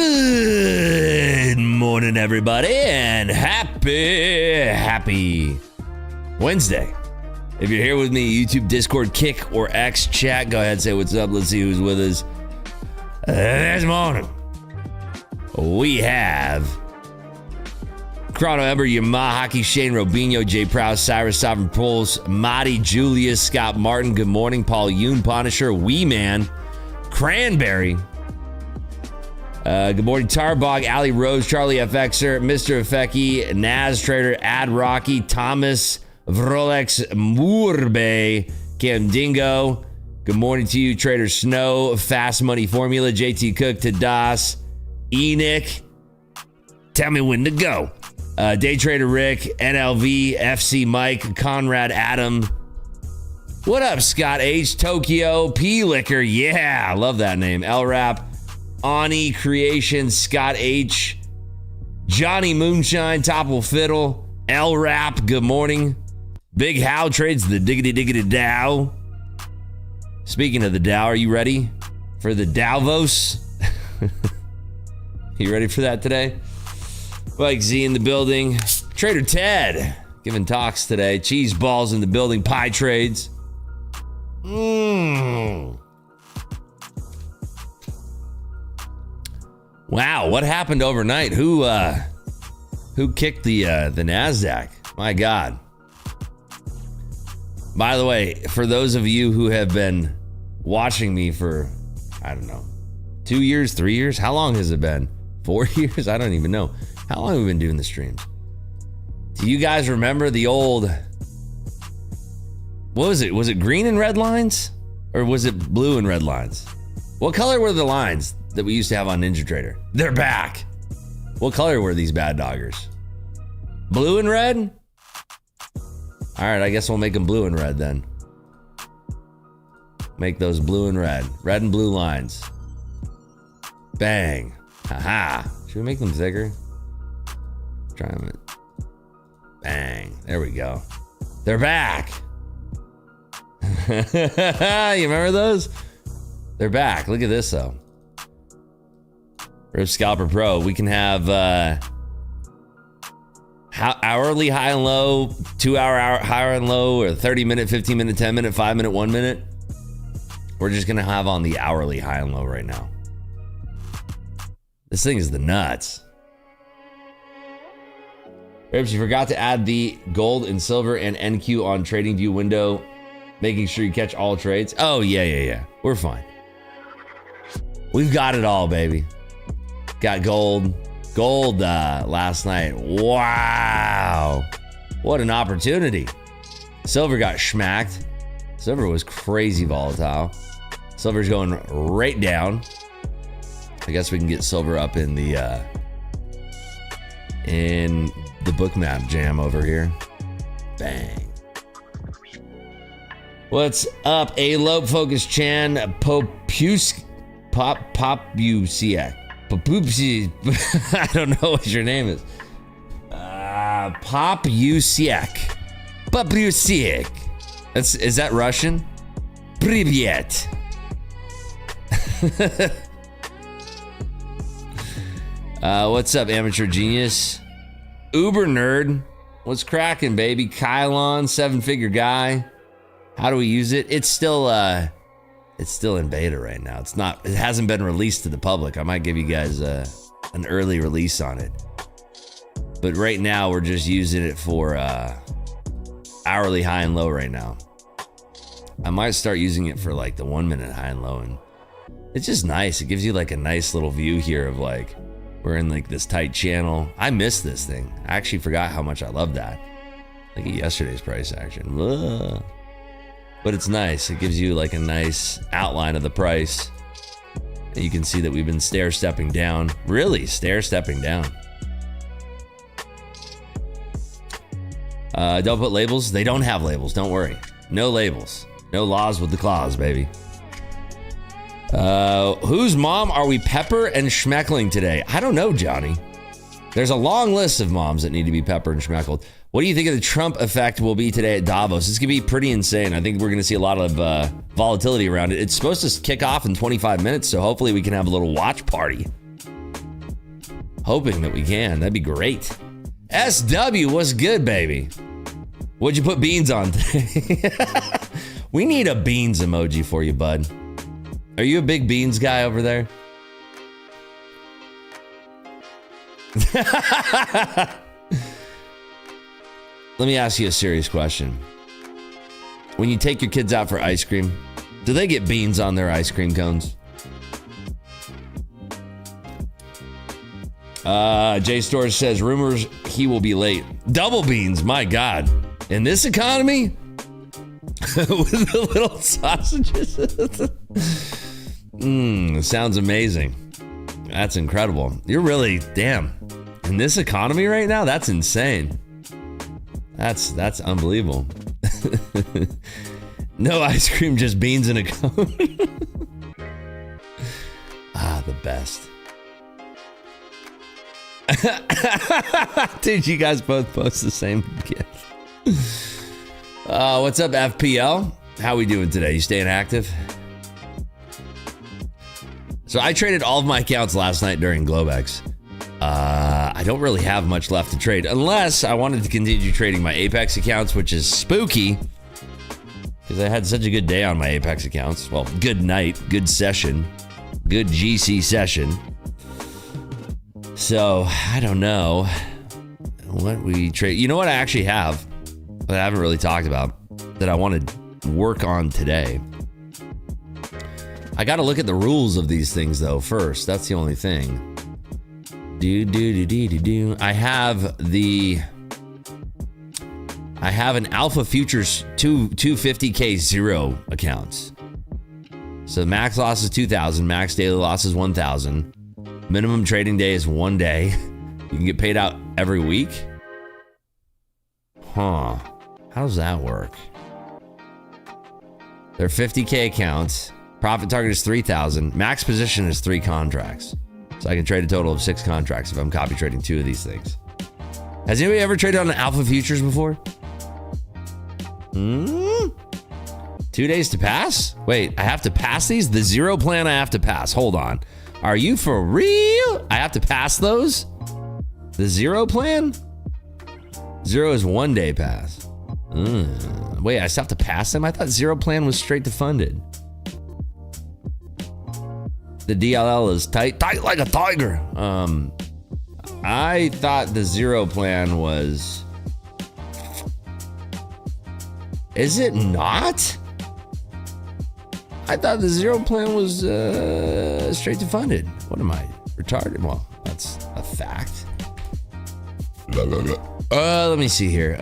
Good morning, everybody, and happy Wednesday. If you're here with me, YouTube, Discord, Kick, or X chat, go ahead and say what's up. Let's see who's with us. This morning, we have Chrono Ember, Yamaha Hockey, Shane Robinho, Jay Prowse, Cyrus Sovereign Pulse, Marty, Julius, Scott Martin, good morning, Paul Yoon, Punisher, Wee Man, Cranberry. Good morning, Tarbog, Ali Rose, Charlie FXer, Mr. Feki, Naz Trader, Ad Rocky, Thomas, Vrolex, Murbe, Cam Dingo. Good morning to you, Trader Snow, Fast Money Formula, JT Cook, Tadas, Enoch. Tell me when to go. Day Trader Rick, NLV, FC Mike, Conrad Adam. What up, Scott H, Tokyo, P Liquor, yeah, I love that name. L Rap, Ani Creations, Scott H, Johnny Moonshine, Topple Fiddle, L Rap, good morning. Big How trades the diggity Dow. Speaking of the Dow, are you ready for the Davos? You ready for that today? Mike Z in the building. Trader Ted giving talks today. Cheese balls in the building. Pie trades. Wow, what happened overnight? Who kicked the NASDAQ? My God. By the way, for those of you who have been watching me for, I don't know, 2 years, 3 years? How long has it been? 4 years? I don't even know. How long have we been doing the streams? Do you guys remember the old, what was it? Was it green and red lines? Or was it blue and red lines? What color were the lines that we used to have on Ninja Trader? They're back. What color were these bad doggers? Blue and red? All right, I guess we'll make them blue and red then. Make those blue and red. Red and blue lines. Bang. Haha. Should we make them thicker? Try them. Bang. There we go. They're back. You remember those? They're back. Look at this though. Rip Scalper Pro. We can have hourly high and low, 2 hour high and low, or 30-minute, 15-minute, 10-minute, 5-minute, 1 minute. We're just gonna have on the hourly high and low right now. This thing is the nuts. Rips, you forgot to add the gold and silver and NQ on TradingView window, making sure you catch all trades. Oh, yeah. We're fine. We've got it all, baby. Got gold last night. Wow. What an opportunity. Silver got schmacked. Silver was crazy volatile. Silver's going right down. I guess we can get silver up in the bookmap jam over here. Bang. What's up, Alope Focus Chan Popusiak? I don't know what your name is. Popusiak. Is that Russian? Privyet. What's up, Amateur Genius? Uber Nerd. What's cracking, baby? Kylon, 7-figure guy. How do we use it? It's still in beta right now. It hasn't been released to the public. I might give you guys an early release on it. But right now we're just using it for hourly high and low right now. I might start using it for like the 1 minute high and low, and it's just nice. It gives you like a nice little view here of like, we're in like this tight channel. I miss this thing. I actually forgot how much I love that. Look at yesterday's price action. Ugh. But it's nice. It gives you like a nice outline of the price. And you can see that we've been stair-stepping down. Really stair-stepping down. Don't put labels. They don't have labels. Don't worry. No labels. No laws with the claws, baby. Whose mom are we pepper and schmeckling today? I don't know, Johnny. There's a long list of moms that need to be peppered and schmeckled. What do you think of the Trump effect will be today at Davos? It's going to be pretty insane. I think we're going to see a lot of volatility around it. It's supposed to kick off in 25 minutes, so hopefully we can have a little watch party. Hoping that we can. That'd be great. SW, what's good, baby? What'd you put beans on today? We need a beans emoji for you, bud. Are you a big beans guy over there? Let me ask you a serious question. When you take your kids out for ice cream, do they get beans on their ice cream cones? Jay Storrs says, rumors he will be late. Double beans, my God. In this economy? With the little sausages? Sounds amazing. That's incredible. You're really, damn. In this economy right now, that's insane. That's unbelievable. No ice cream, just beans in a cone. The best. Dude, you guys both post the same gift. What's up, FPL? How we doing today? You staying active? So I traded all of my accounts last night during Globex. I don't really have much left to trade unless I wanted to continue trading my Apex accounts, which is spooky because I had such a good day on my Apex accounts. Well, good night, good session, good GC session. So I don't know what we trade. You know what I actually have that I haven't really talked about that I want to work on today. I got to look at the rules of these things though first. That's the only thing. I have an Alpha Futures 250K 0 accounts. So max loss is 2,000, max daily loss is 1,000. Minimum trading day is 1 day. You can get paid out every week. Huh. How does that work? They're 50K accounts. Profit target is 3,000. Max position is 3 contracts. So I can trade a total of 6 contracts if I'm copy trading 2 of these things. Has anybody ever traded on an Alpha Futures before? 2 days to pass? Wait, I have to pass these? The 0 plan I have to pass. Hold on. Are you for real? I have to pass those? The 0 plan? 0 is 1 day pass. Wait, I still have to pass them? I thought 0 plan was straight to funded. The DLL is tight like a tiger. I thought the 0 plan was... Is it not? I thought the 0 plan was straight to funded. What am I, retarded? Well, that's a fact. Let me see here.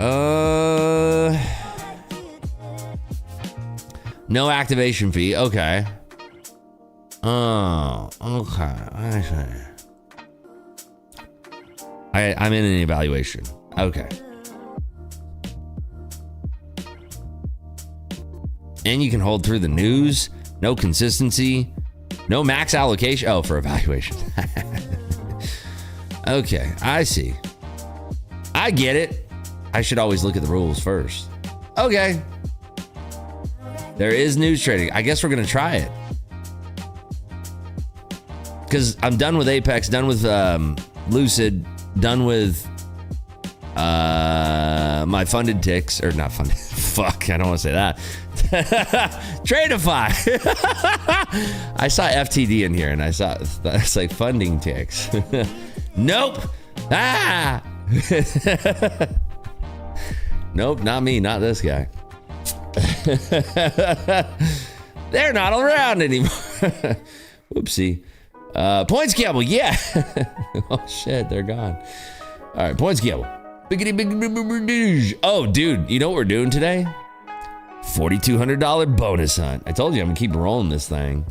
No activation fee. Okay. Oh, okay. I see. I'm in an evaluation. Okay. And you can hold through the news. No consistency. No max allocation. Oh, for evaluation. Okay, I see. I get it. I should always look at the rules first. Okay. There is news trading. I guess we're going to try it. Because I'm done with Apex, done with Lucid, done with my funded ticks, or not funded. Fuck, I don't want to say that. Tradeify. I saw FTD in here and I saw it's like funding ticks. Nope. Ah. Nope, not me, not this guy. They're not around anymore. Whoopsie. Points gamble, yeah. Oh shit, they're gone. All right, points gamble. Oh, dude, you know what we're doing today? $4,200 bonus hunt. I told you I'm gonna keep rolling this thing.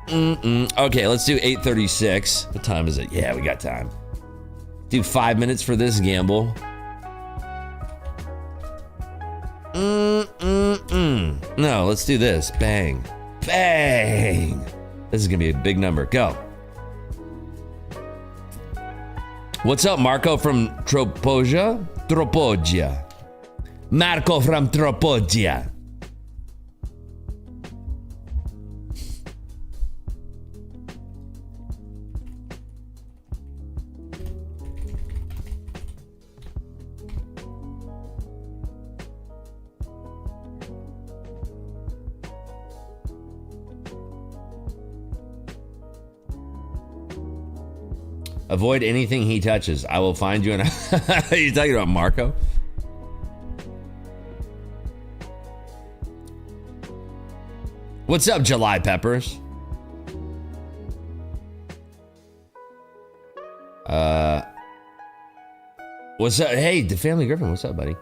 Okay, let's do 8:36. What time is it? Yeah, we got time. Do 5 minutes for this gamble. No, let's do this. Bang. Bang. This is gonna be a big number. Go. What's up, Marco from Tropogia? Tropogia. Marco from Tropogia. Avoid anything he touches. I will find you. And are you talking about Marco? What's up, July Peppers? What's up? Hey, the Family Griffin. What's up, buddy?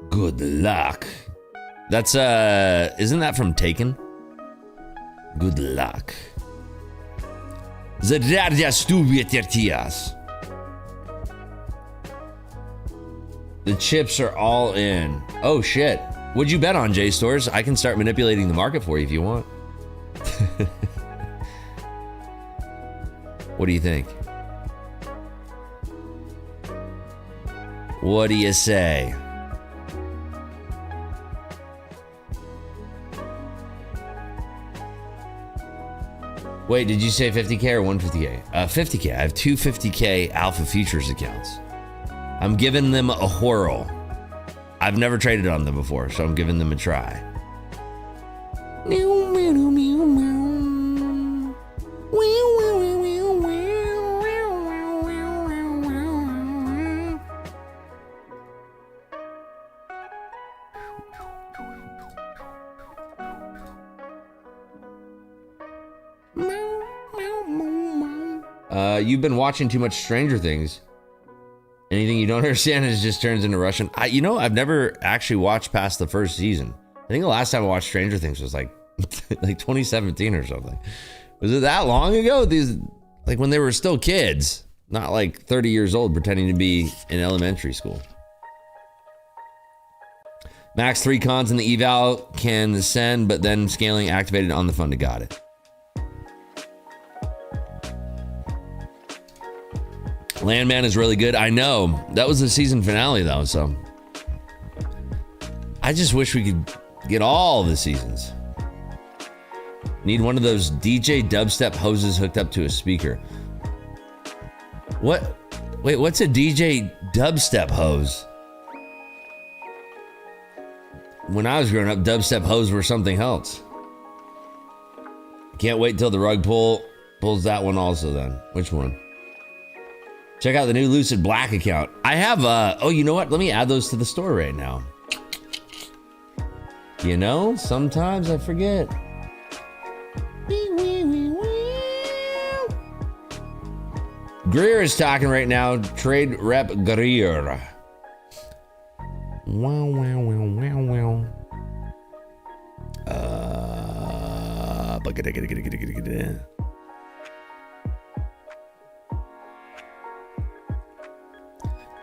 Good luck. That's isn't that from Taken? Good luck. The chips are all in. Oh shit. What'd you bet on, JStores? I can start manipulating the market for you if you want. What do you think? What do you say? Wait, did you say 50K or 150K? 50K. I have two 50K Alpha Futures accounts. I'm giving them a whirl. I've never traded on them before, so I'm giving them a try. You've been watching too much Stranger Things. Anything you don't understand is just turns into Russian. I've never actually watched past the first season. I think the last time I watched Stranger Things was like 2017 or something. Was it that long ago? These, like when they were still kids, not like 30 years old pretending to be in elementary school. Max 3 cons in the eval can send, but then scaling activated on the funded. Got it. Landman is really good. I know. That was the season finale, though, so. I just wish we could get all the seasons. Need one of those DJ dubstep hoses hooked up to a speaker. What? Wait, what's a DJ dubstep hose? When I was growing up, dubstep hose were something else. Can't wait till the rug pulls that one also then. Which one? Check out the new Lucid Black account. I have, oh, you know what? Let me add those to the store right now. You know, sometimes I forget. Greer is talking right now. Trade rep Greer. Wow, wow, wow, wow, wow.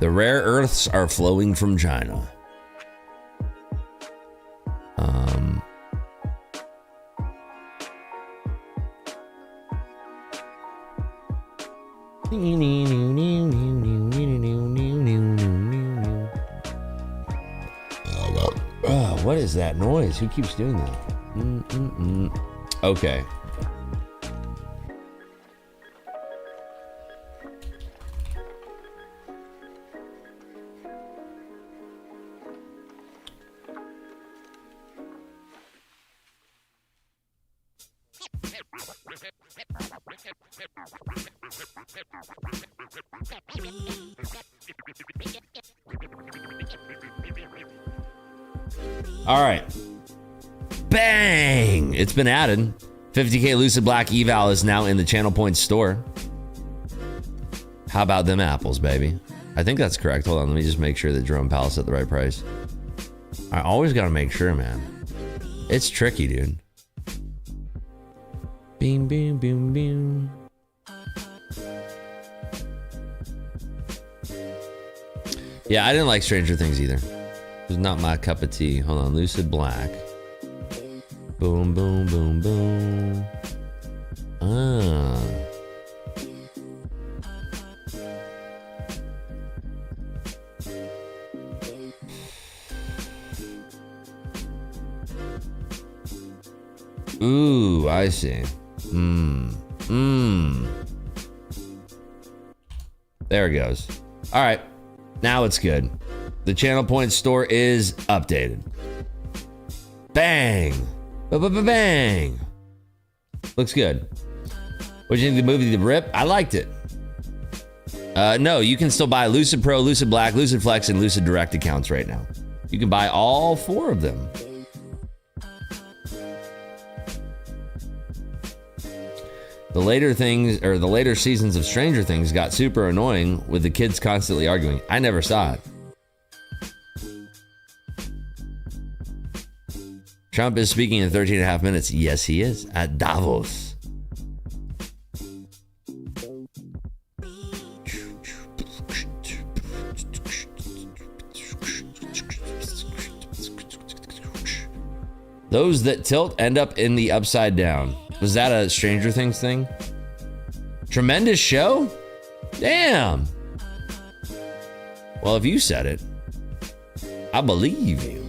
The rare earths are flowing from China. What is that noise? Who keeps doing that? Okay. All right. Bang! It's been added. 50K Lucid Black eval is now in the Channel Points store. How about them apples, baby? I think that's correct. Hold on, let me just make sure that Jerome Powell's at the right price. I always gotta make sure, man. It's tricky, dude. Bing, bing, bing, bing. Yeah, I didn't like Stranger Things either. It was not my cup of tea. Hold on, Lucid Black. Boom, boom, boom, boom. Ah. Ooh, I see. There it goes. All right. Now it's good. The Channel Points store is updated. Bang. Bang. Looks good. What do you think of the movie The Rip? I liked it. No, you can still buy Lucid Pro, Lucid Black, Lucid Flex, and Lucid Direct accounts right now. You can buy all 4 of them. The later things, or the later seasons of Stranger Things got super annoying with the kids constantly arguing. I never saw it. Trump is speaking in 13 and a half minutes. Yes, he is. At Davos. Those that tilt end up in the upside down. Was that a Stranger Things thing? Tremendous show? Damn. Well, if you said it, I believe you.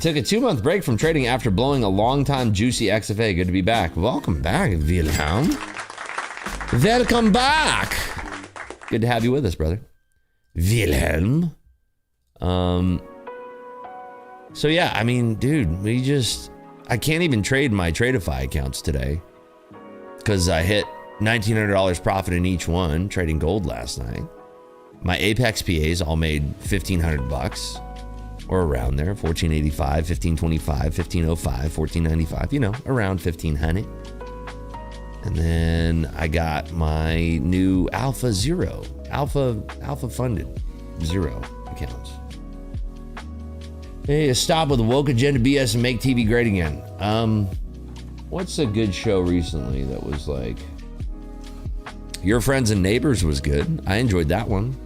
Took a 2-month break from trading after blowing a long-time juicy XFA. Good to be back. Welcome back, Wilhelm. Welcome back. Good to have you with us, brother. Wilhelm. So yeah, I mean, dude, I can't even trade my Tradeify accounts today because I hit $1,900 profit in each one trading gold last night. My Apex PAs all made $1,500 or around there, 1485, 1525, 1505, 1495, you know, around 1500. And then I got my new Alpha funded Zero accounts. Hey, stop with the woke agenda BS and make TV great again. What's a good show recently that was like, Your Friends and Neighbors was good. I enjoyed that one.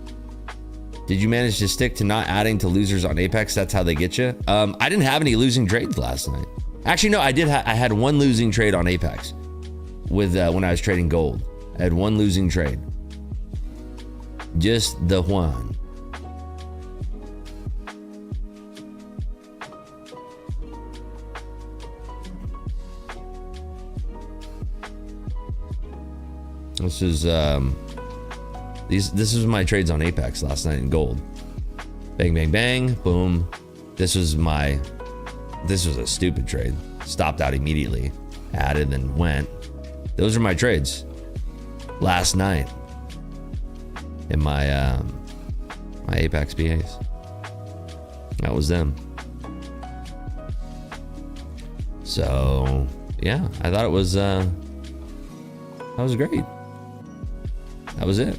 Did you manage to stick to not adding to losers on Apex? That's how they get you. I didn't have any losing trades last night. Actually, no, I did. I had one losing trade on Apex with when I was trading gold. I had one losing trade. Just the one. This is this was my trades on Apex last night in gold. Bang, bang, bang, boom. This was a stupid trade. Stopped out immediately, added, then went. Those are my trades last night in my my Apex PAs. That was them. So yeah, I thought it was that was great. That was it.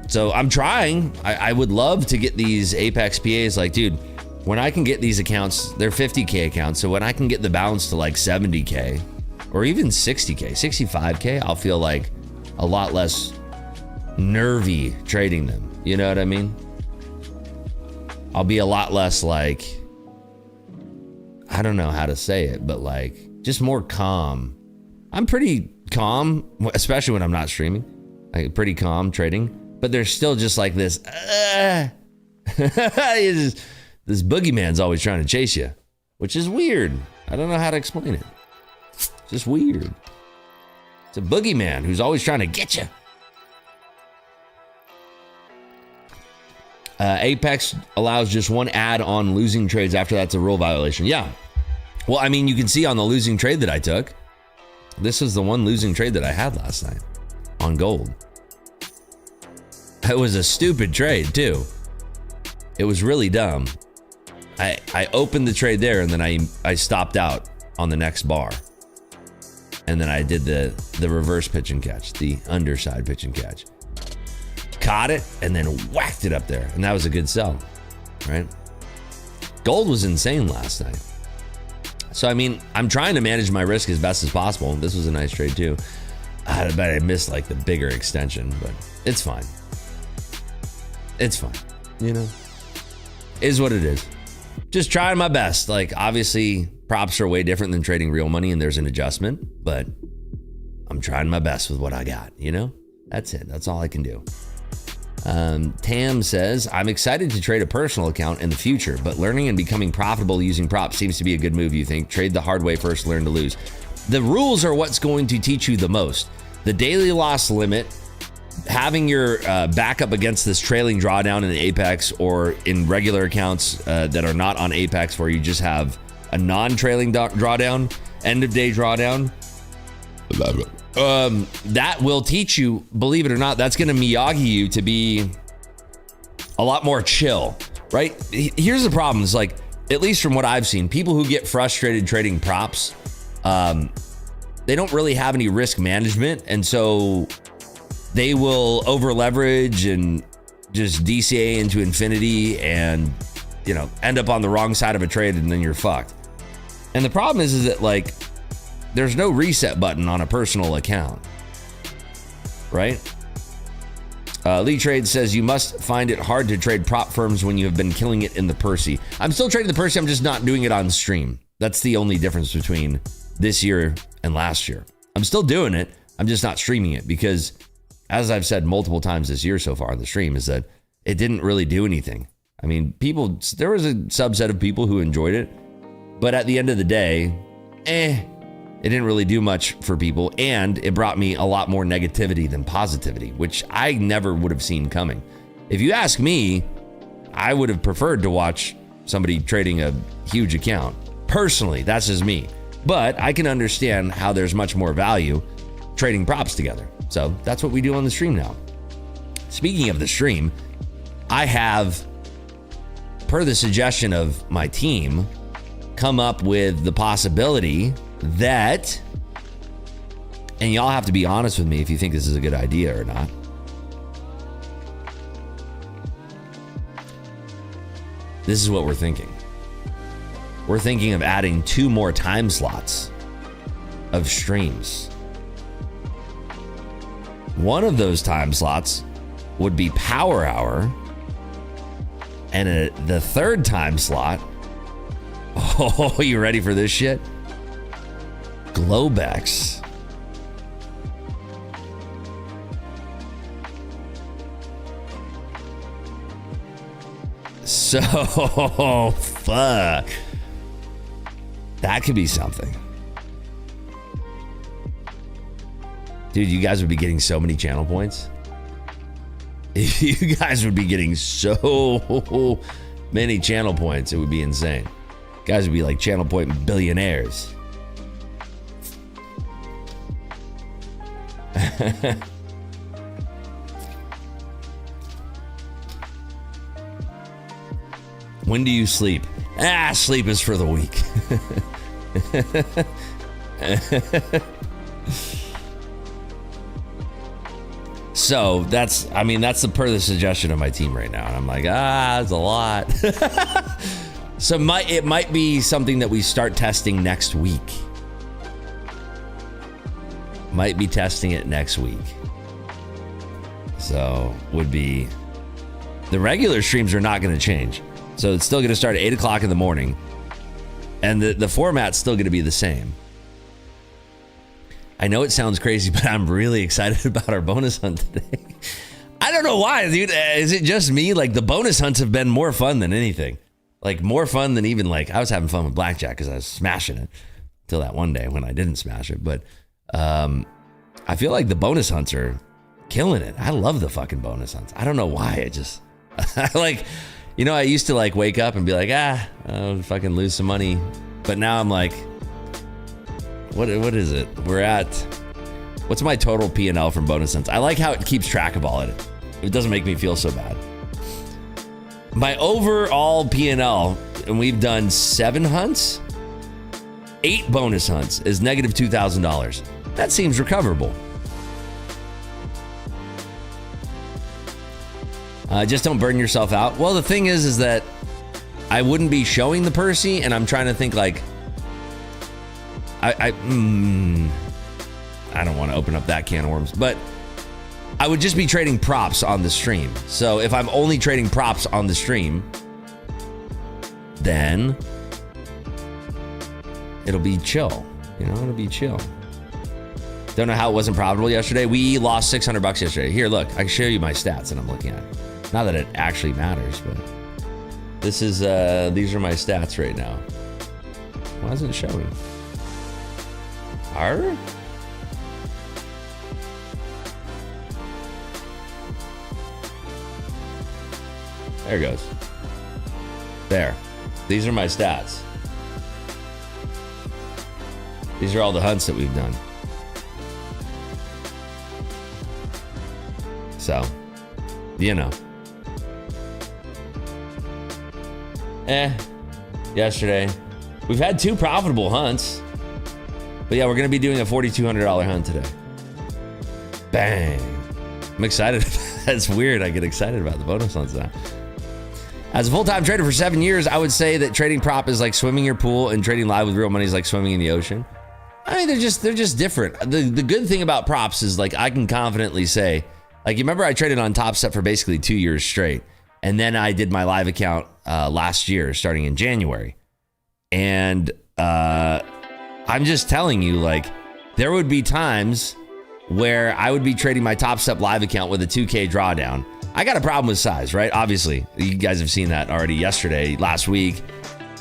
So I'm trying. I would love to get these Apex PAs. Like, dude, when I can get these accounts, they're 50K accounts. So when I can get the balance to like 70K or even 60K, 65K, I'll feel like a lot less nervy trading them. You know what I mean? I'll be a lot less like, I don't know how to say it, but like just more calm. I'm pretty calm, especially when I'm not streaming. Like pretty calm trading. But there's still just like this, this boogeyman's always trying to chase you, which is weird. I don't know how to explain it. It's just weird. It's a boogeyman who's always trying to get you. Apex allows just one ad on losing trades. After that's a rule violation. Yeah. Well, I mean, you can see on the losing trade that I took, this is the one losing trade that I had last night on gold. It was a stupid trade too. It was really dumb. I opened the trade there and then I stopped out on the next bar. And then I did the reverse pitch and catch, the underside pitch and catch. Caught it and then whacked it up there. And that was a good sell, right? Gold was insane last night. So, I mean, I'm trying to manage my risk as best as possible. This was a nice trade too. I bet I missed like the bigger extension, but it's fine. It's fine, you know, is what it is. Just trying my best. Like, obviously, props are way different than trading real money and there's an adjustment, but I'm trying my best with what I got, you know? That's it. That's all I can do. Tam says, I'm excited to trade a personal account in the future, but learning and becoming profitable using props seems to be a good move, you think? Trade the hard way first, learn to lose. The rules are what's going to teach you the most. The daily loss limit, having your backup against this trailing drawdown in the Apex or in regular accounts that are not on Apex where you just have a non-trailing drawdown, end of day drawdown. That will teach you, believe it or not, that's going to Miyagi you to be a lot more chill, right? Here's the problem is, like, at least from what I've seen, people who get frustrated trading props, they don't really have any risk management. And so they will over leverage and just DCA into infinity and, you know, end up on the wrong side of a trade and then you're fucked. And the problem is that, like, there's no reset button on a personal account, right? Lee Trade says you must find it hard to trade prop firms when you have been killing it in the Percy. I'm still trading the Percy, I'm just not doing it on stream. That's the only difference between this year and last year. I'm still doing it, I'm just not streaming it because, as I've said multiple times this year so far on the stream, is that it didn't really do anything. I mean, there was a subset of people who enjoyed it, but at the end of the day, it didn't really do much for people, and it brought me a lot more negativity than positivity, which I never would have seen coming. If you ask me, I would have preferred to watch somebody trading a huge account. Personally, that's just me. But I can understand how there's much more value trading props together. So that's what we do on the stream now. Speaking of the stream, I have, per the suggestion of my team, come up with the possibility that, and y'all have to be honest with me if you think this is a good idea or not. This is what we're thinking. We're thinking of adding 2 more time slots of streams. One of those time slots would be Power Hour, and the third time slot, oh, you ready for this shit? Globex. So, fuck. That could be something. Dude, you guys would be getting so many channel points. You guys would be getting so many channel points. It would be insane. Guys would be like channel point billionaires. When do you sleep? Sleep is for the weak. So that's the per the suggestion of my team right now. And I'm like, that's a lot. So it might be something that we start testing next week. Might be testing it next week. So would be, the regular streams are not going to change. So it's still going to start at 8 o'clock in the morning. And the format's still going to be the same. I know it sounds crazy, but I'm really excited about our bonus hunt today. I don't know why, dude. Is it just me? Like, the bonus hunts have been more fun than anything. Like, more fun than even, like, I was having fun with blackjack because I was smashing it until that one day when I didn't smash it. But I feel like the bonus hunts are killing it. I love the fucking bonus hunts. I don't know why. I just, like, you know, I used to, like, wake up and be like, I'll fucking lose some money. But now I'm like, what is it? We're at, what's my total P&L from bonus hunts? I like how it keeps track of all of it. It doesn't make me feel so bad. My overall P&L, and we've done 7 hunts, 8 bonus hunts, is negative $2,000. That seems recoverable. Just don't burn yourself out. Well, the thing is that I wouldn't be showing the Percy, and I'm trying to think, like, I don't want to open up that can of worms, but I would just be trading props on the stream. So if I'm only trading props on the stream, then it'll be chill. You know, it'll be chill. Don't know how it wasn't profitable yesterday. We lost $600 yesterday. Here, look, I can show you my stats that I'm looking at. Not that it actually matters, but this is, these are my stats right now. Why isn't it showing? Arr? There it goes. There. These are my stats. These are all the hunts that we've done. So, you know. Yesterday. We've had 2 profitable hunts. But yeah, we're going to be doing a $4,200 hunt today. Bang. I'm excited. That's weird. I get excited about the bonus hunts now. As a full-time trader for 7 years, I would say that trading prop is like swimming your pool and trading live with real money is like swimming in the ocean. I mean, they're just different. The good thing about props is like I can confidently say, like, you remember I traded on Top Step for basically 2 years straight. And then I did my live account last year, starting in January. And I'm just telling you, like, there would be times where I would be trading my Top Step live account with a 2K drawdown. I got a problem with size, right? Obviously, you guys have seen that already yesterday, last week.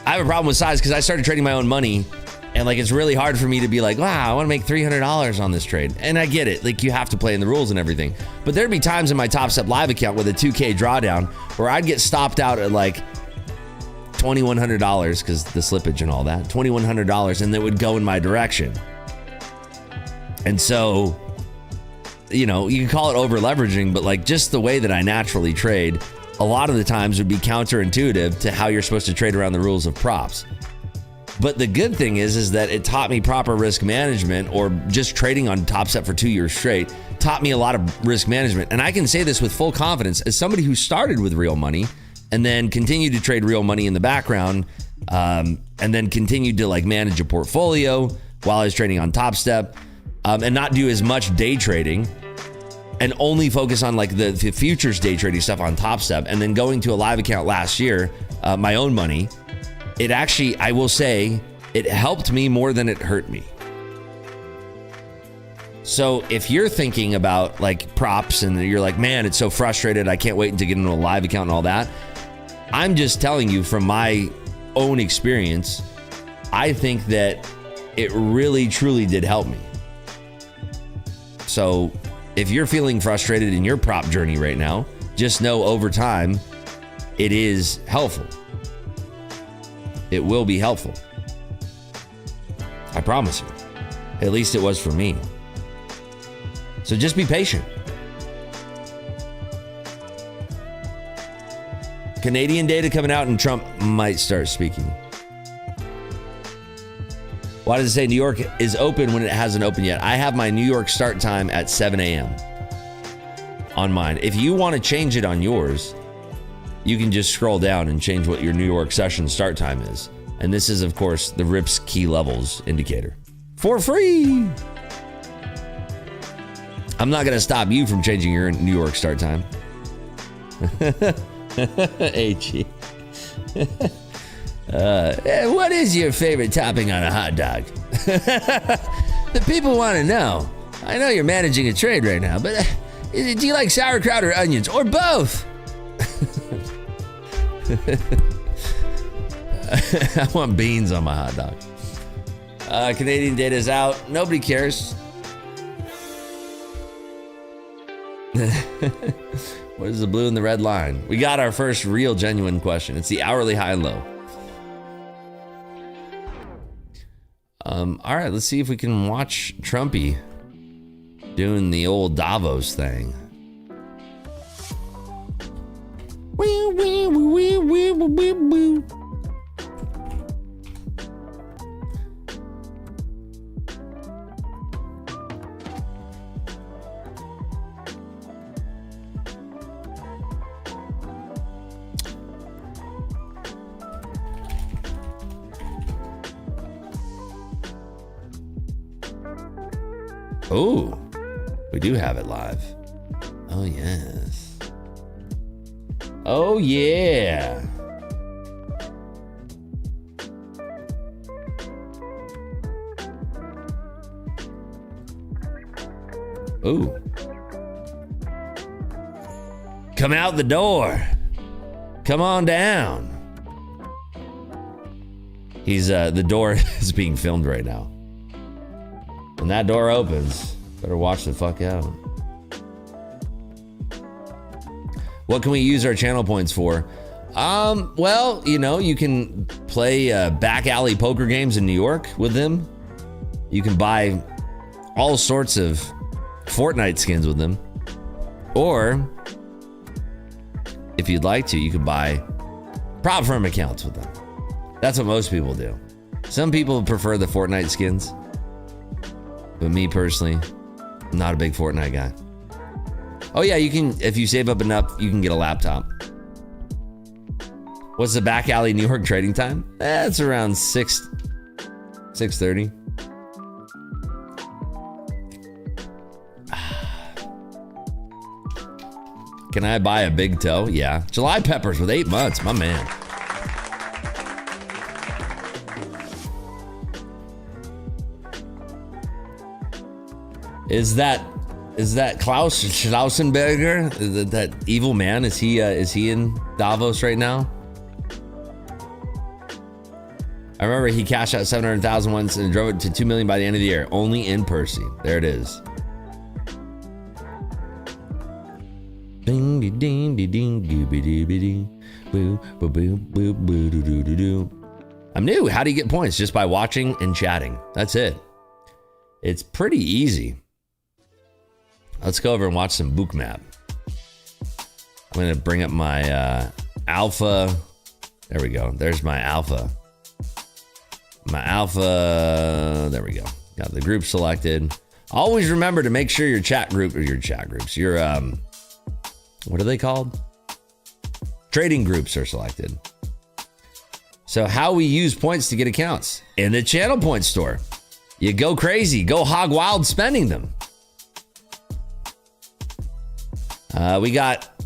I have a problem with size because I started trading my own money. And like, it's really hard for me to be like, wow, I want to make $300 on this trade. And I get it. Like, you have to play in the rules and everything. But there'd be times in my Top Step live account with a 2K drawdown where I'd get stopped out at like $2,100 because the slippage and all that, $2,100, and it would go in my direction. And so, you know, you can call it over leveraging, but like just the way that I naturally trade, a lot of the times would be counterintuitive to how you're supposed to trade around the rules of props. But the good thing is that it taught me proper risk management, or just trading on Top Step for 2 years straight taught me a lot of risk management. And I can say this with full confidence as somebody who started with real money and then continued to trade real money in the background, and then continued to like manage a portfolio while I was trading on Top Step, and not do as much day trading and only focus on like the futures day trading stuff on Top Step, and then going to a live account last year, my own money. It actually, I will say, it helped me more than it hurt me. So if you're thinking about like props and you're like, man, it's so frustrated, I can't wait to get into a live account and all that, I'm just telling you from my own experience, I think that it really, truly did help me. So if you're feeling frustrated in your prop journey right now, just know over time, it is helpful. It will be helpful. I promise you. At least it was for me. So just be patient. Canadian data coming out and Trump might start speaking. Why does it say New York is open when it hasn't opened yet? I have my New York start time at 7 a.m. on mine. If you want to change it on yours, you can just scroll down and change what your New York session start time is. And this is, of course, the RIPS key levels indicator for free. I'm not going to stop you from changing your New York start time. HE. What is your favorite topping on a hot dog? The people want to know. I know you're managing a trade right now, but do you like sauerkraut or onions or both? I want beans on my hot dog. Canadian data is out. Nobody cares. What is the blue and the red line? We got our first real genuine question. It's the hourly high and low. All right, let's see if we can watch Trumpy doing the old Davos thing. Oh, we do have it live. Oh, yes. Oh, yeah. Ooh. Come out the door. Come on down. He's the door is being filmed right now. When that door opens, better watch the fuck out. What can we use our channel points for? Well, you know, you can play back alley poker games in New York with them. You can buy all sorts of Fortnite skins with them. Or if you'd like to, you could buy prop firm accounts with them. That's what most people do. Some people prefer the Fortnite skins. But me personally, I'm not a big Fortnite guy. Oh yeah, you can, if you save up enough, you can get a laptop. What's the back alley New York trading time? It's around 6:30. Can I buy a big toe? Yeah. July peppers with 8 months, my man. Is that Klaus Schlausenberger? That evil man? Is he in Davos right now? I remember he cashed out 700,000 once and drove it to 2 million by the end of the year. Only in Percy. There it is. Ding ding ding ding ding boo boo boo boo boo doo doo doo. I'm new. How do you get points? Just by watching and chatting. That's it. It's pretty easy. Let's go over and watch some book map. I'm gonna bring up my alpha. There we go. There's my alpha. My alpha. There we go. Got the group selected. Always remember to make sure your chat group or your chat groups, your what are they called? Trading groups are selected. So how we use points to get accounts in the channel point store. You go crazy, go hog wild spending them. We got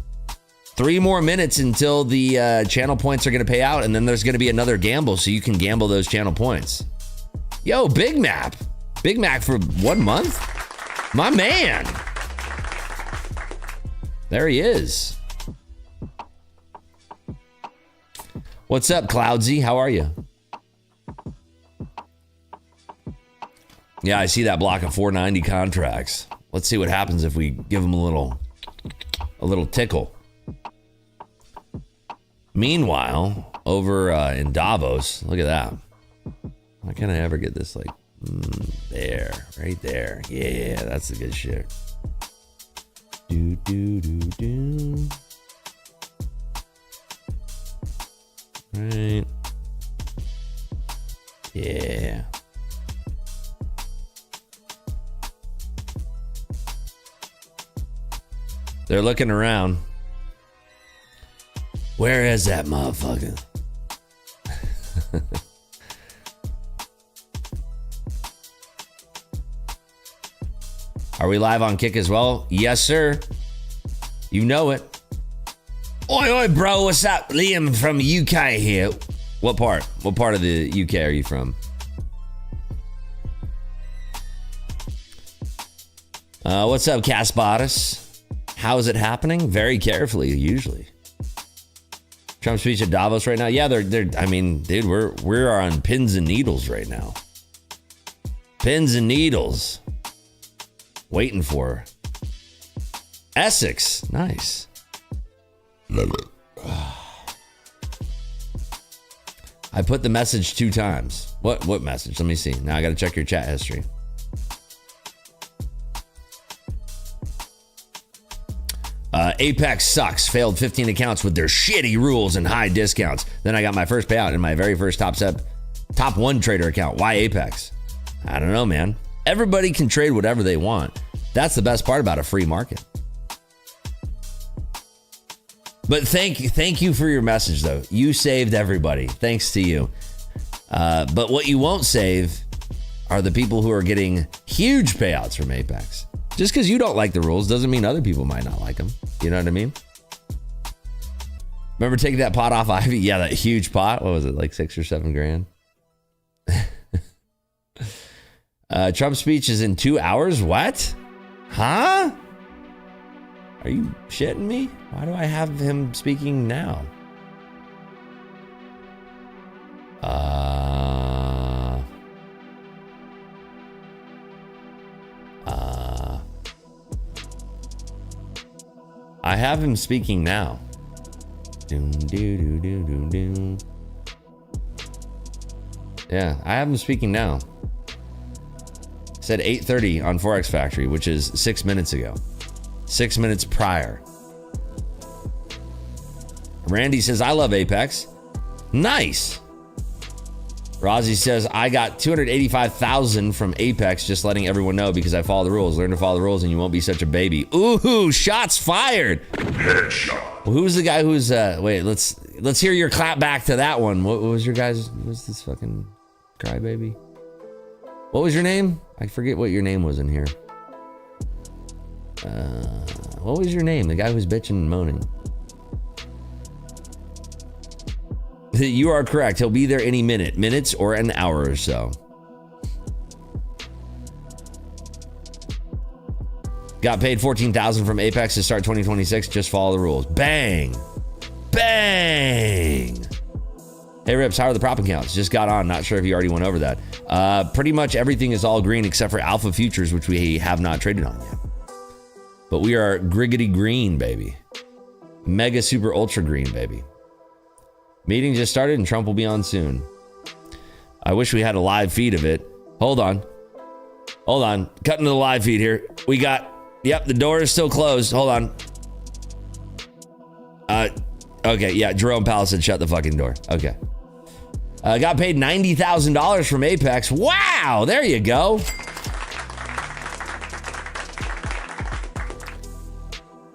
3 more minutes until the channel points are going to pay out, and then there's going to be another gamble, so you can gamble those channel points. Yo, Big Map. Big Mac for 1 month? My man. There he is. What's up, Cloudsy? How are you? Yeah, I see that block of 490 contracts. Let's see what happens if we give them a little tickle. Meanwhile, over in Davos, look at that. Why can't I ever get this like there, right there? Yeah, that's the good shit. Do do do do. Right. Yeah. They're looking around. Where is that motherfucker? Are we live on Kick as well? Yes, sir. You know it. Oi, oi, bro. What's up? Liam from UK here. What part? What part of the UK are you from? What's up, Casparis? How is it happening? Very carefully, usually. Trump speech at Davos right now. Yeah, they're. I mean, dude, we're on pins and needles right now. Pins and needles. Waiting for Essex. Nice. I put the message 2 times. What message? Let me see. Now I got to check your chat history. Apex sucks. Failed 15 accounts with their shitty rules and high discounts. Then I got my first payout in my very first top 1 trader account. Why Apex? I don't know, man. Everybody can trade whatever they want. That's the best part about a free market. But thank you for your message, though. You saved everybody. Thanks to you. But what you won't save are the people who are getting huge payouts from Apex. Just because you don't like the rules doesn't mean other people might not like them. You know what I mean? Remember taking that pot off Ivy? Yeah, that huge pot. What was it, like 6 or 7 grand? Trump's speech is in 2 hours? What? Huh? Are you shitting me? Why do I have him speaking now? I have him speaking now. Yeah, I have him speaking now. Said 8:30 on Forex Factory, which is 6 minutes ago. 6 minutes prior. Randy says, I love Apex. Nice. Rozzy says, I got 285,000 from Apex, just letting everyone know because I follow the rules. Learn to follow the rules and you won't be such a baby. Ooh, shots fired. Headshot. Well, who's the guy who's, wait, let's hear your clap back to that one. What was your guys, what's this fucking crybaby? What was your name? I forget what your name was in here. What was your name? The guy who's bitching and moaning. You are correct. He'll be there any minute. Minutes or an hour or so. Got paid $14,000 from Apex to start 2026. Just follow the rules. Bang. Bang. Hey, Rips, how are the prop accounts? Just got on. Not sure if you already went over that. Pretty much everything is all green except for Alpha Futures, which we have not traded on yet. But we are griggity green, baby. Mega super ultra green, baby. Meeting just started and Trump will be on soon. I wish we had a live feed of it. Hold on. Cutting to the live feed here. We got, yep, the door is still closed. Hold on. Okay, yeah, Jerome Powell said shut the fucking door. Okay. Got paid $90,000 from Apex. Wow, there you go.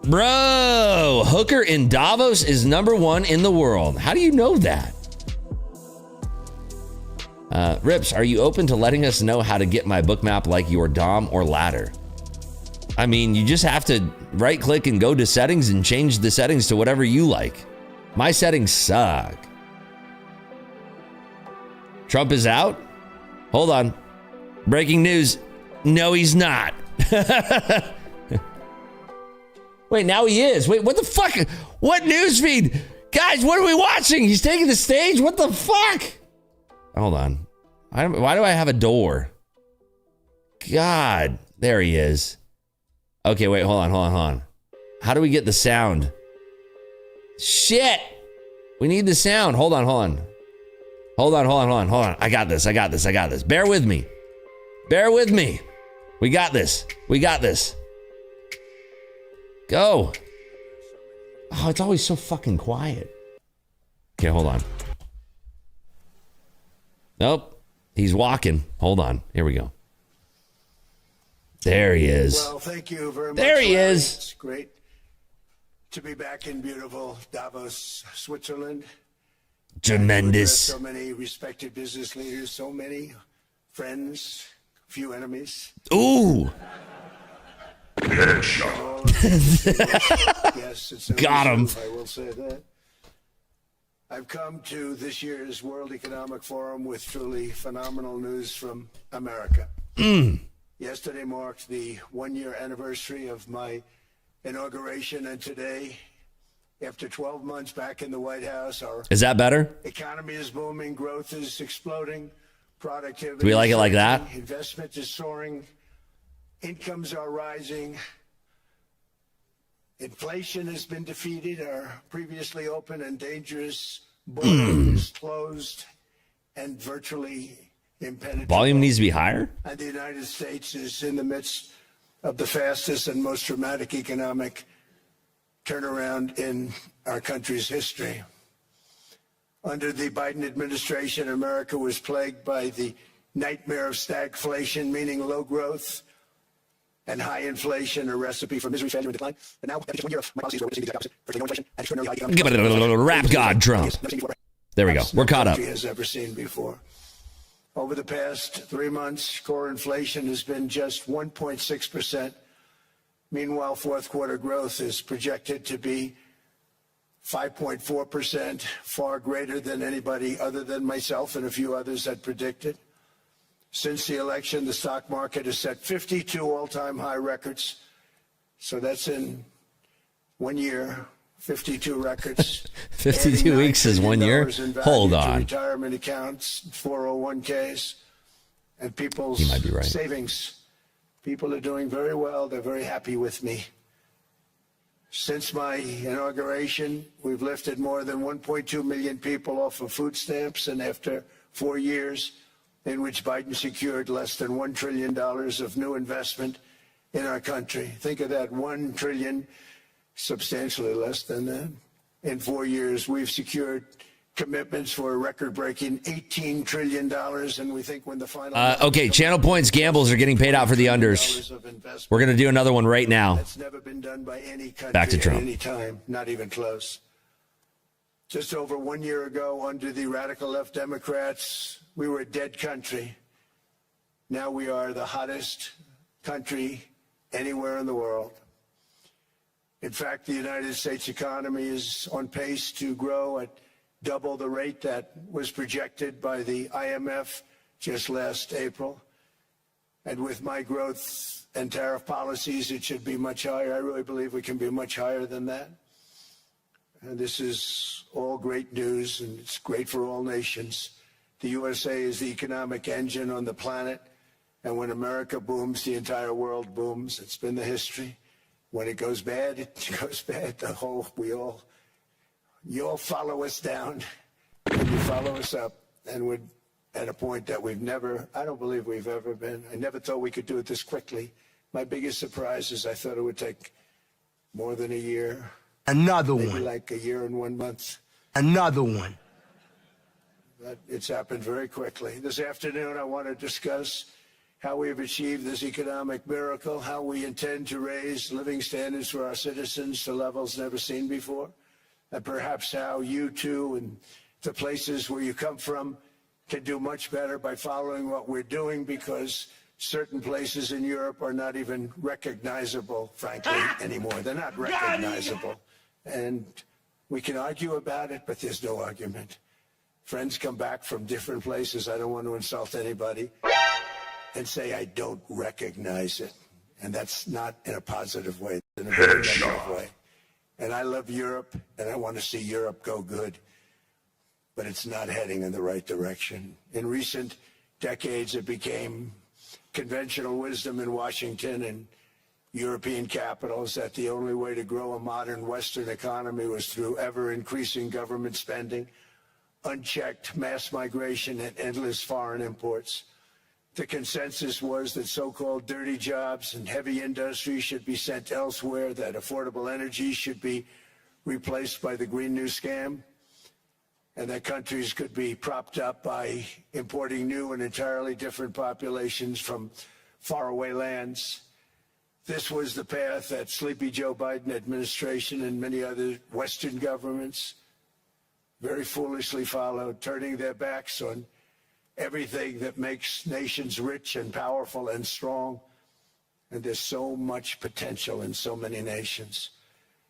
Bro, Hooker in Davos is #1 in the world. How do you know that? Rips, are you open to letting us know how to get my bookmap like your Dom or ladder? I mean, you just have to right click and go to settings and change the settings to whatever you like. My settings suck. Trump is out? Hold on. Breaking news. No, he's not. Wait, now he is. Wait, what the fuck? What news feed? Guys, what are we watching? He's taking the stage? What the fuck? Hold on. Why do I have a door? God, there he is. Okay, wait, hold on. How do we get the sound? Shit. We need the sound. Hold on. I got this. Bear with me. We got this. Go. Oh, it's always so fucking quiet. Okay, hold on. Nope. He's walking. Hold on. Here we go. There he is. Well, thank you very much. There he is. It's great to be back in beautiful Davos, Switzerland. Tremendous. So many respected business leaders, so many friends, few enemies. Ooh. Headshot. Yes, it's got him. I will say that. I've come to this year's World Economic Forum with truly phenomenal news from America. Yesterday marked the 1-year anniversary of my inauguration, and today, after 12 months back in the White House, our Is that better? economy is booming, growth is exploding, productivity. Do we like it like that? Investment is soaring, incomes are rising, inflation has been defeated, our previously open and dangerous border is closed and virtually impenetrable. Volume needs to be higher? And the United States is in the midst of the fastest and most dramatic economic turnaround in our country's history. Under the Biden administration, America was plagued by the nightmare of stagflation, meaning low growth and high inflation, a recipe for misery, failure, and decline. But now, after 1 year of my policies, we're witnessing the opposite. There's no inflation and extraordinary high economic Give it a rap god, Trump. There we go. We're caught up. Has ever seen before. Over the past 3 months, core inflation has been just 1.6%. Meanwhile, fourth quarter growth is projected to be 5.4%, far greater than anybody other than myself and a few others had predicted. Since the election, the stock market has set 52 all-time high records, So that's in 1 year, 52 records. 52 weeks is 1 year? Hold on. Retirement accounts, 401ks, and people's He might be right. savings. People are doing very well. They're very happy with me. Since my inauguration, we've lifted more than 1.2 million people off of food stamps, and after 4 years in which Biden secured less than $1 trillion of new investment in our country. Think of that, 1 trillion, substantially less than that. In 4 years, we've secured commitments for a record-breaking $18 trillion, and we think when the final... okay, Channel Points gambles are getting paid out for the unders. We're going to do another one right now. That's never been done by any country Back to Trump. at any time, not even close. Just over 1 year ago, under the radical left Democrats, we were a dead country. Now we are the hottest country anywhere in the world. In fact, the United States economy is on pace to grow at double the rate that was projected by the IMF just last April. And with my growth and tariff policies, it should be much higher. I really believe we can be much higher than that. And this is all great news, and it's great for all nations. The USA is the economic engine on the planet, and when America booms, the entire world booms. It's been the history. When it goes bad, it goes bad. You all follow us down, and you follow us up, and we're at a point that I don't believe we've ever been. I never thought we could do it this quickly. My biggest surprise is I thought it would take more than a year. Another maybe one. like a year and 1 month. Another one. But it's happened very quickly. This afternoon, I want to discuss how we have achieved this economic miracle, how we intend to raise living standards for our citizens to levels never seen before, and perhaps how you too and the places where you come from can do much better by following what we're doing, because certain places in Europe are not even recognizable, frankly, anymore. They're not recognizable. And we can argue about it, but there's no argument. Friends come back from different places. I don't want to insult anybody and say I don't recognize it. And that's not in a positive way, it's in a very negative way. And I love Europe, and I want to see Europe go good, but it's not heading in the right direction. In recent decades, it became conventional wisdom in Washington and European capitals that the only way to grow a modern Western economy was through ever-increasing government spending, unchecked mass migration, and endless foreign imports. The consensus was that so-called dirty jobs and heavy industry should be sent elsewhere, that affordable energy should be replaced by the Green New Scam, and that countries could be propped up by importing new and entirely different populations from faraway lands. This was the path that Sleepy Joe Biden administration and many other Western governments very foolishly followed, turning their backs on everything that makes nations rich and powerful and strong. And there's so much potential in so many nations.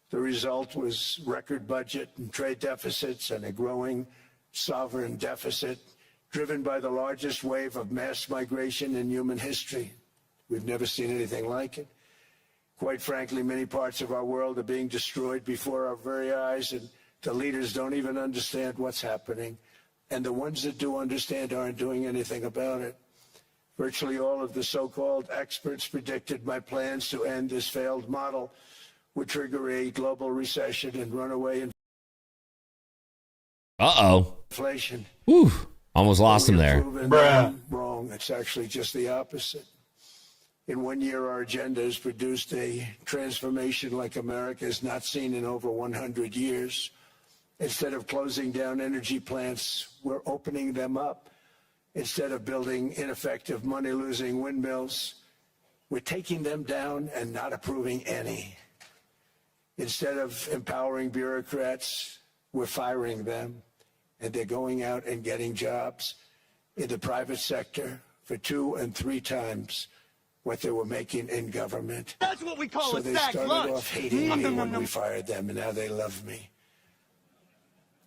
The result was record budget and trade deficits and a growing sovereign deficit driven by the largest wave of mass migration in human history. We've never seen anything like it. Quite frankly, many parts of our world are being destroyed before our very eyes, and the leaders don't even understand what's happening. And the ones that do understand aren't doing anything about it. Virtually all of the so-called experts predicted my plans to end this failed model would trigger a global recession and runaway inflation. Whew. Almost lost him there. Wrong. It's actually just the opposite. In 1 year, our agenda has produced a transformation like America has not seen in over 100 years. Instead of closing down energy plants, we're opening them up. Instead of building ineffective, money-losing windmills, we're taking them down and not approving any. Instead of empowering bureaucrats, we're firing them, and they're going out and getting jobs in the private sector for 2 and 3 times what they were making in government. That's what we call so a they sack started lunch. off hating me when we fired them, and now they love me.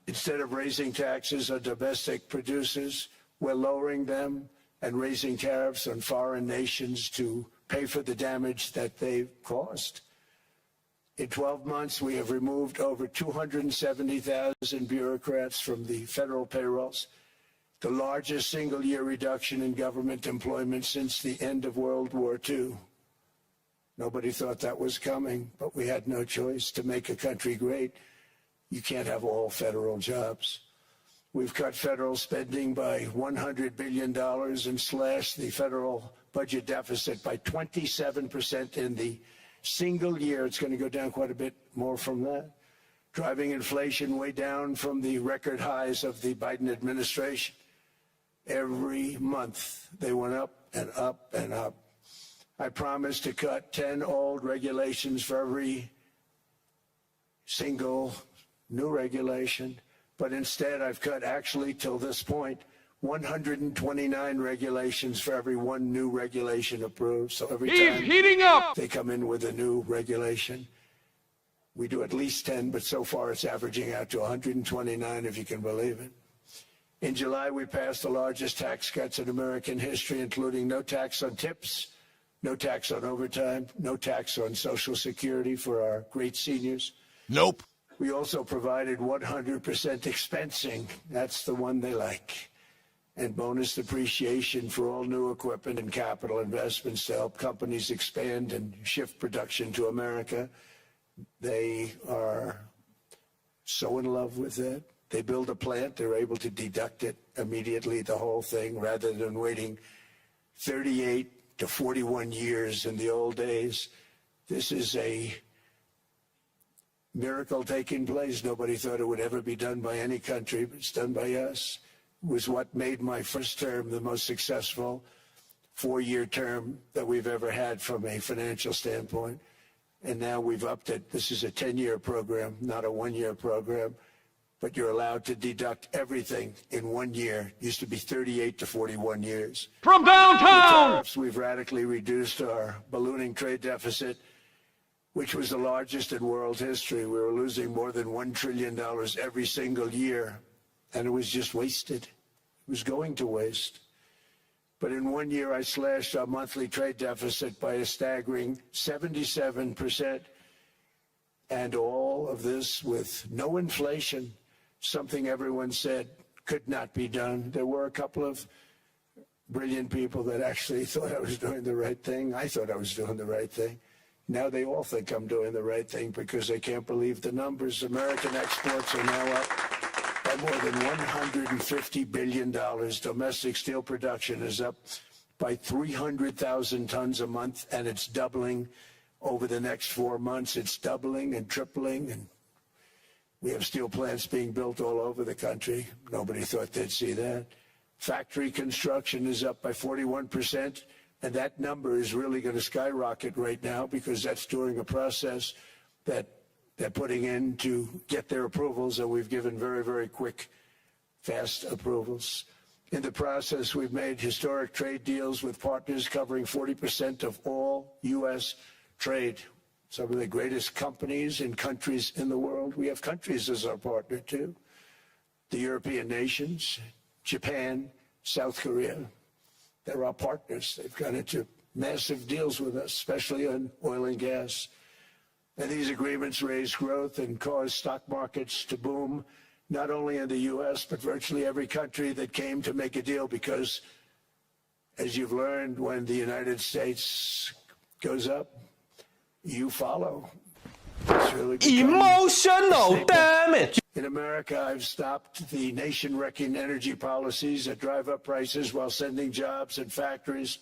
Instead of raising taxes on domestic producers, we're lowering them and raising tariffs on foreign nations to pay for the damage that they've caused. In 12 months, we have removed over 270,000 bureaucrats from the federal payrolls, the largest single-year reduction in government employment since the end of World War II. Nobody thought that was coming, but we had no choice. To make a country great, you can't have all federal jobs. We've cut federal spending by $100 billion and slashed the federal budget deficit by 27% in the single year. It's going to go down quite a bit more from that, driving inflation way down from the record highs of the Biden administration. Every month they went up and up and up. I promised to cut 10 old regulations for every single new regulation, but instead I've cut, actually till this point, 129 regulations for every one new regulation approved. So every time heating up. They come in with a new regulation, we do at least 10, but so far it's averaging out to 129, if you can believe it. In July, we passed the largest tax cuts in American history, including no tax on tips, no tax on overtime, no tax on Social Security for our great seniors. Nope. We also provided 100% expensing. That's the one they like. And bonus depreciation for all new equipment and capital investments to help companies expand and shift production to America. They are so in love with it. They build a plant, they're able to deduct it immediately, the whole thing, rather than waiting 38 to 41 years in the old days. This is a miracle taking place. Nobody thought it would ever be done by any country, but it's done by us. It was what made my first term the most successful 4-year term that we've ever had from a financial standpoint. And now we've upped it. This is a 10-year program, not a 1-year program. But you're allowed to deduct everything in 1 year. It used to be 38 to 41 years. From downtown! With tariffs, we've radically reduced our ballooning trade deficit, which was the largest in world history. We were losing more than $1 trillion every single year, and it was just wasted. It was going to waste. But in 1 year, I slashed our monthly trade deficit by a staggering 77%, and all of this with no inflation. Something everyone said could not be done. There were a couple of brilliant people that actually thought I was doing the right thing. I thought I was doing the right thing. Now they all think I'm doing the right thing because they can't believe the numbers. American exports are now up by more than $150 billion. Domestic steel production is up by 300,000 tons a month, and it's doubling over the next 4 months. It's doubling and tripling, and we have steel plants being built all over the country. Nobody thought they'd see that. Factory construction is up by 41%, and that number is really going to skyrocket right now because that's during a process that they're putting in to get their approvals, and we've given very, very quick, fast approvals. In the process, we've made historic trade deals with partners covering 40% of all U.S. trade. Some of the greatest companies and countries in the world. We have countries as our partner, too. The European nations, Japan, South Korea. They're our partners. They've gone into massive deals with us, especially on oil and gas. And these agreements raise growth and cause stock markets to boom, not only in the U.S., but virtually every country that came to make a deal, because, as you've learned, when the United States goes up, you follow. It's really Emotional damage. In America, I've stopped the nation-wrecking energy policies that drive up prices while sending jobs and factories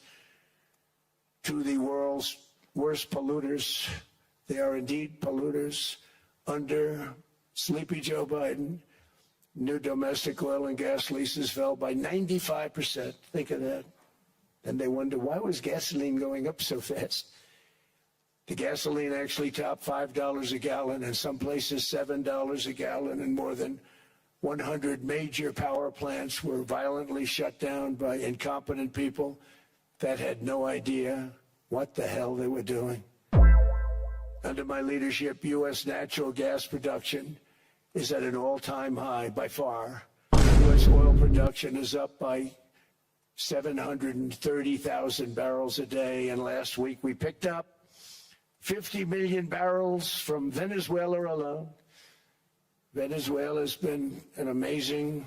to the world's worst polluters. They are indeed polluters. Under Sleepy Joe Biden, new domestic oil and gas leases fell by 95%. Think of that. And they wonder, why was gasoline going up so fast? The gasoline actually topped $5 a gallon, and some places $7 a gallon, and more than 100 major power plants were violently shut down by incompetent people that had no idea what the hell they were doing. Under my leadership, U.S. natural gas production is at an all-time high by far. U.S. oil production is up by 730,000 barrels a day, and last week we picked up 50 million barrels from Venezuela alone. Venezuela has been an amazing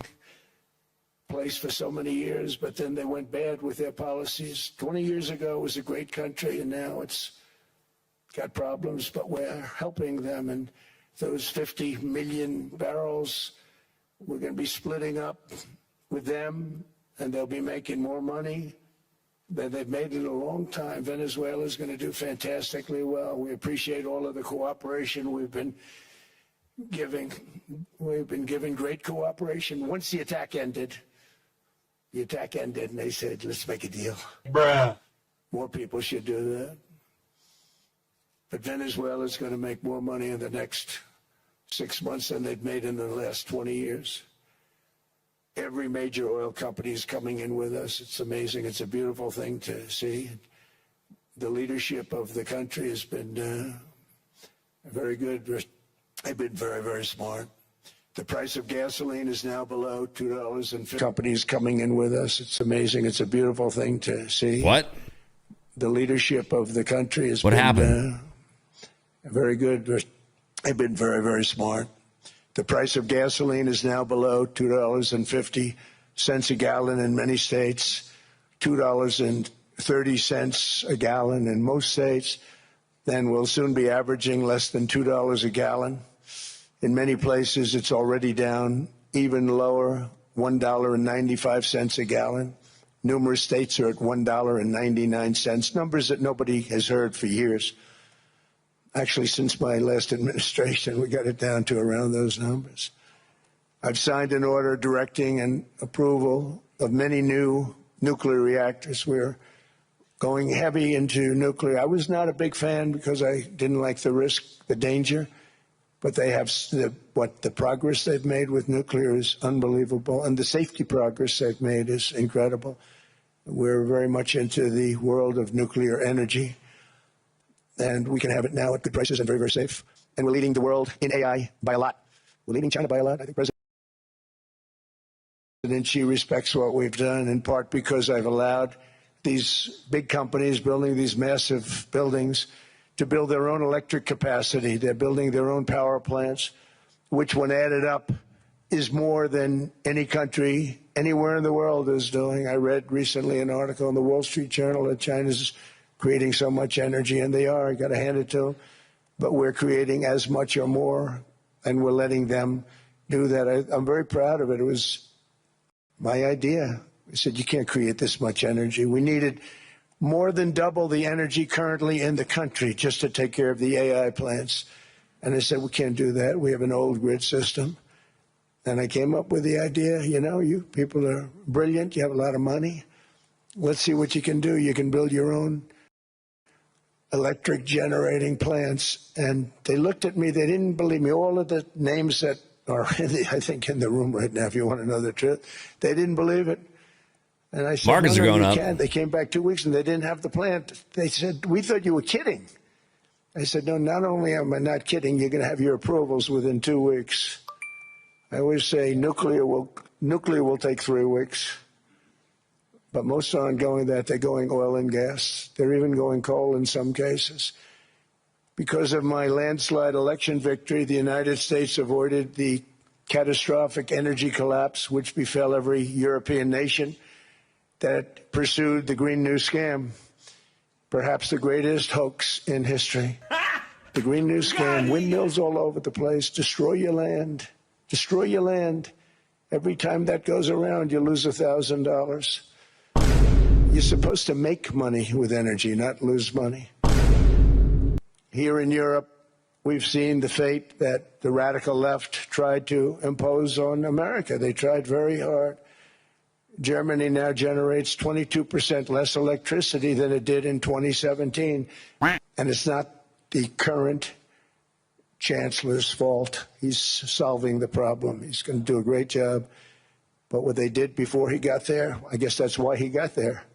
place for so many years, but then they went bad with their policies. 20 years ago it was a great country, and now it's got problems, but we're helping them. And those 50 million barrels, we're going to be splitting up with them, and they'll be making more money. They've made it a long time. Venezuela is going to do fantastically well. We appreciate all of the cooperation we've been giving. We've been giving great cooperation. Once the attack ended, and they said, let's make a deal. Bruh. More people should do that. But Venezuela is going to make more money in the next 6 months than they've made in the last 20 years. Every major oil company is coming in with us. It's amazing. It's a beautiful thing to see. The leadership of the country has been very good. They've been very, very smart. The price of gasoline is now below $2.50. Companies coming in with us. It's amazing. It's a beautiful thing to see. What? The leadership of the country has What been happened? Very good. They've been very, very smart. The price of gasoline is now below $2.50 a gallon in many states, $2.30 a gallon in most states. Then we'll soon be averaging less than $2 a gallon. In many places, it's already down even lower, $1.95 a gallon. Numerous states are at $1.99, numbers that nobody has heard for years. Actually, since my last administration, we got it down to around those numbers. I've signed an order directing and approval of many new nuclear reactors. We're going heavy into nuclear. I was not a big fan because I didn't like the risk, the danger, but they have the progress they've made with nuclear is unbelievable, and the safety progress they've made is incredible. We're very much into the world of nuclear energy, and we can have it now at good prices and very, very safe. And we're leading the world in AI by a lot. We're leading China by a lot. I think President Xi respects what we've done, in part because I've allowed these big companies building these massive buildings to build their own electric capacity. They're building their own power plants, which when added up is more than any country anywhere in the world is doing. I read recently an article in the Wall Street Journal that China's creating so much energy, and they are. I got to hand it to them. But we're creating as much or more, and we're letting them do that. I'm very proud of it. It was my idea. I said, you can't create this much energy. We needed more than double the energy currently in the country just to take care of the AI plants. And I said, we can't do that. We have an old grid system. And I came up with the idea, you know, you people are brilliant. You have a lot of money. Let's see what you can do. You can build your own electric generating plants. And they looked at me. They didn't believe me. All of the names that are, I think, in the room right now, if you want to know the truth, they didn't believe it. And I said, markets are going up. Can't. They came back 2 weeks and they didn't have the plant. They said, we thought you were kidding. I said, no, not only am I not kidding, you're going to have your approvals within 2 weeks. I always say nuclear will take 3 weeks. But most aren't going that. They're going oil and gas. They're even going coal in some cases. Because of my landslide election victory, the United States avoided the catastrophic energy collapse which befell every European nation that pursued the Green New Scam, perhaps the greatest hoax in history. The Green New Scam, windmills all over the place, destroy your land, destroy your land. Every time that goes around, you lose $1,000. You're supposed to make money with energy, not lose money. Here in Europe, we've seen the fate that the radical left tried to impose on America. They tried very hard. Germany now generates 22% less electricity than it did in 2017. And it's not the current chancellor's fault. He's solving the problem. He's going to do a great job. But what they did before he got there, I guess that's why he got there.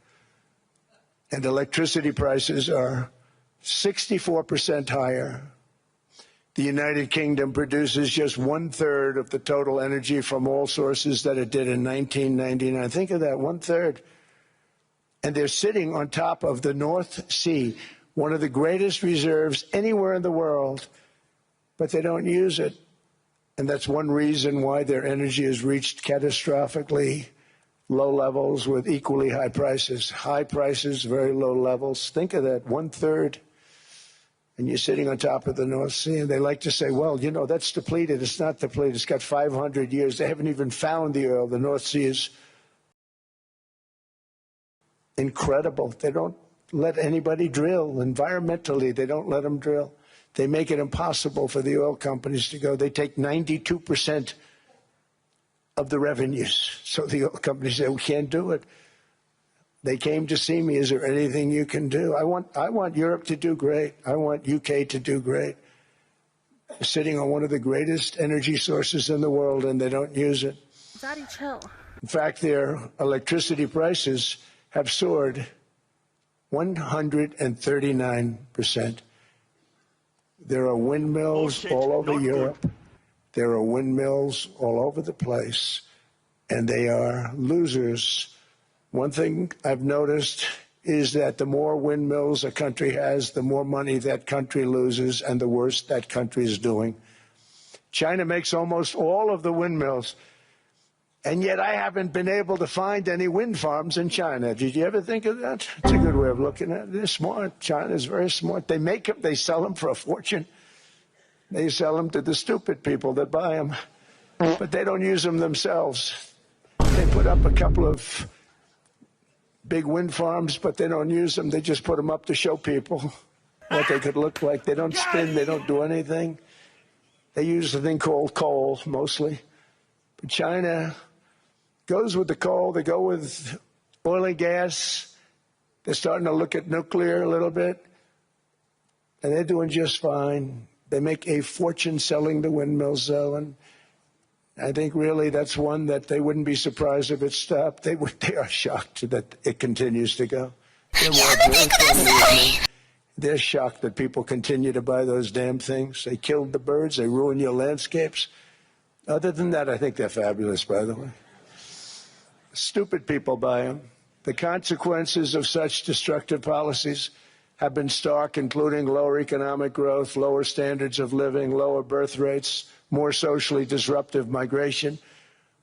And electricity prices are 64% higher. The United Kingdom produces just 1/3 of the total energy from all sources that it did in 1999. Think of that, 1/3. And they're sitting on top of the North Sea, one of the greatest reserves anywhere in the world, but they don't use it. And that's one reason why their energy has reached catastrophically low levels with equally high prices. High prices, very low levels. Think of that, 1/3. And you're sitting on top of the North Sea, and they like to say, well, you know, that's depleted. It's not depleted. It's got 500 years. They haven't even found the oil. The North Sea is incredible. They don't let anybody drill. Environmentally, they don't let them drill. They make it impossible for the oil companies to go. They take 92% of the revenues. So the oil companies say, we can't do it. They came to see me. Is there anything you can do? I want Europe to do great. I want UK to do great. They're sitting on one of the greatest energy sources in the world, and they don't use it. Daddy, chill. In fact, their electricity prices have soared 139%. There are windmills all over Europe. There are windmills all over the place, and they are losers. One thing I've noticed is that the more windmills a country has, the more money that country loses and the worse that country is doing. China makes almost all of the windmills, and yet I haven't been able to find any wind farms in China. Did you ever think of that? It's a good way of looking at it. They're smart. China's very smart. They make them, they sell them for a fortune. They sell them to the stupid people that buy them, but they don't use them themselves. They put up a couple of big wind farms, but they don't use them. They just put them up to show people what they could look like. They don't spin. They don't do anything. They use a thing called coal, mostly. But China goes with the coal. They go with oil and gas. They're starting to look at nuclear a little bit, and they're doing just fine. They make a fortune selling the windmills, though, and I think really that's one that they wouldn't be surprised if it stopped. They are shocked that it continues to go. They're shocked that people continue to buy those damn things. They killed the birds. They ruin your landscapes. Other than that, I think they're fabulous, by the way. Stupid people buy them. The consequences of such destructive policies have been stark, including lower economic growth, lower standards of living, lower birth rates, more socially disruptive migration,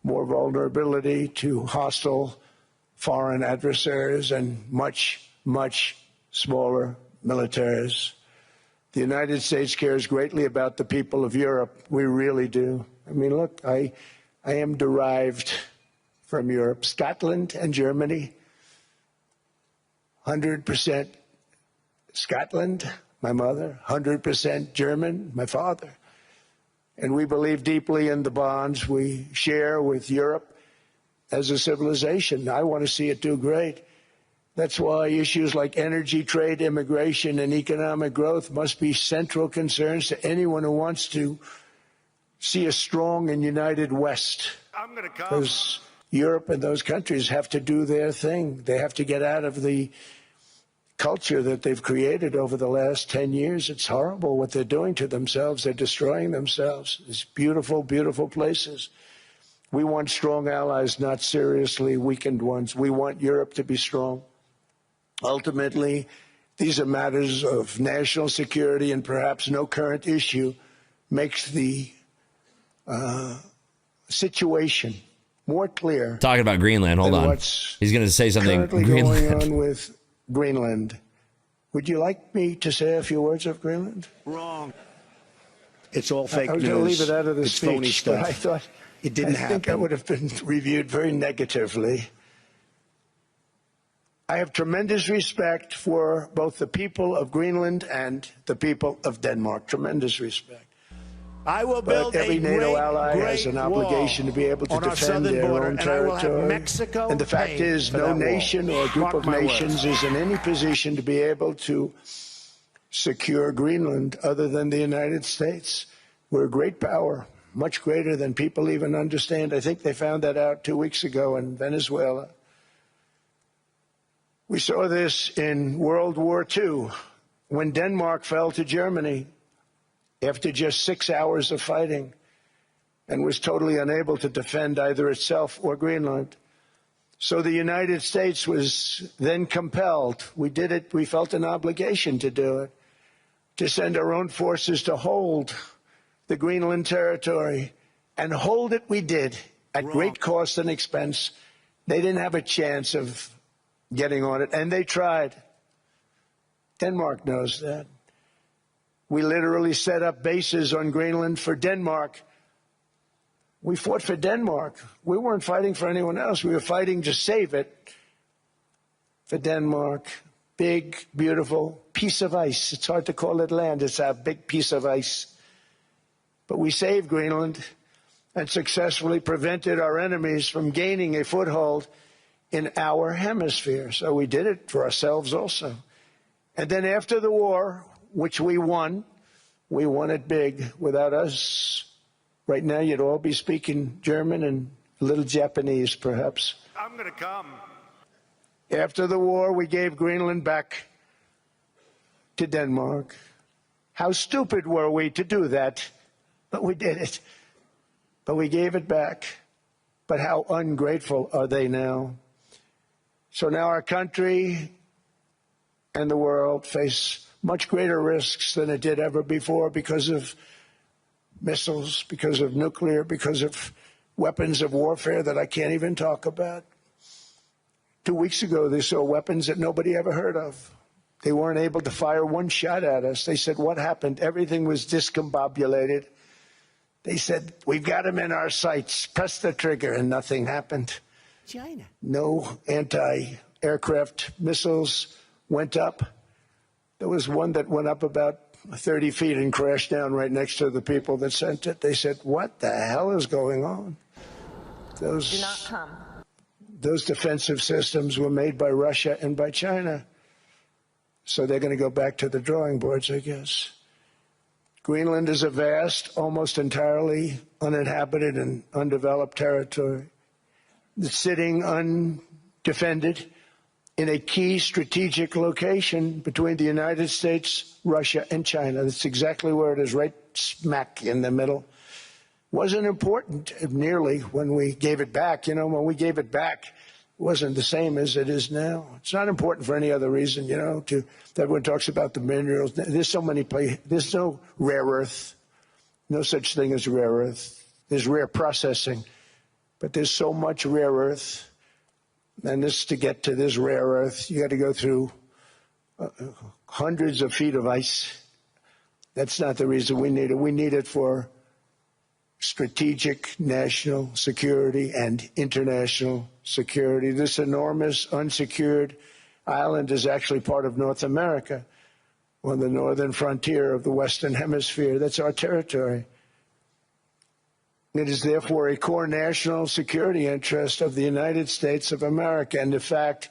more vulnerability to hostile foreign adversaries, and much, much smaller militaries. The United States cares greatly about the people of Europe. We really do. I mean, look, I am derived from Europe. Scotland and Germany, 100% Scotland, my mother, 100% German, my father. And we believe deeply in the bonds we share with Europe as a civilization. I want to see it do great. That's why issues like energy, trade, immigration, and economic growth must be central concerns to anyone who wants to see a strong and united West. Because Europe and those countries have to do their thing. They have to get out of the culture that they've created over the last 10 years. It's horrible what they're doing to themselves. They're destroying themselves. These beautiful, beautiful places. We want strong allies, not seriously weakened ones. We want Europe to be strong. Ultimately, these are matters of national security, and perhaps no current issue makes the situation more clear. Talking about Greenland, hold on. He's going to say something. Currently Greenland. going on with Greenland. Would you like me to say a few words of Greenland? Wrong. It's all fake news. I was going to leave it out of the it's speech, phony stuff. but I thought it didn't happen. I think I would have been reviewed very negatively. I have tremendous respect for both the people of Greenland and the people of Denmark. Tremendous respect. I will build But every a NATO great, ally great has an wall obligation to be able to on our defend southern their border, own and I will have territory. Mexico And the fact paying is, for no that nation wall. or a group Mark of my nations words. is in any position to be able to secure Greenland other than the United States. We're a great power, much greater than people even understand. I think they found that out 2 weeks ago in Venezuela. We saw this in World War II when Denmark fell to Germany after just 6 hours of fighting and was totally unable to defend either itself or Greenland. So the United States was then compelled, we did it, we felt an obligation to do it, to send our own forces to hold the Greenland territory, and hold it we did at great cost and expense. They didn't have a chance of getting on it, and they tried. Denmark knows that. We literally set up bases on Greenland for Denmark. We fought for Denmark. We weren't fighting for anyone else. We were fighting to save it for Denmark. Big, beautiful piece of ice. It's hard to call it land. It's a big piece of ice. But we saved Greenland and successfully prevented our enemies from gaining a foothold in our hemisphere. So we did it for ourselves also. And then after the war, which we won it big. Without us, right now you'd all be speaking German and a little Japanese, perhaps. I'm going to come. After the war, we gave Greenland back to Denmark. How stupid were we to do that? But we did it. But we gave it back. But how ungrateful are they now? So now our country and the world face much greater risks than it did ever before because of missiles, because of nuclear, because of weapons of warfare that I can't even talk about. 2 weeks ago, they saw weapons that nobody ever heard of. They weren't able to fire one shot at us. They said, what happened? Everything was discombobulated. They said, we've got them in our sights. Press the trigger, and nothing happened. China. No anti-aircraft missiles went up. There was one that went up about 30 feet and crashed down right next to the people that sent it. They said, what the hell is going on? Do not come. Those defensive systems were made by Russia and by China. So they're going to go back to the drawing boards, I guess. Greenland is a vast, almost entirely uninhabited and undeveloped territory. It's sitting undefended in a key strategic location between the United States, Russia, and China. That's exactly where it is, right smack in the middle. Wasn't important nearly when we gave it back. You know, when we gave it back, it wasn't the same as it is now. It's not important for any other reason, you know, everyone talks about the minerals. There's so many places. There's no rare earth, no such thing as rare earth. There's rare processing, but there's so much rare earth. And to get to this rare earth, you got to go through hundreds of feet of ice. That's not the reason we need it. We need it for strategic national security and international security. This enormous unsecured island is actually part of North America, on the northern frontier of the Western Hemisphere. That's our territory. It is therefore a core national security interest of the United States of America. And in fact,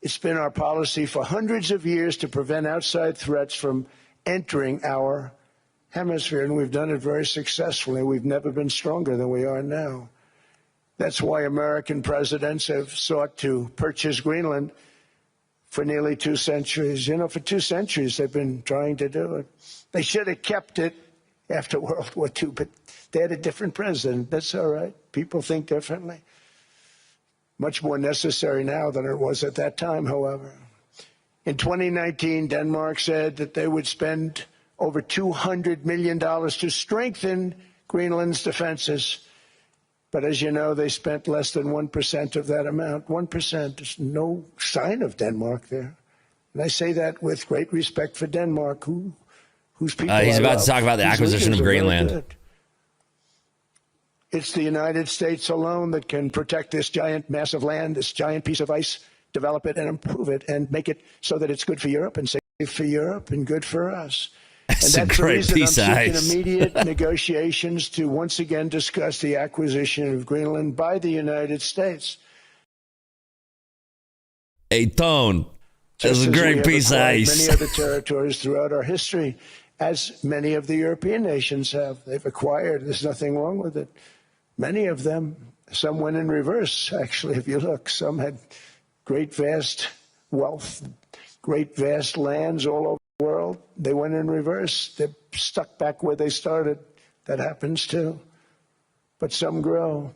it's been our policy for hundreds of years to prevent outside threats from entering our hemisphere, and we've done it very successfully. We've never been stronger than we are now. That's why American presidents have sought to purchase Greenland for nearly 2 centuries. You know, for 2 centuries they've been trying to do it. They should have kept it after World War II, but they had a different president. That's all right. People think differently. Much more necessary now than it was at that time, however. In 2019, Denmark said that they would spend over $200 million to strengthen Greenland's defenses. But as you know, they spent less than 1% of that amount. 1%. There's no sign of Denmark there. And I say that with great respect for Denmark, whose people He's about to talk about the acquisition of Greenland. It's the United States alone that can protect this giant mass of land, this giant piece of ice, develop it and improve it and make it so that it's good for Europe and safe for Europe and good for us. That's and a great the piece of reason I'm ice. seeking immediate negotiations to once again discuss the acquisition of Greenland by the United States. Hey, Tone, that's a great piece of ice. Many other territories throughout our history, as many of the European nations have. They've acquired. There's nothing wrong with it. Many of them, some went in reverse, actually, if you look. Some had great, vast wealth, great, vast lands all over the world. They went in reverse. They're stuck back where they started. That happens too. But some grow.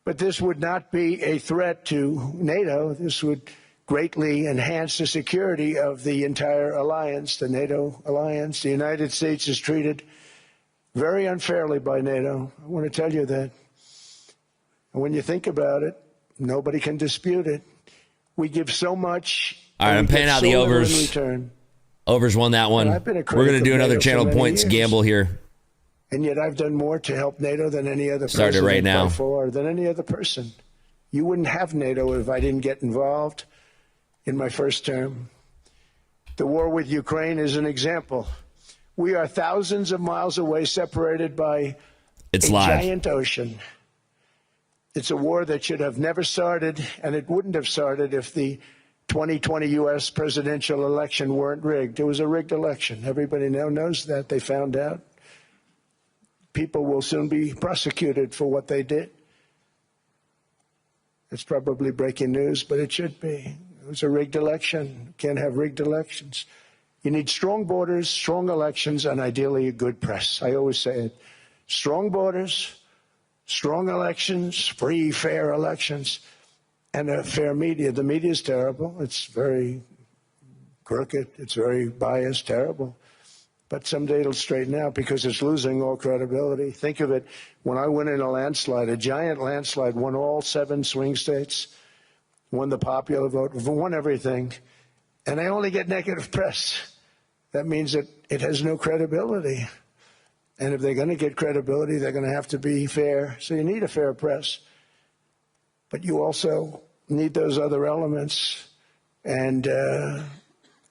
But this would not be a threat to NATO. This would greatly enhance the security of the entire alliance, the NATO alliance. The United States is treated very unfairly by NATO. I want to tell you that. And when you think about it, nobody can dispute it. We give so much. All right, I'm paying out the overs. In return. Overs won that one. We're going to do another channel points gamble here. And yet I've done more to help NATO than any other person. Started right now. Than any other person. You wouldn't have NATO if I didn't get involved in my first term. The war with Ukraine is an example. We are thousands of miles away, separated by a giant ocean. It's a war that should have never started, and it wouldn't have started if the 2020 U.S. presidential election weren't rigged. It was a rigged election. Everybody now knows that. They found out. People will soon be prosecuted for what they did. It's probably breaking news, but it should be. It was a rigged election. You can't have rigged elections. You need strong borders, strong elections, and ideally a good press. I always say it. Strong borders, strong elections, free, fair elections, and a fair media. The media is terrible. It's very crooked. It's very biased, terrible. But someday it'll straighten out because it's losing all credibility. Think of it. When I went in a landslide, a giant landslide, won all 7 swing states, won the popular vote, won everything, and I only get negative press. That means that it has no credibility. And if they're going to get credibility, they're going to have to be fair. So you need a fair press. But you also need those other elements. And I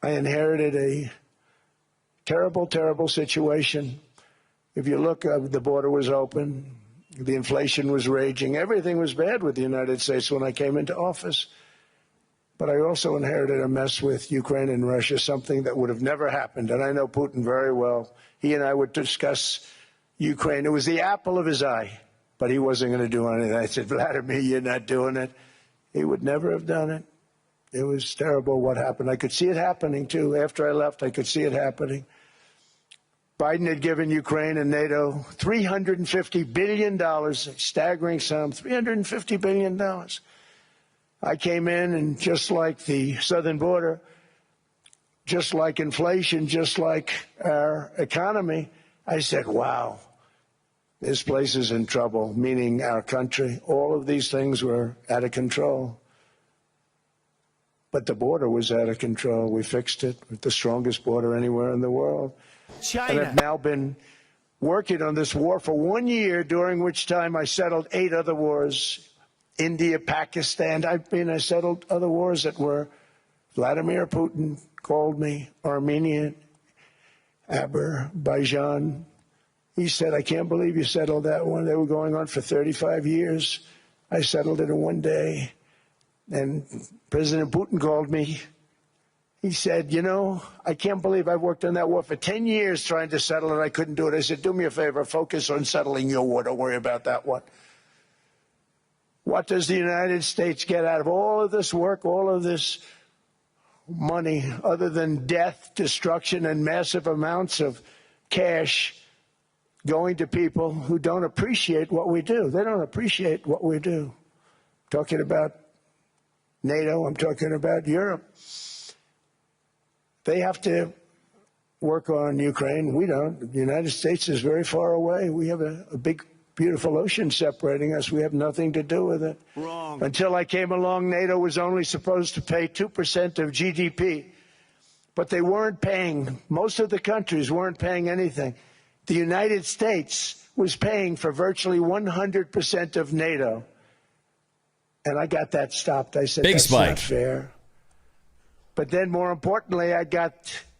inherited a terrible, terrible situation. If you look, the border was open. The inflation was raging. Everything was bad with the United States when I came into office. But I also inherited a mess with Ukraine and Russia, something that would have never happened. And I know Putin very well. He and I would discuss Ukraine. It was the apple of his eye, but he wasn't going to do anything. I said, Vladimir, you're not doing it. He would never have done it. It was terrible what happened. I could see it happening, too. After I left, I could see it happening. Biden had given Ukraine and NATO $350 billion, a staggering sum, $350 billion. I came in, and just like the southern border, just like inflation, just like our economy, I said, wow, this place is in trouble, meaning our country. All of these things were out of control. But the border was out of control. We fixed it with the strongest border anywhere in the world. China. And I've now been working on this war for 1 year, during which time I settled 8 other wars. India, Pakistan. I settled other wars that were Vladimir Putin called me, Armenia, Azerbaijan. He said, I can't believe you settled that one. They were going on for 35 years. I settled it in 1 day. And President Putin called me. He said, you know, I can't believe I've worked on that war for 10 years trying to settle it. I couldn't do it. I said, do me a favor, focus on settling your war. Don't worry about that one. What does the United States get out of all of this work, all of this money, other than death, destruction, and massive amounts of cash going to people who don't appreciate what we do? They don't appreciate what we do. I'm talking about NATO. I'm talking about Europe. They have to work on Ukraine. We don't. The United States is very far away. We have a big, beautiful ocean separating us. We have nothing to do with it. Wrong. Until I came along, NATO was only supposed to pay 2% of GDP. But they weren't paying. Most of the countries weren't paying anything. The United States was paying for virtually 100% of NATO. And I got that stopped. I said, that's not fair. But then, more importantly, I got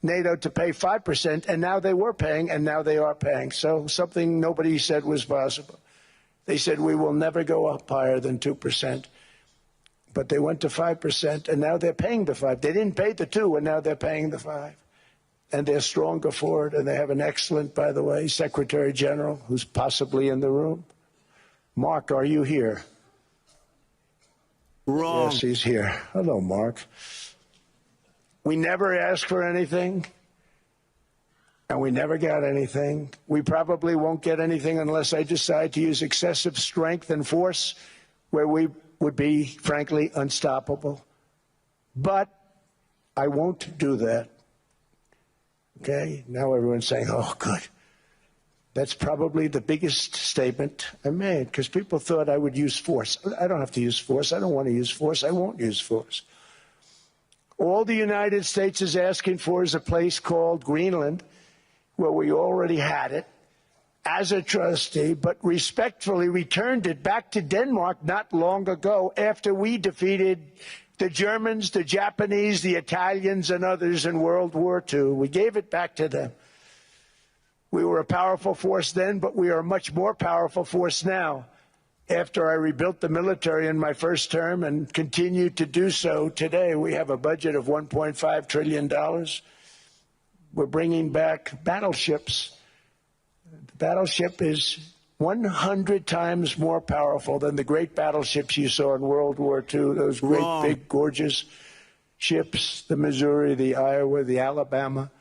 NATO to pay 5%, and now they were paying, and now they are paying. So something nobody said was possible. They said, we will never go up higher than 2%. But they went to 5%, and now they're paying the 5%. They didn't pay the 2%, and now they're paying the 5%. And they're stronger for it, and they have an excellent, by the way, Secretary General, who's possibly in the room. Mark, are you here? Wrong. Yes, he's here. Hello, Mark. We never asked for anything, and we never got anything. We probably won't get anything unless I decide to use excessive strength and force where we would be, frankly, unstoppable. But I won't do that. Okay? Now everyone's saying, oh, good. That's probably the biggest statement I made, because people thought I would use force. I don't have to use force. I don't want to use force. I won't use force. All the United States is asking for is a place called Greenland, where we already had it as a trustee, but respectfully returned it back to Denmark not long ago after we defeated the Germans, the Japanese, the Italians, and others in World War II. We gave it back to them. We were a powerful force then, but we are a much more powerful force now after I rebuilt the military in my first term and continue to do so today. We have a budget of $1.5 trillion. We're bringing back battleships. The battleship is 100 times more powerful than the great battleships you saw in World War II, those great, big, gorgeous ships, the Missouri, the Iowa, the Alabama.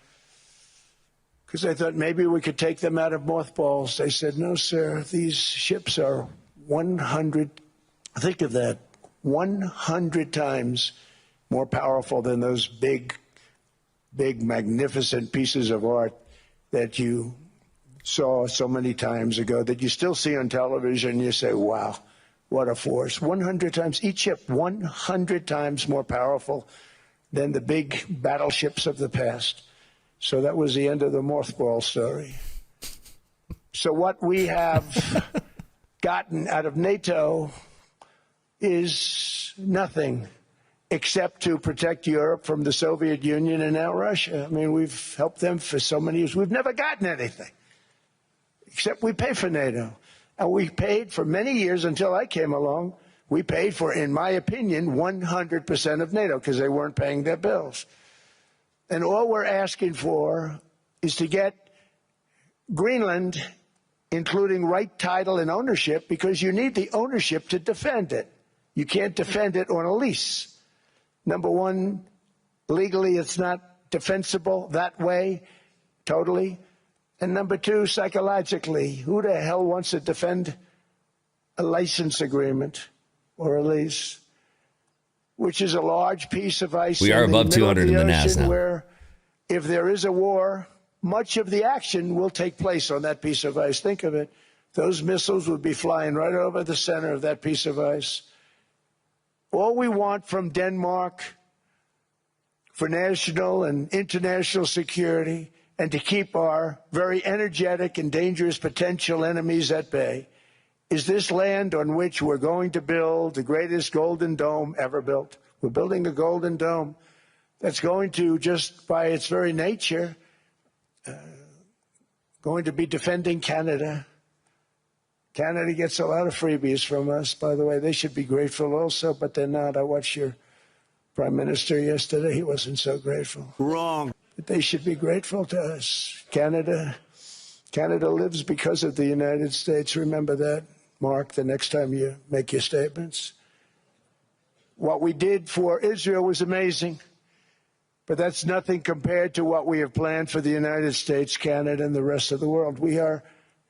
Because I thought maybe we could take them out of mothballs. They said, no, sir, these ships are 100, think of that, 100 times more powerful than those big, magnificent pieces of art that you saw so many times ago, that you still see on television. You say, wow, what a force. 100 times, each ship 100 times more powerful than the big battleships of the past. So that was the end of the mothball story. So what we have gotten out of NATO is nothing except to protect Europe from the Soviet Union and now Russia. I mean, we've helped them for so many years. We've never gotten anything, except we pay for NATO. And we paid for many years until I came along. We paid for, in my opinion, 100% of NATO because they weren't paying their bills. And all we're asking for is to get Greenland, including right title and ownership, because you need the ownership to defend it. You can't defend it on a lease. Number one, legally it's not defensible that way, totally. And number two, psychologically, who the hell wants to defend a license agreement or a lease, which is a large piece of ice? We are above 200 in the NAS now. Where if there is a war, much of the action will take place on that piece of ice. Think of it. Those missiles would be flying right over the center of that piece of ice. All we want from Denmark for national and international security and to keep our very energetic and dangerous potential enemies at bay is this land on which we're going to build the greatest golden dome ever built. We're building a golden dome that's going to, just by its very nature, going to be defending Canada. Canada gets a lot of freebies from us, by the way. They should be grateful also, but they're not. I watched your Prime Minister yesterday. He wasn't so grateful. Wrong. But they should be grateful to us. Canada lives because of the United States. Remember that, Mark, the next time you make your statements. What we did for Israel was amazing, but that's nothing compared to what we have planned for the United States, Canada, and the rest of the world. We are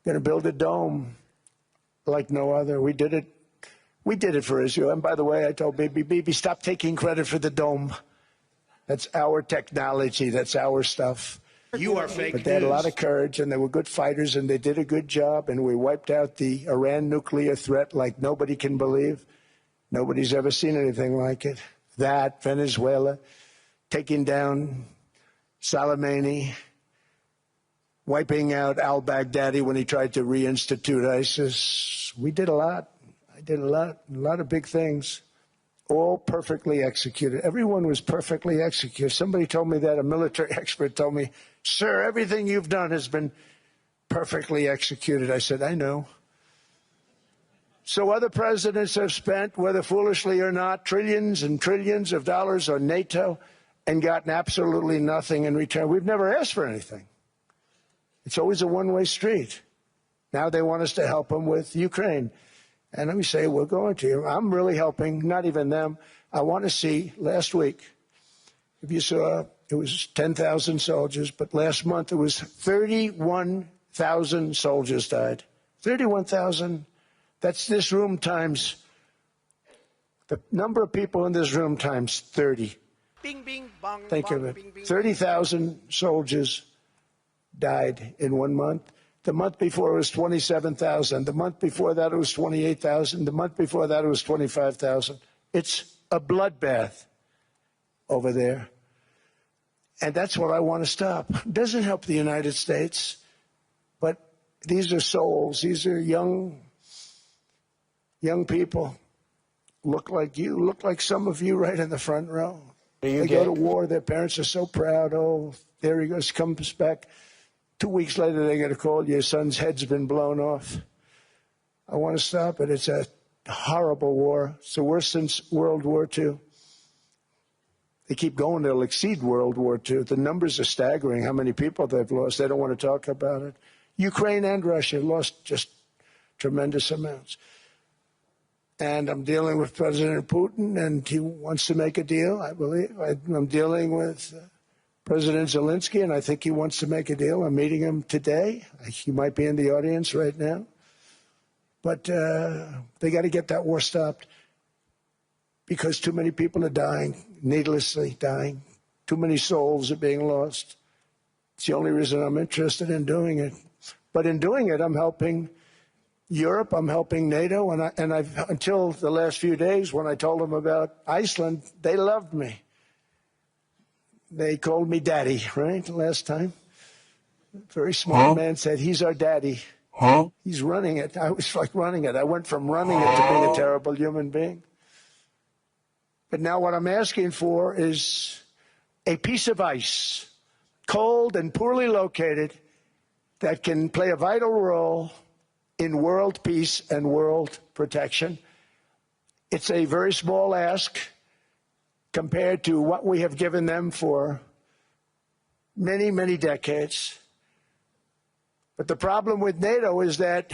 going to build a dome like no other. We did it for Israel. And by the way, I told Bibi, stop taking credit for the dome. That's our technology. That's our stuff. You are fake news. But they had a lot of courage, and they were good fighters, and they did a good job, and we wiped out the Iran nuclear threat like nobody can believe. Nobody's ever seen anything like it. That, Venezuela, taking down Soleimani, wiping out al-Baghdadi when he tried to reinstitute ISIS. We did a lot. I did a lot of big things, all perfectly executed. Everyone was perfectly executed. Somebody told me that, a military expert told me, sir, everything you've done has been perfectly executed. I said, I know. So other presidents have spent, whether foolishly or not, trillions and trillions of dollars on NATO and gotten absolutely nothing in return. We've never asked for anything. It's always a one-way street. Now they want us to help them with Ukraine. And let me say, we're going to. I'm really helping, not even them. I want to see, last week, if you saw, it was 10,000 soldiers, but last month it was 31,000 soldiers died. 31,000. That's this room times The number of people in this room times 30. Think of it. 30,000 soldiers died in 1 month. The month before it was 27,000. The month before that it was 28,000. The month before that it was 25,000. It's a bloodbath over there. And that's what I want to stop. It doesn't help the United States, but these are souls. These are young people. Look like you, look like some of you right in the front row. They go to war, their parents are so proud. Oh, there he goes, comes back. 2 weeks later, they get a call, your son's head's been blown off. I want to stop it. It's a horrible war. It's the worst since World War II. They keep going, they'll exceed World War II. The numbers are staggering, how many people they've lost. They don't want to talk about it. Ukraine and Russia lost just tremendous amounts. And I'm dealing with President Putin, and he wants to make a deal, I believe. I'm dealing with President Zelensky, and I think he wants to make a deal. I'm meeting him today. He might be in the audience right now. But they got to get that war stopped because too many people are dying, needlessly dying. Too many souls are being lost. It's the only reason I'm interested in doing it. But in doing it, I'm helping Europe, I'm helping NATO, and I've until the last few days when I told them about Iceland, they loved me. They called me daddy, right, last time. A very smart man said, he's our daddy. He's running it. I was like running it. I went from running it to being a terrible human being. But now what I'm asking for is a piece of ice, cold and poorly located, that can play a vital role in world peace and world protection. It's a very small ask compared to what we have given them for many, many decades. But the problem with NATO is that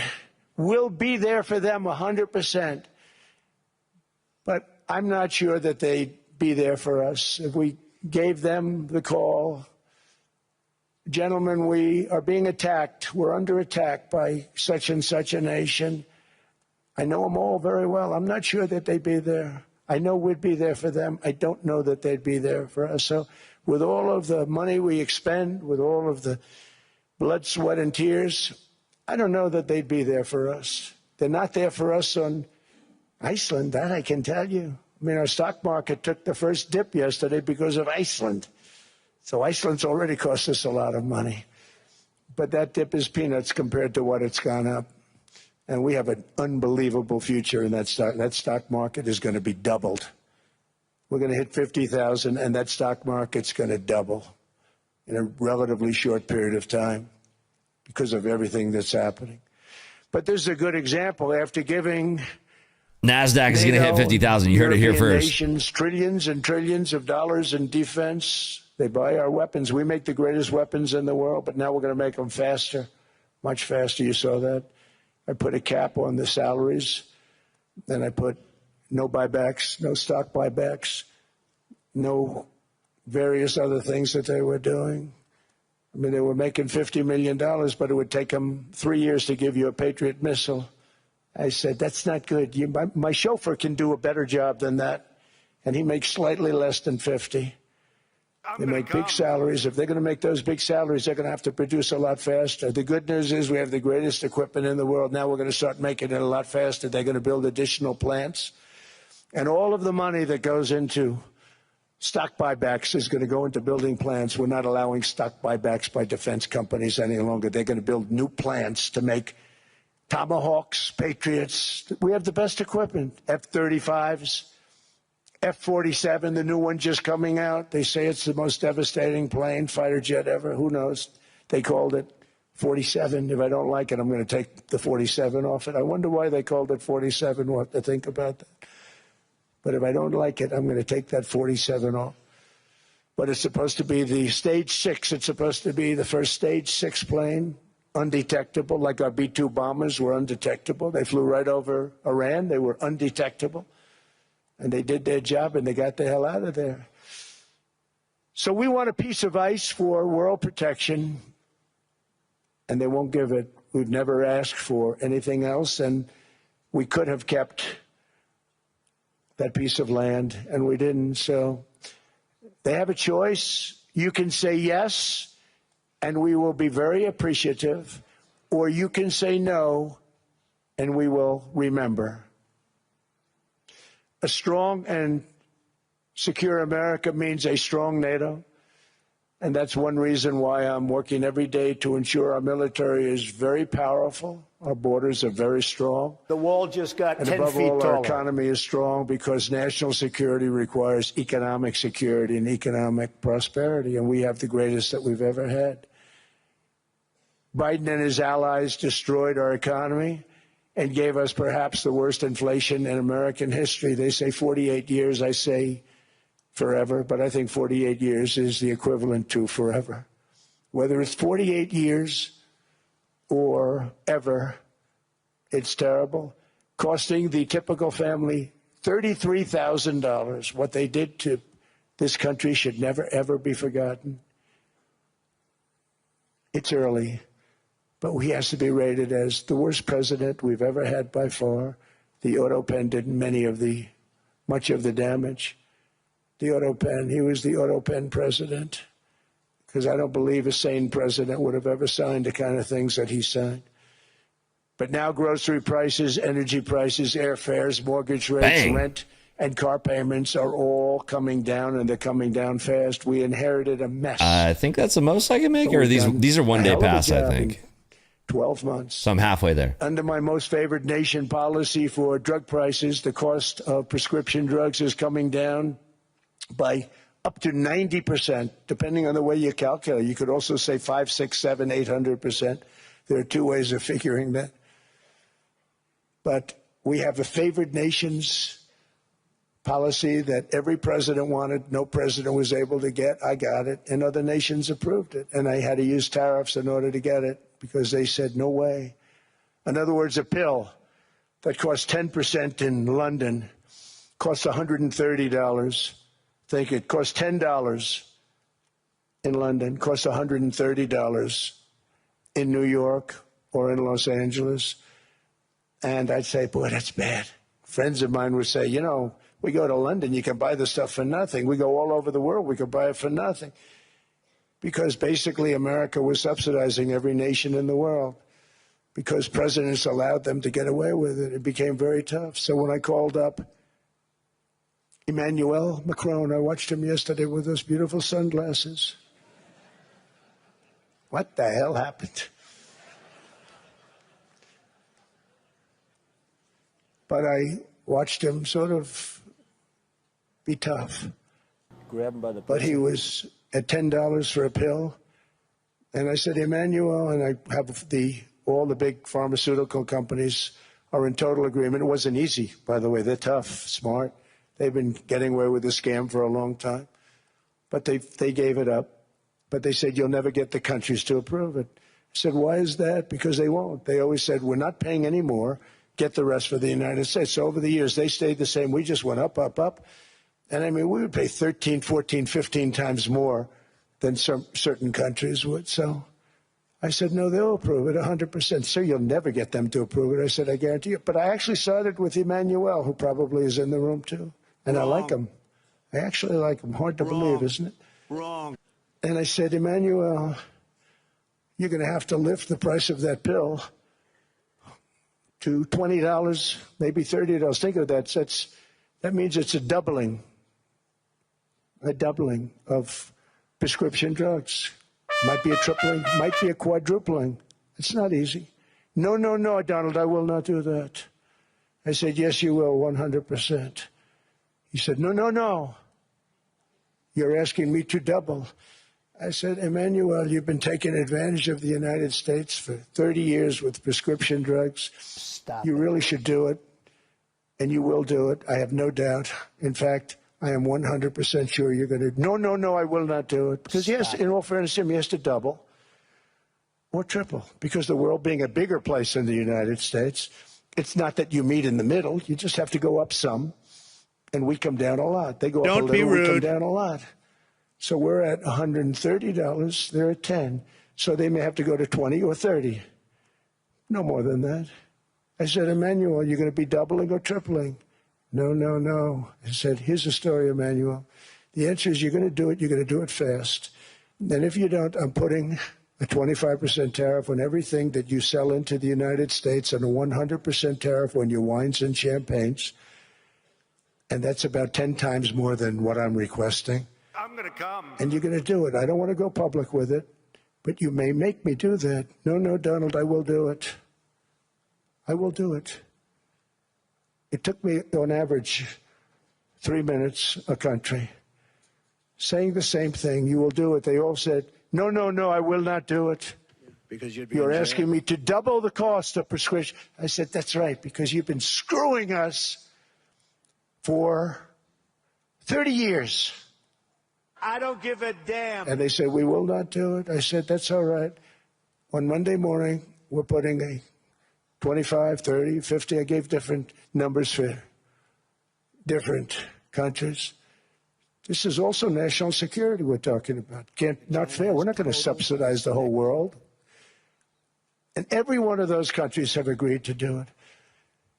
we'll be there for them 100%. But I'm not sure that they'd be there for us. If we gave them the call, gentlemen, we are being attacked. We're under attack by such and such a nation. I know them all very well. I'm not sure that they'd be there. I know we'd be there for them. I don't know that they'd be there for us. So with all of the money we expend, with all of the blood, sweat, and tears, I don't know that they'd be there for us. They're not there for us on Iceland, that I can tell you. I mean, our stock market took the first dip yesterday because of Iceland. So Iceland's already cost us a lot of money. But that dip is peanuts compared to what it's gone up. And we have an unbelievable future in that stock. That stock market is going to be doubled. We're going to hit 50,000, and that stock market's going to double in a relatively short period of time because of everything that's happening. But this is a good example. After giving NASDAQ is going to hit 50,000. You heard it here first. Nations trillions and trillions of dollars in defense. They buy our weapons. We make the greatest weapons in the world, but now we're going to make them faster, much faster. You saw that. I put a cap on the salaries. Then I put no buybacks, no stock buybacks, no various other things that they were doing. I mean, they were making $50 million, but it would take them 3 years to give you a Patriot missile. I said, that's not good. My chauffeur can do a better job than that, and he makes slightly less than 50. They make big salaries. If they're going to make those big salaries, they're going to have to produce a lot faster. The good news is we have the greatest equipment in the world. Now we're going to start making it a lot faster. They're going to build additional plants. And all of the money that goes into stock buybacks is going to go into building plants. We're not allowing stock buybacks by defense companies any longer. They're going to build new plants to make Tomahawks, Patriots. We have the best equipment, F-35s. F-47, the new one just coming out. They say it's the most devastating plane, fighter jet ever. Who knows? They called it 47. If I don't like it, I'm going to take the 47 off it. I wonder why they called it 47. We'll have to think about that. But if I don't like it, I'm going to take that 47 off. But it's supposed to be the Stage 6. It's supposed to be the first Stage 6 plane, undetectable, like our B-2 bombers were undetectable. They flew right over Iran. They were undetectable. And they did their job, and they got the hell out of there. So we want a piece of ice for world protection, and they won't give it. We've never asked for anything else, and we could have kept that piece of land, and we didn't. So they have a choice. You can say yes, and we will be very appreciative, or you can say no, and we will remember. A strong and secure America means a strong NATO, and that's one reason why I'm working every day to ensure our military is very powerful, our borders are very strong. The wall just got And 10 above feet all, taller. our economy is strong because national security requires economic security and economic prosperity, and we have the greatest that we've ever had. Biden and his allies destroyed our economy and gave us perhaps the worst inflation in American history. They say 48 years, I say forever, but I think 48 years is the equivalent to forever. Whether it's 48 years or ever, it's terrible, costing the typical family $33,000. What they did to this country should never, ever be forgotten. It's early, but he has to be rated as the worst president we've ever had by far. The auto pen did much of the damage. The auto pen, he was the auto pen president, because I don't believe a sane president would have ever signed the kind of things that he signed. But now grocery prices, energy prices, airfares, mortgage rates, rent, and car payments are all coming down, and they're coming down fast. We inherited a mess. I think that's the most I can make, or these are one day pass, I think. 12 months. So I'm halfway there. Under my most favored nation policy for drug prices, the cost of prescription drugs is coming down by up to 90%, depending on the way you calculate. You could also say 5, 6, 7, 800%. There are two ways of figuring that. But we have a favored nations policy that every president wanted. No president was able to get. I got it. And other nations approved it. And I had to use tariffs in order to get it because they said, no way. In other words, a pill that costs 10% in London costs $130. Think it costs $10 in London, costs $130 in New York or in Los Angeles. And I'd say, boy, that's bad. Friends of mine would say, you know, we go to London, you can buy the stuff for nothing. We go all over the world, we could buy it for nothing. Because basically America was subsidizing every nation in the world. Because presidents allowed them to get away with it. It became very tough. So when I called up Emmanuel Macron, I watched him yesterday with those beautiful sunglasses. What the hell happened? But I watched him sort of be tough. Grab him by the But he was at $10 for a pill. And I said, Emmanuel, and I have all the big pharmaceutical companies are in total agreement. It wasn't easy, by the way. They're tough, smart. They've been getting away with the scam for a long time. But they gave it up. But they said, you'll never get the countries to approve it. I said, why is that? Because they won't. They always said, we're not paying any more. Get the rest for the United States. So over the years, they stayed the same. We just went up, up, up. And I mean, we would pay 13, 14, 15 times more than some certain countries would. So I said, no, they'll approve it 100%. Sir, you'll never get them to approve it. I said, I guarantee you. But I actually started with Emmanuel, who probably is in the room too. And I like him. I actually like him. Hard to believe, isn't it? Wrong. And I said, Emmanuel, you're going to have to lift the price of that pill to $20, maybe $30. Think of that. That means it's a doubling of prescription drugs. Might be a tripling, might be a quadrupling. It's not easy. No, no, no, Donald, I will not do that. I said, yes, you will, 100%. He said, no, no, no. You're asking me to double. I said, Emmanuel, you've been taking advantage of the United States for 30 years with prescription drugs. Stop You it. really should do it, and you will do it. I have no doubt. In fact, I am 100% sure you're going to. No, no, no, I will not do it. Because, yes, in all fairness to him, he has to double or triple. Because the world being a bigger place than the United States, it's not that you meet in the middle. You just have to go up some, and we come down a lot. They go up a little, we come down a lot. So we're at $130. They're at 10. So they may have to go to 20 or 30. No more than that. I said, Emmanuel, you're going to be doubling or tripling. No, no, no. I said, here's the story, Emmanuel. The answer is you're going to do it. You're going to do it fast. And if you don't, I'm putting a 25% tariff on everything that you sell into the United States and a 100% tariff on your wines and champagnes. And that's about 10 times more than what I'm requesting. I'm going to come. And you're going to do it. I don't want to go public with it, but you may make me do that. No, no, Donald, I will do it. I will do it. It took me, on average, 3 minutes a country saying the same thing. You will do it. They all said, no, no, no, I will not do it. Because you'd be You're in jail. asking me to double the cost of prescription. I said, that's right, because you've been screwing us for 30 years. I don't give a damn. And they said, we will not do it. I said, that's all right. On Monday morning, we're putting a 25, 30, 50. I gave different numbers for different countries. This is also national security we're talking about. Not fair. We're not going to subsidize the whole world. And every one of those countries have agreed to do it.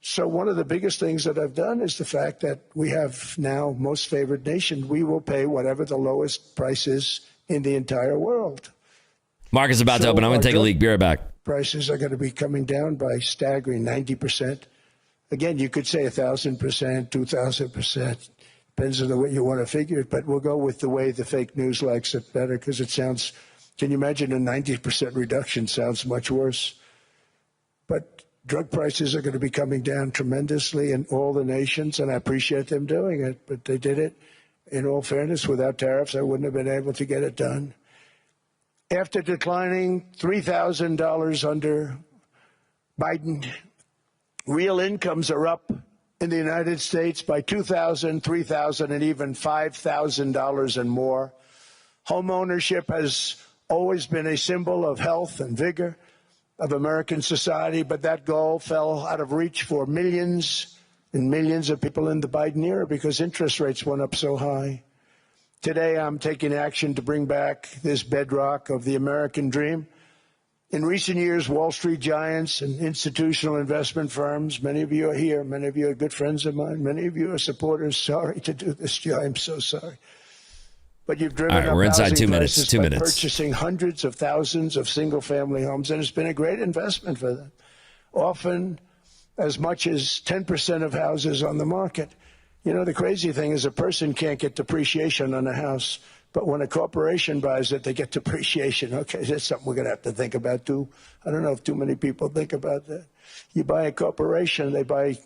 So one of the biggest things that I've done is the fact that we have now most favored nation. We will pay whatever the lowest price is in the entire world. Market's about to open. I'm going to take a leak. Be right back. Prices are going to be coming down by staggering 90%. Again, you could say 1,000%, 2,000%. Depends on the way you want to figure it, but we'll go with the way the fake news likes it better because it sounds, can you imagine a 90% reduction sounds much worse. But drug prices are going to be coming down tremendously in all the nations, and I appreciate them doing it, but they did it. In all fairness, without tariffs, I wouldn't have been able to get it done. After declining $3,000 under Biden, real incomes are up in the United States by $2,000, $3,000, and even $5,000 and more. Home ownership has always been a symbol of health and vigor of American society, but that goal fell out of reach for millions and millions of people in the Biden era because interest rates went up so high. Today, I'm taking action to bring back this bedrock of the American dream. In recent years, Wall Street giants and institutional investment firms, many of you are here, many of you are good friends of mine, many of you are supporters. Sorry to do this, Joe. I'm so sorry. But you've driven up we're inside housing 2 minutes. prices 2 by minutes. purchasing hundreds of thousands of single-family homes, and it's been a great investment for them. Often as much as 10% of houses on the market. You know, the crazy thing is a person can't get depreciation on a house, but when a corporation buys it, they get depreciation. Okay, that's something we're going to have to think about, too. I don't know if too many people think about that. You buy a corporation, they buy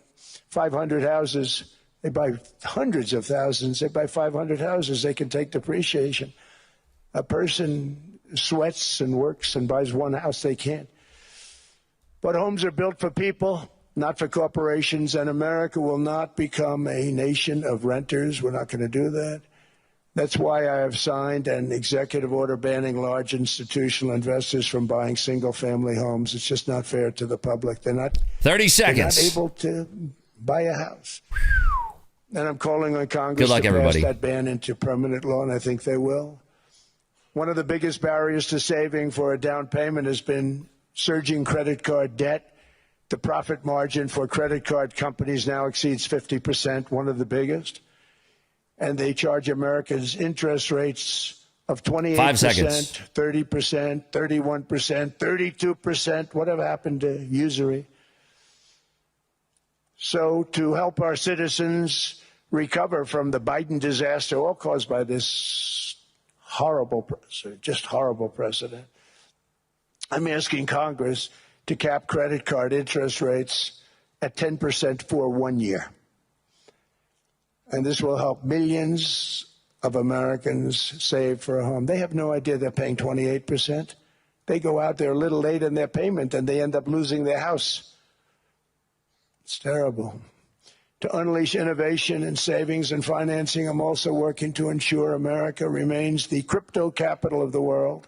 500 houses. They buy hundreds of thousands. They buy 500 houses. They can take depreciation. A person sweats and works and buys one house. They can't. But homes are built for people, not for corporations, and America will not become a nation of renters. We're not going to do that. That's why I have signed an executive order banning large institutional investors from buying single-family homes. It's just not fair to the public. They're not 30 seconds. They're not able to buy a house. And I'm calling on Congress Good luck, to everybody. pass that ban into permanent law, and I think they will. One of the biggest barriers to saving for a down payment has been surging credit card debt. The profit margin for credit card companies now exceeds 50%, one of the biggest. And they charge Americans interest rates of 28%, 5 seconds. 30%, 31%, 32%. Whatever happened to usury? So to help our citizens recover from the Biden disaster, all caused by this horrible president, I'm asking Congress to cap credit card interest rates at 10% for 1 year. And this will help millions of Americans save for a home. They have no idea they're paying 28%. They go out there a little late in their payment and they end up losing their house. It's terrible. To unleash innovation in savings and financing, I'm also working to ensure America remains the crypto capital of the world.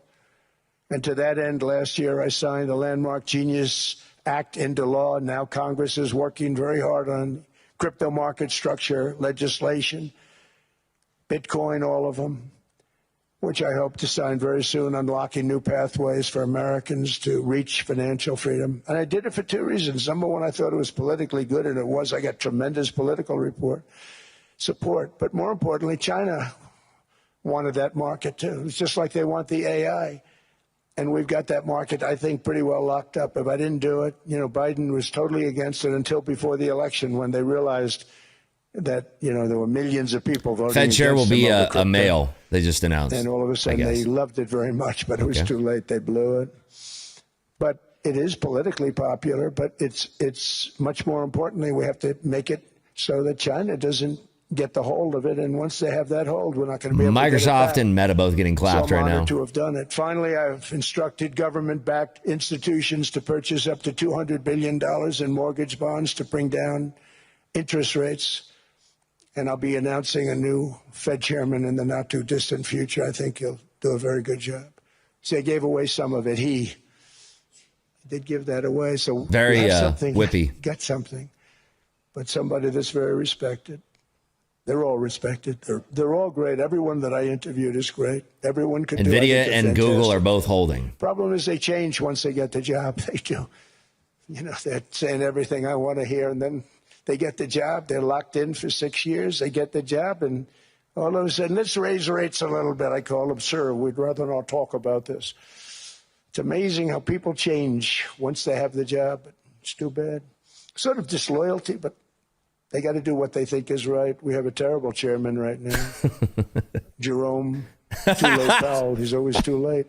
And to that end, last year I signed the landmark Genius Act into law. Now Congress is working very hard on crypto market structure legislation, Bitcoin, all of them. which I hope to sign very soon, unlocking new pathways for Americans to reach financial freedom. And I did it for two reasons. Number one, I thought it was politically good, and it was. I got tremendous political support. But more importantly, China wanted that market too. It's just like they want the AI. And we've got that market, I think, pretty well locked up. If I didn't do it, Biden was totally against it until before the election, when they realized that, there were millions of people voting. Fed chair will be a male, they just announced. And all of a sudden they loved it very much, but it was too late. They blew it. But it is politically popular, but it's much more importantly, we have to make it so that China doesn't get the hold of it. And once they have that hold, we're not going to be able to get it back. Microsoft and Meta both getting clapped right now. I'm honored to have done it. Finally, I've instructed government-backed institutions to purchase up to $200 billion in mortgage bonds to bring down interest rates. And I'll be announcing a new Fed chairman in the not-too-distant future. I think he'll do a very good job. See, I gave away some of it. He did give that away. So very whippy. Got something. But somebody that's very respected. They're all respected. They're all great. Everyone that I interviewed is great. Everyone could do it. NVIDIA and Google are both holding. Problem is they change once they get the job. They do. They're saying everything I want to hear, and then they get the job. They're locked in for 6 years. They get the job, and all of a sudden, let's raise rates a little bit. I call them, sir, we'd rather not talk about this. It's amazing how people change once they have the job. It's too bad. Sort of disloyalty, but they got to do what they think is right. We have a terrible chairman right now. Jerome, too late Powell. He's always too late.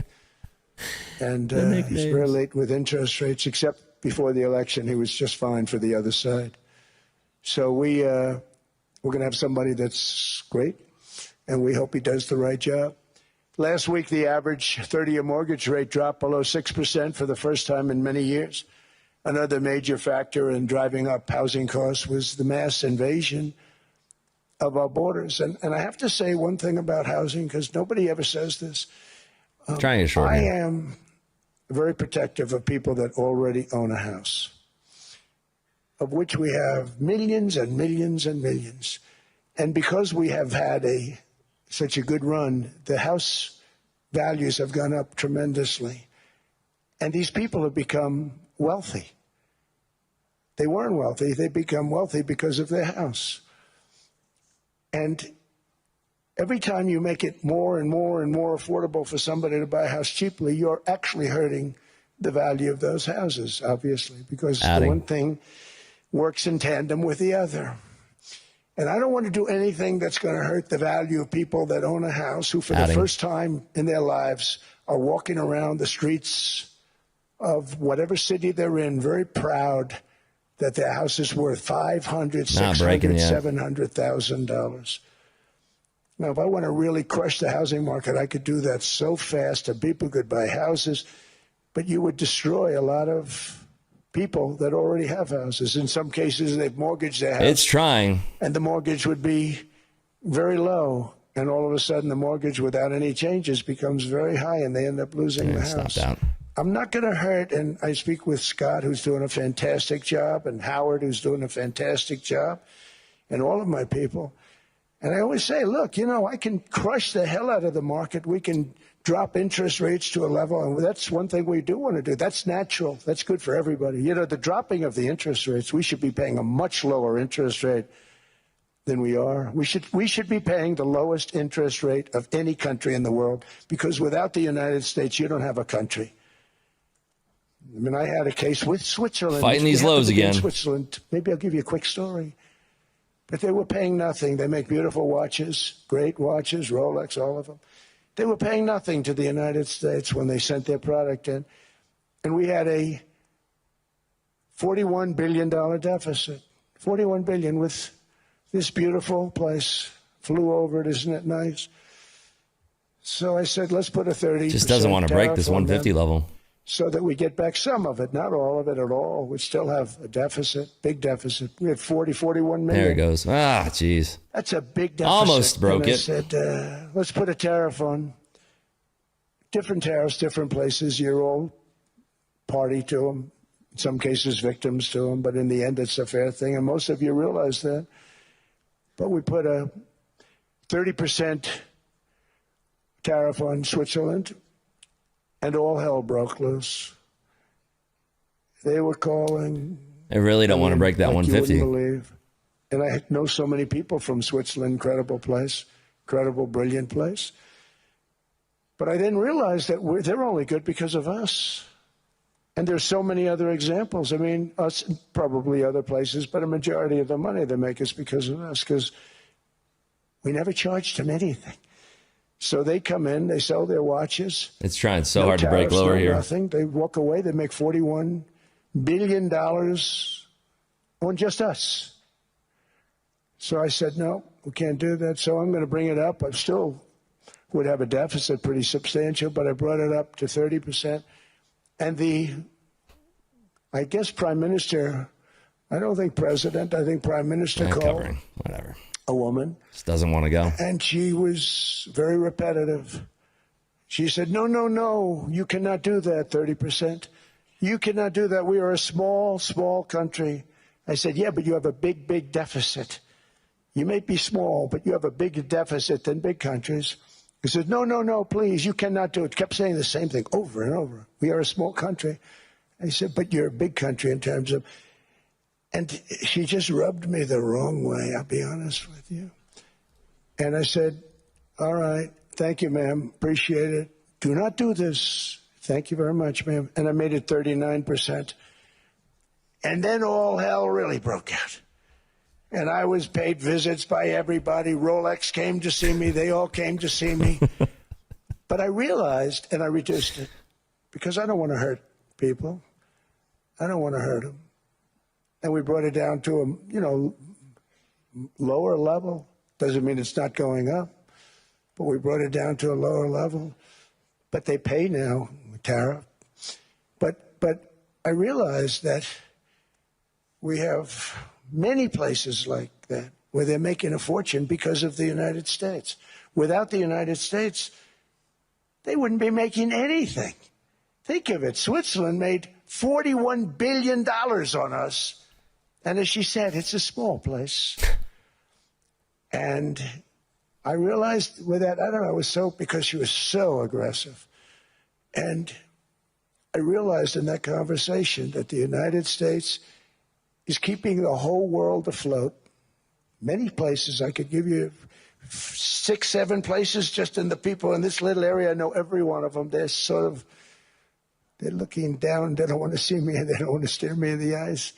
And he's very late with interest rates, except before the election. He was just fine for the other side. So we're going to have somebody that's great, and we hope he does the right job. Last week, the average 30-year mortgage rate dropped below 6% for the first time in many years. Another major factor in driving up housing costs was the mass invasion of our borders. And I have to say one thing about housing, because nobody ever says this. Trying to shorten I am very protective of people that already own a house, of which we have millions and millions and millions. And because we have had such a good run, the house values have gone up tremendously. And these people have become wealthy. They weren't wealthy. They become wealthy because of their house. And every time you make it more and more and more affordable for somebody to buy a house cheaply, you're actually hurting the value of those houses, obviously, because the one thing works in tandem with the other. And I don't want to do anything that's going to hurt the value of people that own a house who, for the first time in their lives, are walking around the streets of whatever city they're in, very proud that their house is worth $500,000, $600,000, $700,000. Now, if I want to really crush the housing market, I could do that so fast, and people could buy houses, but you would destroy a lot of people that already have houses. In some cases, they've mortgaged their house. It's trying. And the mortgage would be very low. And all of a sudden, the mortgage without any changes becomes very high, and they end up losing the house. Stop that. I'm not going to hurt, and I speak with Scott, who's doing a fantastic job, and Howard, who's doing a fantastic job, and all of my people. And I always say, look, I can crush the hell out of the market. We can drop interest rates to a level, and that's one thing we do want to do. That's natural. That's good for everybody. The dropping of the interest rates, we should be paying a much lower interest rate than we are. We should be paying the lowest interest rate of any country in the world, because without the United States, you don't have a country. I mean, I had a case with Switzerland. Fighting these lows again. Switzerland. Maybe I'll give you a quick story. But they were paying nothing. They make beautiful watches, great watches, Rolex, all of them. They were paying nothing to the United States when they sent their product in. And we had a $41 billion deficit. $41 billion with this beautiful place. Flew over it, isn't it nice? So I said, let's put a 30%. Just doesn't want to break this 150 level. So that we get back some of it, not all of it at all. We still have a deficit, big deficit. We had 41 million. There it goes. Jeez. That's a big deficit. Almost broke and I it. said, let's put a tariff on. Different tariffs, different places. You're all party to them. In some cases, victims to them. But in the end, it's a fair thing. And most of you realize that. But we put a 30% tariff on Switzerland, and all hell broke loose. They were calling. I really don't want to break that like 150. You wouldn't believe. And I know so many people from Switzerland, incredible place, incredible, brilliant place. But I didn't realize that they're only good because of us. And there's so many other examples. I mean, us, probably other places, but a majority of the money they make is because of us, because we never charged them anything. So they come in, they sell their watches. It's trying so No hard to break tariffs, lower no here. Nothing. They walk away. They make $41 billion on just us. So I said, no, we can't do that. So I'm going to bring it up. I still would have a deficit pretty substantial, but I brought it up to 30%. And I guess Prime Minister, I don't think President, I think Prime Minister called Covering, whatever. a woman. Just doesn't want to go. And she was very repetitive. She said, no, you cannot do that, 30%. You cannot do that. We are a small, small country. I said, yeah, but you have a big, big deficit. You may be small, but you have a bigger deficit than big countries. He said, no, please, you cannot do it. Kept saying the same thing over and over. We are a small country. I said, but you're a big country in terms of... And she just rubbed me the wrong way, I'll be honest with you. And I said, all right, thank you, ma'am, appreciate it. Do not do this. Thank you very much, ma'am. And I made it 39%. And then all hell really broke out. And I was paid visits by everybody. Rolex came to see me. They all came to see me. But I realized, and I reduced it, because I don't want to hurt people. I don't want to hurt them. And we brought it down to a, lower level. Doesn't mean it's not going up. But we brought it down to a lower level. But they pay now, tariff. But I realized that we have many places like that where they're making a fortune because of the United States. Without the United States, they wouldn't be making anything. Think of it. Switzerland made $41 billion on us. And as she said, it's a small place. And I realized with that, I don't know, it was so because she was so aggressive. And I realized in that conversation that the United States is keeping the whole world afloat. Many places, I could give you 6, 7 places just in the people in this little area. I know every one of them. They're looking down. They don't want to see me and they don't want to stare me in the eyes.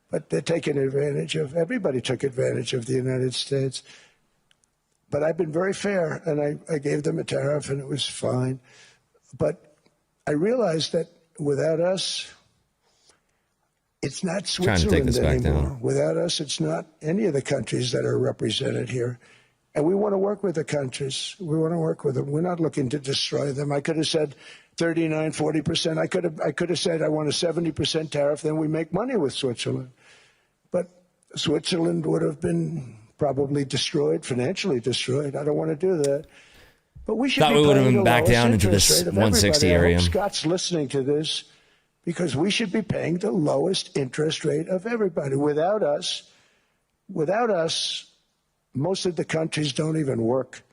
But they're taking advantage of, everybody took advantage of the United States. But I've been very fair, and I gave them a tariff, and it was fine. But I realized that without us, it's not Switzerland anymore. Without us, it's not any of the countries that are represented here. And we want to work with the countries. We want to work with them. We're not looking to destroy them. I could have said 39, 40%. I could have said I want a 70% tariff, then we make money with Switzerland. But Switzerland would have been probably destroyed, financially destroyed. I don't want to do that. But we should thought be we would have paying been the back lowest down into interest this rate of 160 everybody. area. I hope Scott's listening to this, because we should be paying the lowest interest rate of everybody. Without us, most of the countries don't even work.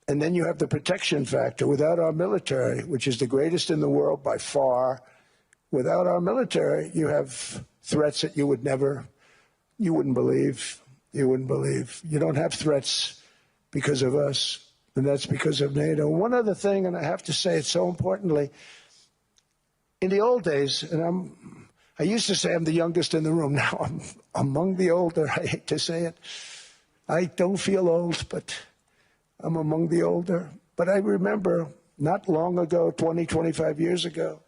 And then you have the protection factor. Without our military, which is the greatest in the world by far, without our military, you have threats that you wouldn't believe. You wouldn't believe. You don't have threats because of us, and that's because of NATO. One other thing, and I have to say it so importantly, in the old days, and I used to say I'm the youngest in the room. Now I'm among the older. I hate to say it. I don't feel old, but I'm among the older. But I remember not long ago, 20, 25 years ago,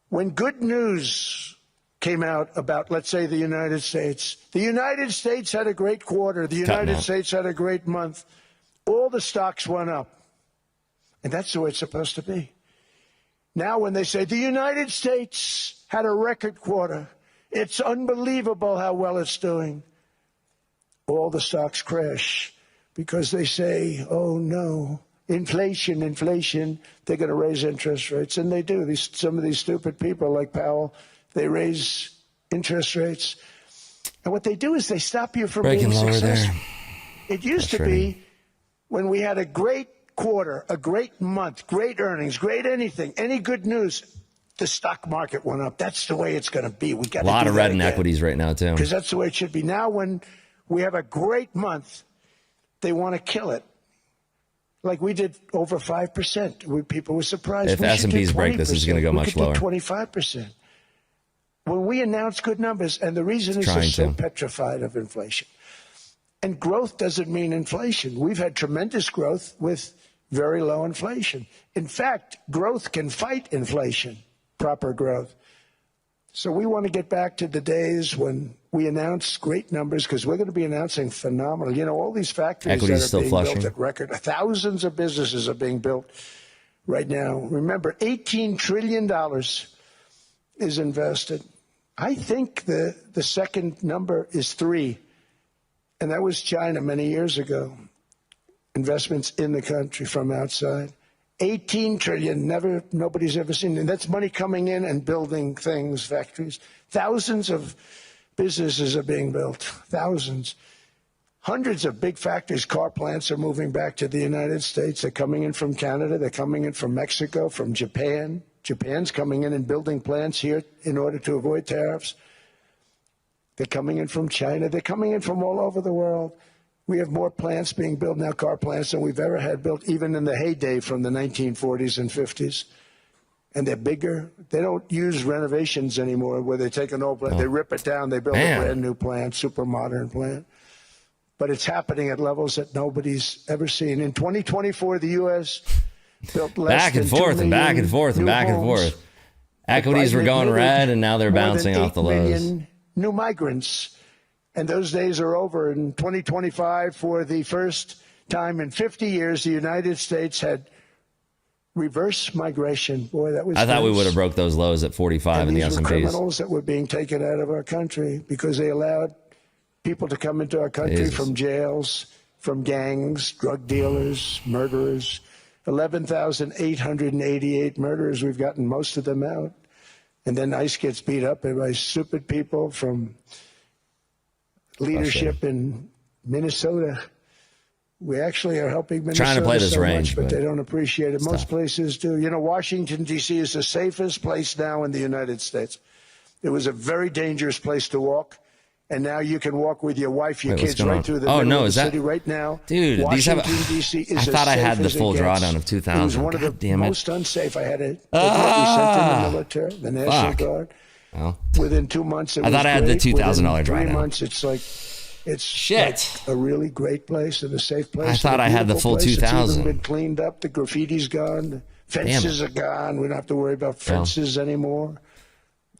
when good news came out about, let's say, the United States. The United States had a great quarter. The United States had a great month. All the stocks went up. And that's the way it's supposed to be. Now when they say the United States had a record quarter, it's unbelievable how well it's doing. All the stocks crash because they say, oh no, inflation, they're going to raise interest rates. And they do. Some of these stupid people like Powell, they raise interest rates. And what they do is they stop you from being successful. It used to be when we had a great quarter, a great month, great earnings, great anything, any good news, the stock market went up. That's the way it's going to be. We got A lot of red in equities right now, too. Because that's the way it should be. Now, when we have a great month, they want to kill it. Like we did over 5%. People were surprised. If S&Ps break this, it's going to go much lower. 25%. When we announce good numbers, and the reason is they're so petrified of inflation. And growth doesn't mean inflation. We've had tremendous growth with very low inflation. In fact, growth can fight inflation, proper growth. So we want to get back to the days when we announce great numbers, because we're going to be announcing phenomenal. You know, all these factories Equity's that are being flushing. built at record. Thousands of businesses are being built right now. Remember, $18 trillion is invested. I think the second number is 3. And that was China many years ago. Investments in the country from outside. 18 trillion, nobody's ever seen. And that's money coming in and building things, factories. Thousands of businesses are being built. Thousands. Hundreds of big factories, car plants are moving back to the United States. They're coming in from Canada. They're coming in from Mexico, from Japan. Japan's coming in and building plants here in order to avoid tariffs. They're coming in from China. They're coming in from all over the world. We have more plants being built now, car plants, than we've ever had built, even in the heyday from the 1940s and 50s. And they're bigger. They don't use renovations anymore where they take an old plant, they rip it down, they build a brand new plant, super modern plant. But it's happening at levels that nobody's ever seen. In 2024, the U.S. built less back and than 2 forth and back million and forth and new back and homes. forth. Equities were going red, and now they're bouncing off the lows. New migrants, and those days are over. In 2025, for the first time in 50 years, the United States had reverse migration. Boy, that was. I thought we would have broke those lows at 45 in the S&Ps. S&Ps. Criminals that were being taken out of our country because they allowed people to come into our country from jails, from gangs, drug dealers, murderers. 11,888 murderers. We've gotten most of them out. And then ICE gets beat up by stupid people from leadership in Minnesota. We actually are helping Minnesota Trying to play this so range, much, but they don't appreciate it. Most places do. You know, Washington, D.C. is the safest place now in the United States. It was a very dangerous place to walk. And now you can walk with your wife, your kids right through the middle of the city right now. Dude, Washington, D.C. is I thought I had the as it full gets. drawdown of 2,000. It was one of God the damn it. most unsafe. I had it. We sent in the military, the National Guard. Well, Within 2 months, it was I thought I had the great. $2,000 Within 3 drawdown. months, it's like Shit. a really great place and a safe place. I thought I had the full 2,000. It's even been cleaned up. The graffiti's gone. The fences are gone. We don't have to worry about fences anymore.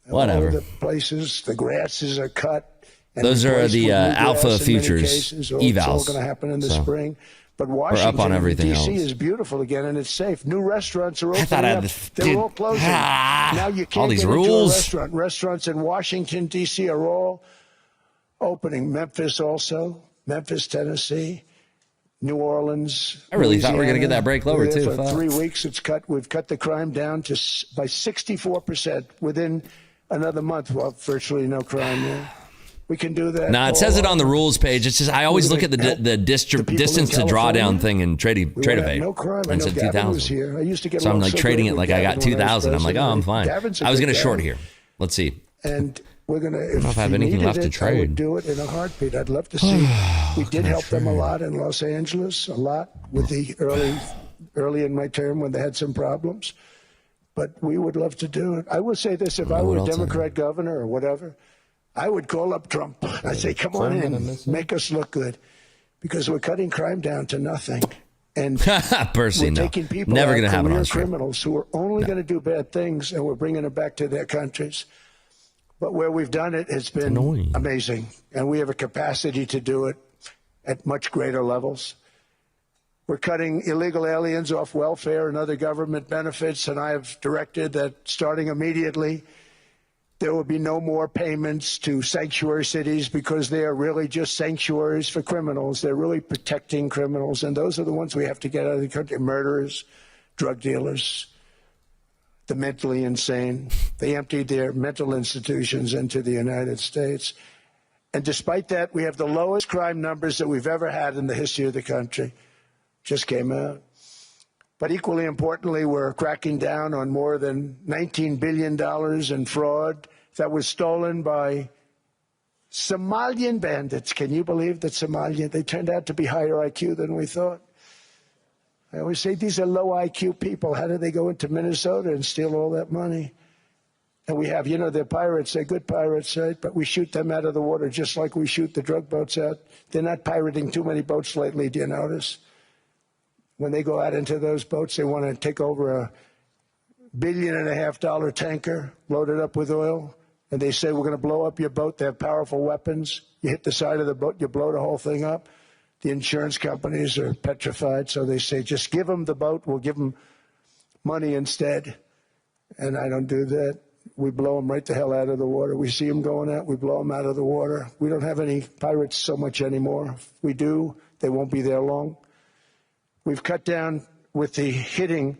Whatever. All the places, the grasses are cut. And those are replaced the with new alpha grass in many futures cases. evals. It's all going to happen in the spring. But Washington, on everything D.C. else. is beautiful again, and it's safe. New restaurants are opening thought I had up. the- They're dude, all closing. Now you all can't these get into a rules. restaurant. Restaurants in Washington, D.C. are all opening. Memphis also. Memphis, Tennessee. New Orleans. I really thought we were going to get Louisiana. that break lower, We're there too. For Fuck. 3 weeks, we've cut the crime down by 64% within another month. Well, virtually no crime there. We can do that. No, it says it on the rules page. It's just I always look at the distance to drawdown thing in Trade-Evade. No crime. And it said 2,000. Here. I used to get So I'm along like so trading great it with like I got Gavin when I was 2,000. I'm like, oh, I'm fine. Gavin's a I was good going to short guy. here. Let's see. And we're going to, know if I have anything left to I trade. would do it in a heartbeat. I'd love to see. We did help them a lot in Los Angeles, a lot with the early in my term when they had some problems. But we would love to do it. I would say this, if I were a Democrat governor or whatever, I would call up Trump. I'd say, come on in, make us look good. Because we're cutting crime down to nothing. And Percy, we're no. taking people Never out, going to happen career on stream. criminals who are only going to do bad things, and we're bringing them back to their countries. But where we've done it, it's been amazing. And we have a capacity to do it at much greater levels. We're cutting illegal aliens off welfare and other government benefits, and I have directed that starting immediately, there will be no more payments to sanctuary cities because they are really just sanctuaries for criminals. They're really protecting criminals, and those are the ones we have to get out of the country. Murderers, drug dealers, the mentally insane. They emptied their mental institutions into the United States. And despite that, we have the lowest crime numbers that we've ever had in the history of the country. Just came out. But equally importantly, we're cracking down on more than $19 billion in fraud that was stolen by Somalian bandits. Can you believe that Somalia, they turned out to be higher IQ than we thought. I always say these are low IQ people. How do they go into Minnesota and steal all that money? And we have, you know, they're pirates, they're good pirates, right? But we shoot them out of the water just like we shoot the drug boats out. They're not pirating too many boats lately, do you notice? When they go out into those boats, they want to take over $1.5 billion tanker loaded up with oil. And they say, we're going to blow up your boat. They have powerful weapons. You hit the side of the boat, you blow the whole thing up. The insurance companies are petrified. So they say, just give them the boat. We'll give them money instead. And I don't do that. We blow them right the hell out of the water. We see them going out, we blow them out of the water. We don't have any pirates so much anymore. If we do, they won't be there long. We've cut down with the hitting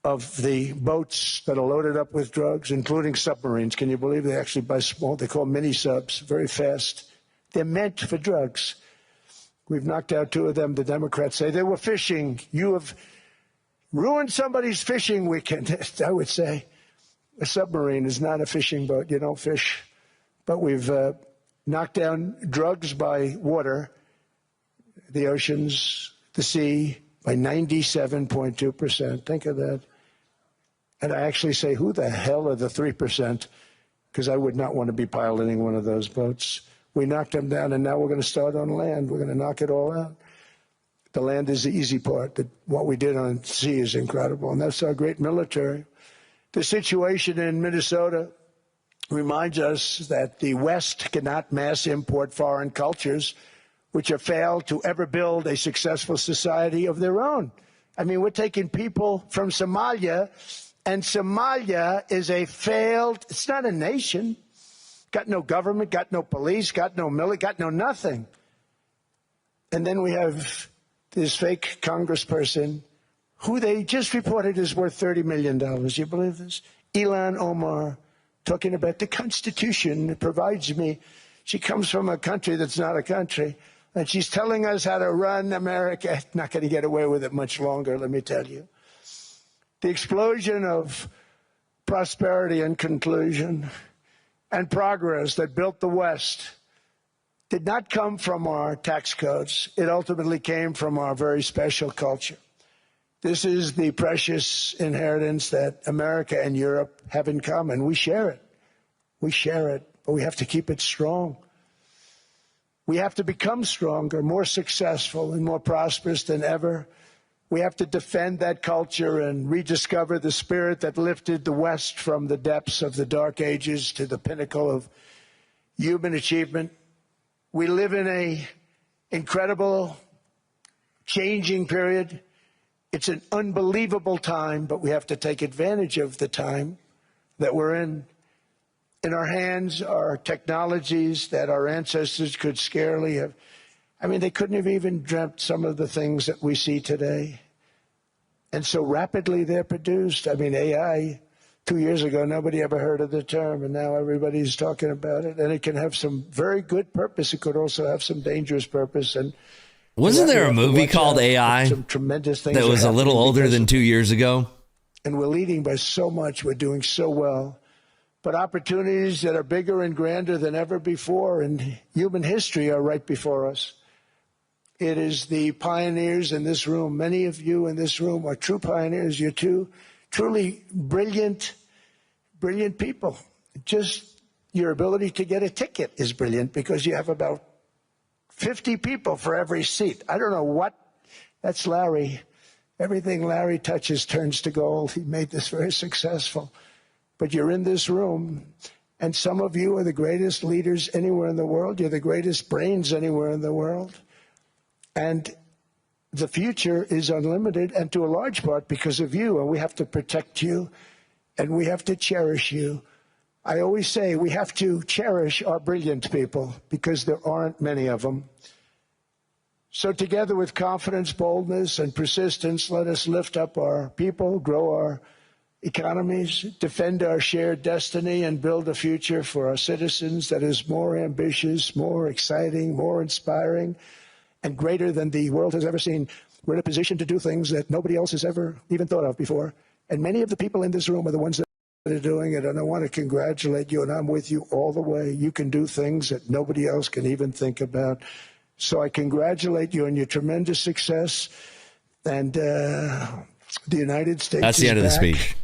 of the boats that are loaded up with drugs, including submarines. Can you believe they actually buy small, they call mini subs, very fast. They're meant for drugs. We've knocked out 2 of them. The Democrats say they were fishing. You have ruined somebody's fishing weekend, I would say. A submarine is not a fishing boat. You don't fish. But we've knocked down drugs by water, the oceans, the sea, by 97.2%. Think of that. And I actually say, who the hell are the 3%? Because I would not want to be piloting one of those boats. We knocked them down, and now we're going to start on land. We're going to knock it all out. The land is the easy part. What we did on sea is incredible, and that's our great military. The situation in Minnesota reminds us that the West cannot mass import foreign cultures which have failed to ever build a successful society of their own. I mean, we're taking people from Somalia, and Somalia is a failed, it's not a nation, got no government, got no police, got no military, got no nothing. And then we have this fake congressperson who they just reported is worth $30 million. You believe this? Ilhan Omar, talking about the Constitution that provides me. She comes from a country that's not a country, and she's telling us how to run America. Not going to get away with it much longer, let me tell you. The explosion of prosperity and conclusion and progress that built the West did not come from our tax codes. It ultimately came from our very special culture. This is the precious inheritance that America and Europe have in common. We share it. We share it, but we have to keep it strong. We have to become stronger, more successful, and more prosperous than ever. We have to defend that culture and rediscover the spirit that lifted the West from the depths of the Dark Ages to the pinnacle of human achievement. We live in an incredible, changing period. It's an unbelievable time, but we have to take advantage of the time that we're in. In our hands are technologies that our ancestors could scarcely have. I mean, they couldn't have even dreamt some of the things that we see today. And so rapidly they're produced. I mean, AI, 2 years ago, nobody ever heard of the term, and now everybody's talking about it. And it can have some very good purpose. It could also have some dangerous purpose. And wasn't there a movie called AI some tremendous things that was a little older than 2 years ago? And we're leading by so much. We're doing so well. But opportunities that are bigger and grander than ever before in human history are right before us. It is the pioneers in this room. Many of you in this room are true pioneers. You're two truly brilliant people. Just your ability to get a ticket is brilliant because you have about 50 people for every seat. I don't know what. That's Larry. Everything Larry touches turns to gold. He made this very successful. But you're in this room, and some of you are the greatest leaders anywhere in the world. You're the greatest brains anywhere in the world. And the future is unlimited, and to a large part because of you. And we have to protect you, and we have to cherish you. I always say we have to cherish our brilliant people because there aren't many of them. So together with confidence, boldness, and persistence, let us lift up our people, grow our economies, defend our shared destiny, and build a future for our citizens that is more ambitious, more exciting, more inspiring, and greater than the world has ever seen. We're in a position to do things that nobody else has ever even thought of before. And many of the people in this room are the ones that are doing it. And I want to congratulate you, and I'm with you all the way. You can do things that nobody else can even think about. So I congratulate you on your tremendous success. And the United States That's the end of the speech.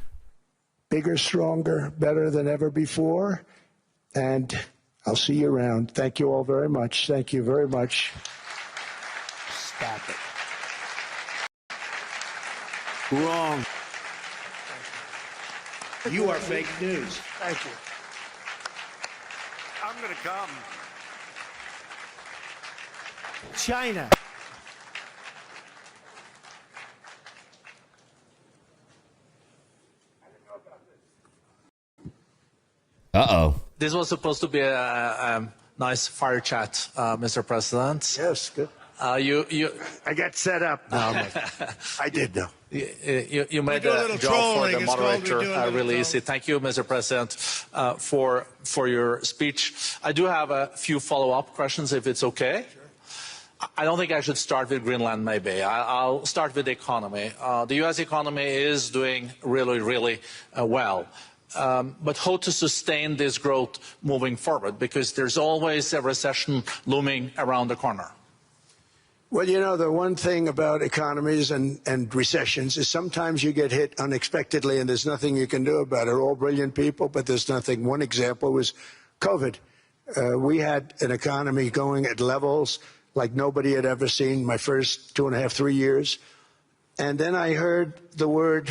Bigger, stronger, better than ever before. And I'll see you around. Thank you all very much. Thank you very much. Stop it. Wrong. You are fake news. Thank you. I'm going to come. China. Uh-oh. This was supposed to be a nice fire chat, Mr. President. Yes, good. I got set up. No, I did, though. You made the job for the moderator really easy. Thank you, Mr. President, for your speech. I do have a few follow-up questions, if it's okay. Sure. I don't think I should start with Greenland, maybe. I'll start with the economy. The U.S. economy is doing really, really well. But how to sustain this growth moving forward? Because there's always a recession looming around the corner. Well, you know, the one thing about economies and recessions is sometimes you get hit unexpectedly and there's nothing you can do about it. All brilliant people, but there's nothing. One example was COVID. We had an economy going at levels like nobody had ever seen my first 2.5, 3 years. And then I heard the word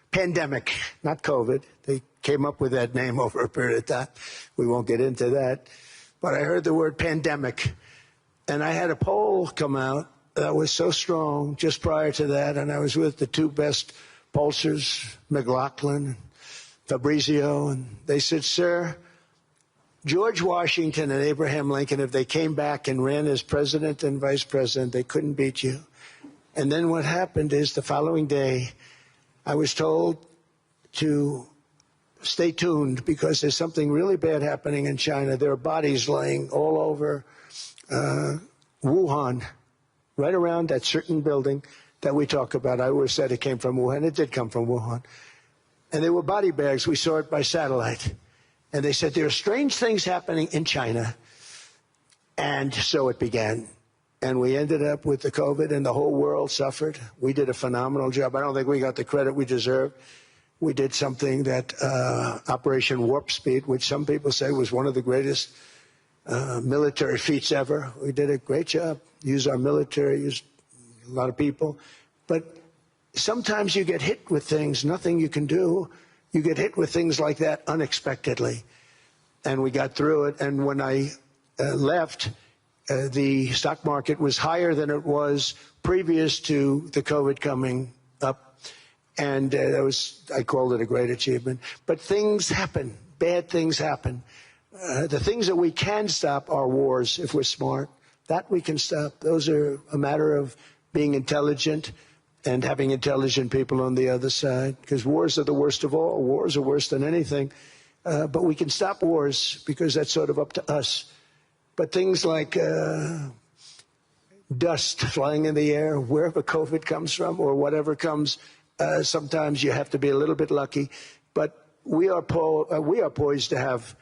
pandemic, not COVID. They came up with that name over a period of time. We won't get into that. But I heard the word pandemic. And I had a poll come out that was so strong just prior to that, and I was with the two best pollsters, McLaughlin, Fabrizio, and they said, sir, George Washington and Abraham Lincoln, if they came back and ran as president and vice president, they couldn't beat you. And then what happened is the following day, I was told to stay tuned because there's something really bad happening in China. There are bodies laying all over Wuhan, right around that certain building that we talk about. I always said it came from Wuhan. It did come from Wuhan. And they were body bags. We saw it by satellite. And they said, there are strange things happening in China. And so it began. And we ended up with the COVID, and the whole world suffered. We did a phenomenal job. I don't think we got the credit we deserved. We did something that Operation Warp Speed, which some people say was one of the greatest military feats ever. We did a great job. Used our military, used a lot of people. But sometimes you get hit with things, nothing you can do. You get hit with things like that unexpectedly. And we got through it. And when I left, the stock market was higher than it was previous to the COVID coming up. And that was, I called it a great achievement. But things happen. Bad things happen. The things that we can stop are wars if we're smart. That we can stop. Those are a matter of being intelligent and having intelligent people on the other side. Because wars are the worst of all. Wars are worse than anything. But we can stop wars because that's sort of up to us. But things like dust flying in the air, wherever COVID comes from or whatever comes, sometimes you have to be a little bit lucky. But we are poised to have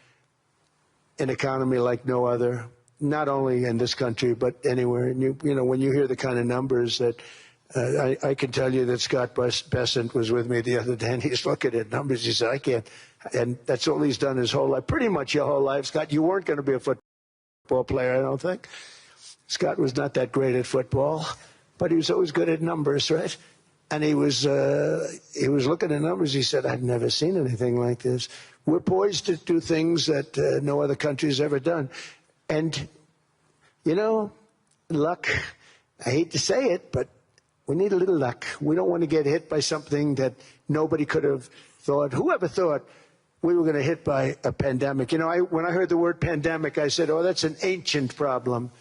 an economy like no other, not only in this country, but anywhere. And you know, when you hear the kind of numbers that I can tell you that Scott Bessent was with me the other day, and he's looking at numbers. He said, I can't. And that's all he's done his whole life, pretty much your whole life. Scott, you weren't going to be a football player, I don't think. Scott was not that great at football, but he was always good at numbers, right? And he was looking at numbers. He said, I've never seen anything like this. We're poised to do things that no other country has ever done. And, you know, luck, I hate to say it, but we need a little luck. We don't want to get hit by something that nobody could have thought. Whoever thought we were going to hit by a pandemic? You know, when I heard the word pandemic, I said, oh, that's an ancient problem.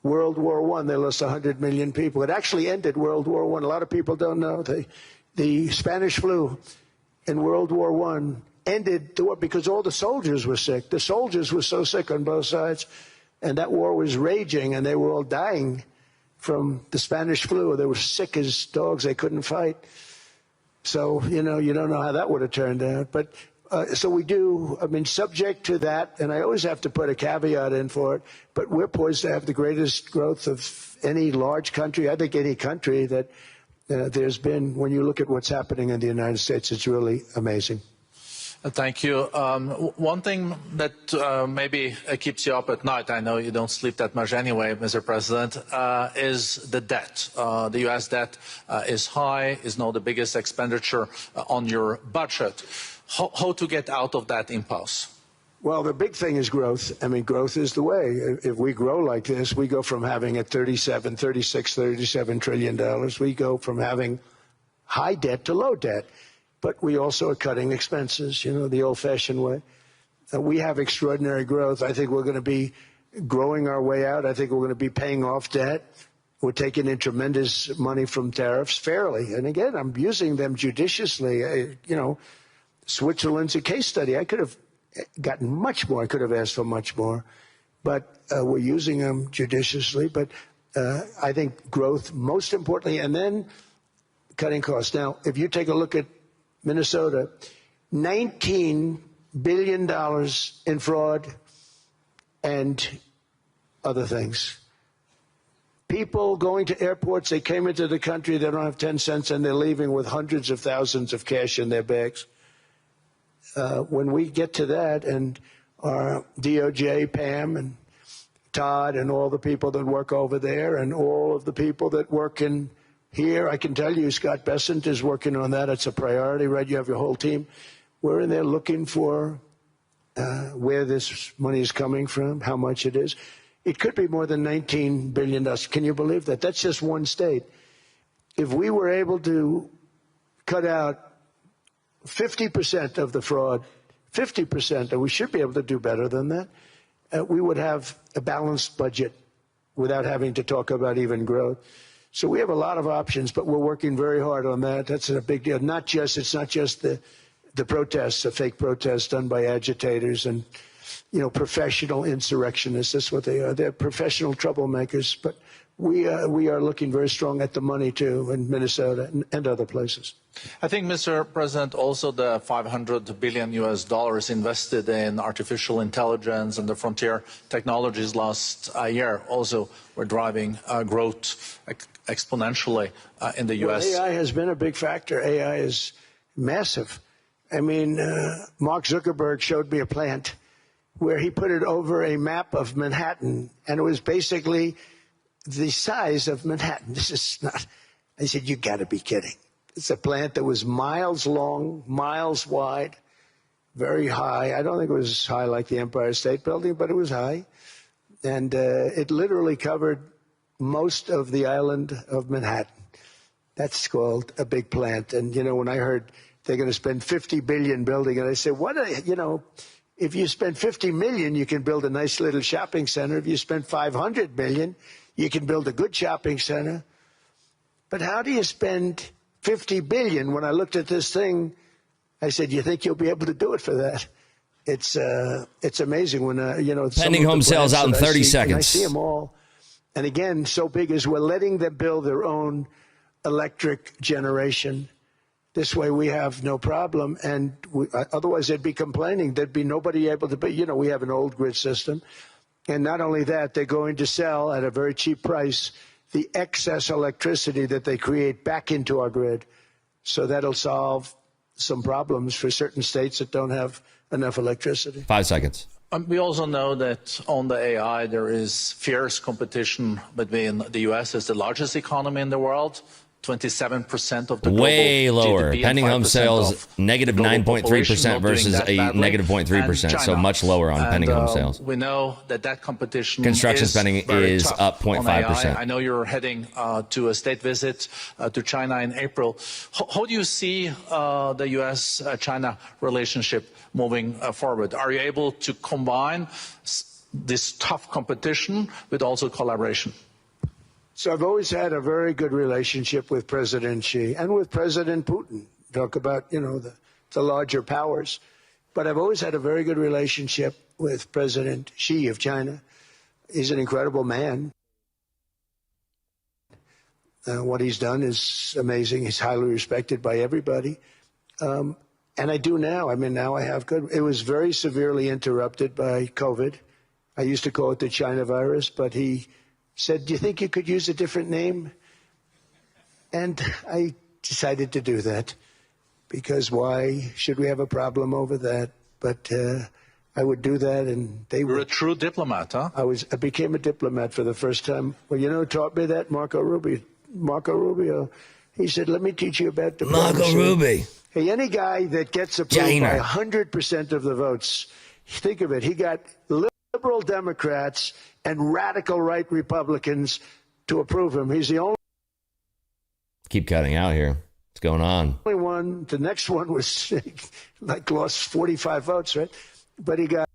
World War I, they lost 100 million people. It actually ended World War I. A lot of people don't know. The Spanish flu in World War I ended the war because all the soldiers were sick. The soldiers were so sick on both sides, and that war was raging, and they were all dying from the Spanish flu. They were sick as dogs. They couldn't fight. So, you don't know how that would have turned out. But so we do, subject to that, and I always have to put a caveat in for it, but we're poised to have the greatest growth of any large country, I think any country that there's been. When you look at what's happening in the United States, it's really amazing. Thank you. One thing that maybe keeps you up at night, I know you don't sleep that much anyway, Mr. President, is the debt. The U.S. debt is high, is now the biggest expenditure on your budget. How to get out of that impasse? Well, the big thing is growth. Growth is the way. If we grow like this, we go from having at $37 trillion, we go from having high debt to low debt. But we also are cutting expenses, the old-fashioned way. We have extraordinary growth. I think we're going to be growing our way out. I think we're going to be paying off debt. We're taking in tremendous money from tariffs fairly. And again, I'm using them judiciously. Switzerland's a case study. I could have gotten much more. I could have asked for much more. But we're using them judiciously. But I think growth, most importantly, and then cutting costs. Now, if you take a look at Minnesota, $19 billion in fraud and other things. People going to airports, they came into the country, they don't have 10 cents, and they're leaving with hundreds of thousands of cash in their bags. When we get to that, and our DOJ, Pam, and Todd, and all the people that work over there, and all of the people that work in here, I can tell you, Scott Bessent is working on that. It's a priority, right? You have your whole team. We're in there looking for where this money is coming from, how much it is. It could be more than $19 billion. Can you believe that? That's just one state. If we were able to cut out 50% of the fraud, 50%, and we should be able to do better than that, we would have a balanced budget without having to talk about even growth. So we have a lot of options, but we're working very hard on that. That's a big deal. It's not just the protests, the fake protests done by agitators and, professional insurrectionists. That's what they are. They're professional troublemakers. But we are looking very strong at the money, too, in Minnesota and other places. I think, Mr. President, also the $500 billion invested in artificial intelligence and the frontier technologies last year also were driving growth exponentially in the U.S. Well, AI has been a big factor. AI is massive. Mark Zuckerberg showed me a plant where he put it over a map of Manhattan, and it was basically the size of Manhattan. This is not, I said, you got to be kidding. It's a plant that was miles long, miles wide, very high. I don't think it was as high like the Empire State Building, but it was high. And it literally covered most of the island of Manhattan. That's called a big plant. And, when I heard they're going to spend $50 billion building it, I said, if you spend $50 million, you can build a nice little shopping center. If you spend $500 million, you can build a good shopping center. But how do you spend $50 billion? When I looked at this thing, I said, you think you'll be able to do it for that? It's amazing when, pending home sales out in 30 seconds. I see them all. And again, so big as we're letting them build their own electric generation. This way we have no problem. And otherwise they'd be complaining. There'd be nobody able to, but we have an old grid system. And not only that, they're going to sell at a very cheap price the excess electricity that they create back into our grid. So that'll solve some problems for certain states that don't have enough electricity. 5 seconds. We also know that on the AI, there is fierce competition between the U.S. as the largest economy in the world, 27% of the global way lower. GDP, Pending home sales, negative 9.3% versus a negative 0.3%. So much lower on pending home sales. We know that competition construction spending is up 0.5%. I know you're heading to a state visit to China in April. How do you see the U.S.-China relationship moving forward? Are you able to combine this tough competition with also collaboration? So I've always had a very good relationship with President Xi and with President Putin. Talk about, the larger powers. But I've always had a very good relationship with President Xi of China. He's an incredible man. What he's done is amazing. He's highly respected by everybody. And I do now. I mean, now I have good. It was very severely interrupted by COVID. I used to call it the China virus, but he said, do you think you could use a different name? And I decided to do that because why should we have a problem over that? But I would do that, and they were. You're a true diplomat, huh? I became a diplomat for the first time. Well, you know who taught me that? Marco Rubio. He said, let me teach you about diplomacy. Marco Rubio. Hey, any guy that gets approved by 100% of the votes, think of it, he got liberal Democrats and radical right Republicans to approve him. He's the only Keep cutting out here. What's going on? one. The next one was like lost 45 votes, right? But he got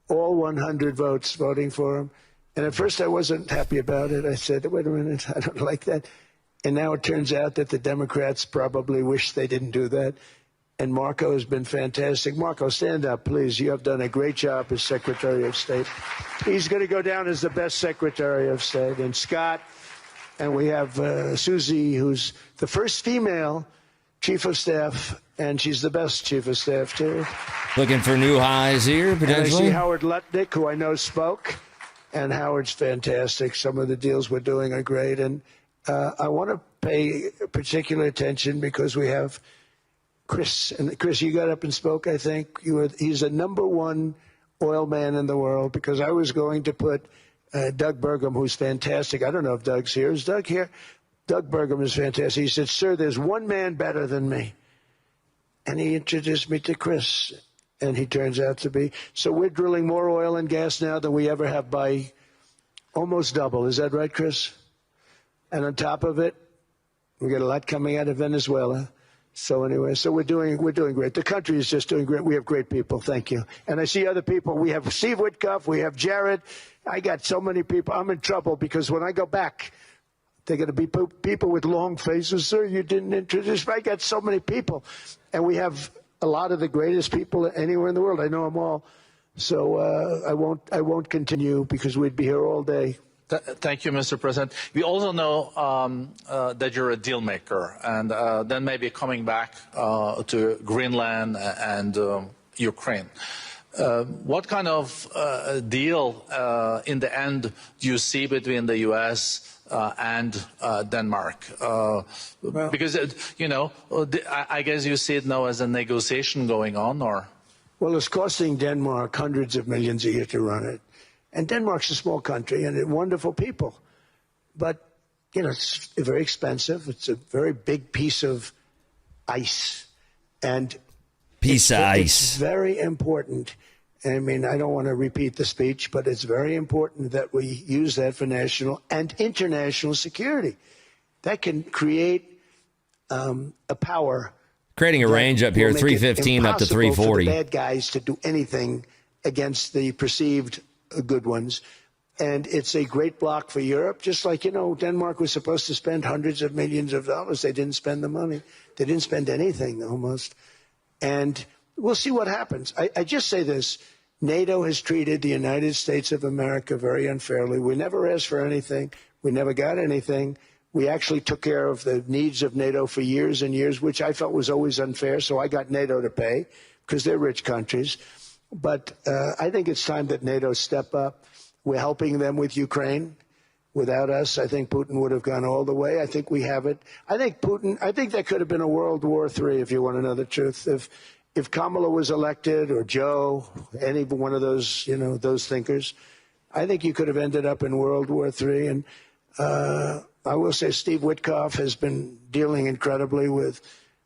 all 100 votes voting for him. And at first I wasn't happy about it. I said, wait a minute, I don't like that. And now it turns out that the Democrats probably wish they didn't do that. And Marco has been fantastic. Marco, stand up, please. You have done a great job as Secretary of State. He's going to go down as the best Secretary of State. And Scott, and we have Susie, who's the first female Chief of Staff, and she's the best Chief of Staff, too. Looking for new highs here, potentially? And I see Howard Lutnick, who I know spoke, and Howard's fantastic. Some of the deals we're doing are great. And I want to pay particular attention because we have Chris. And Chris, you got up and spoke, I think. He's the #1 oil man in the world because I was going to put Doug Burgum, who's fantastic. I don't know if Doug's here. Is Doug here? Doug Burgum is fantastic. He said, sir, there's one man better than me. And he introduced me to Chris, and he turns out to be. So we're drilling more oil and gas now than we ever have by almost double. Is that right, Chris? And on top of it, we got a lot coming out of Venezuela. So anyway, so we're doing great. The country is just doing great. We have great people. Thank you. And I see other people. We have Steve Witkoff. We have Jared. I got so many people. I'm in trouble because when I go back, they're going to be people with long faces. Sir, you didn't introduce me. I got so many people. And we have a lot of the greatest people anywhere in the world. I know them all. So I won't continue because we'd be here all day. Thank you, Mr. President. We also know that you're a deal maker, and then maybe coming back to Greenland and Ukraine. What kind of deal in the end do you see between the U.S. And Denmark? Because, you know, I guess you see it now as a negotiation going on, or? Well, it's costing Denmark hundreds of millions a year to run it. And Denmark's a small country and wonderful people. But, you know, it's very expensive. It's a very big piece of ice. And it's very important. I mean, I don't want to repeat the speech, but it's very important that we use that for national and international security. That can create a power. Creating a range up here, 315 up to 340. For the bad guys to do anything against the perceived good ones. And it's a great block for Europe. Just like, you know, Denmark was supposed to spend hundreds of millions of dollars. They didn't spend the money. They didn't spend anything almost. And we'll see what happens. I just say this. NATO has treated the United States of America very unfairly. We never asked for anything. We never got anything. We actually took care of the needs of NATO for years and years, which I felt was always unfair. So I got NATO to pay because they're rich countries. But I think it's time that NATO step up. We're helping them with Ukraine. Without us, I think Putin would have gone all the way. I think we have it. I think there could have been a World War III, if you want to know the truth. If Kamala was elected, or Joe, any one of those, you know, those thinkers, I think you could have ended up in World War III. And I will say Steve Witkoff has been dealing incredibly with,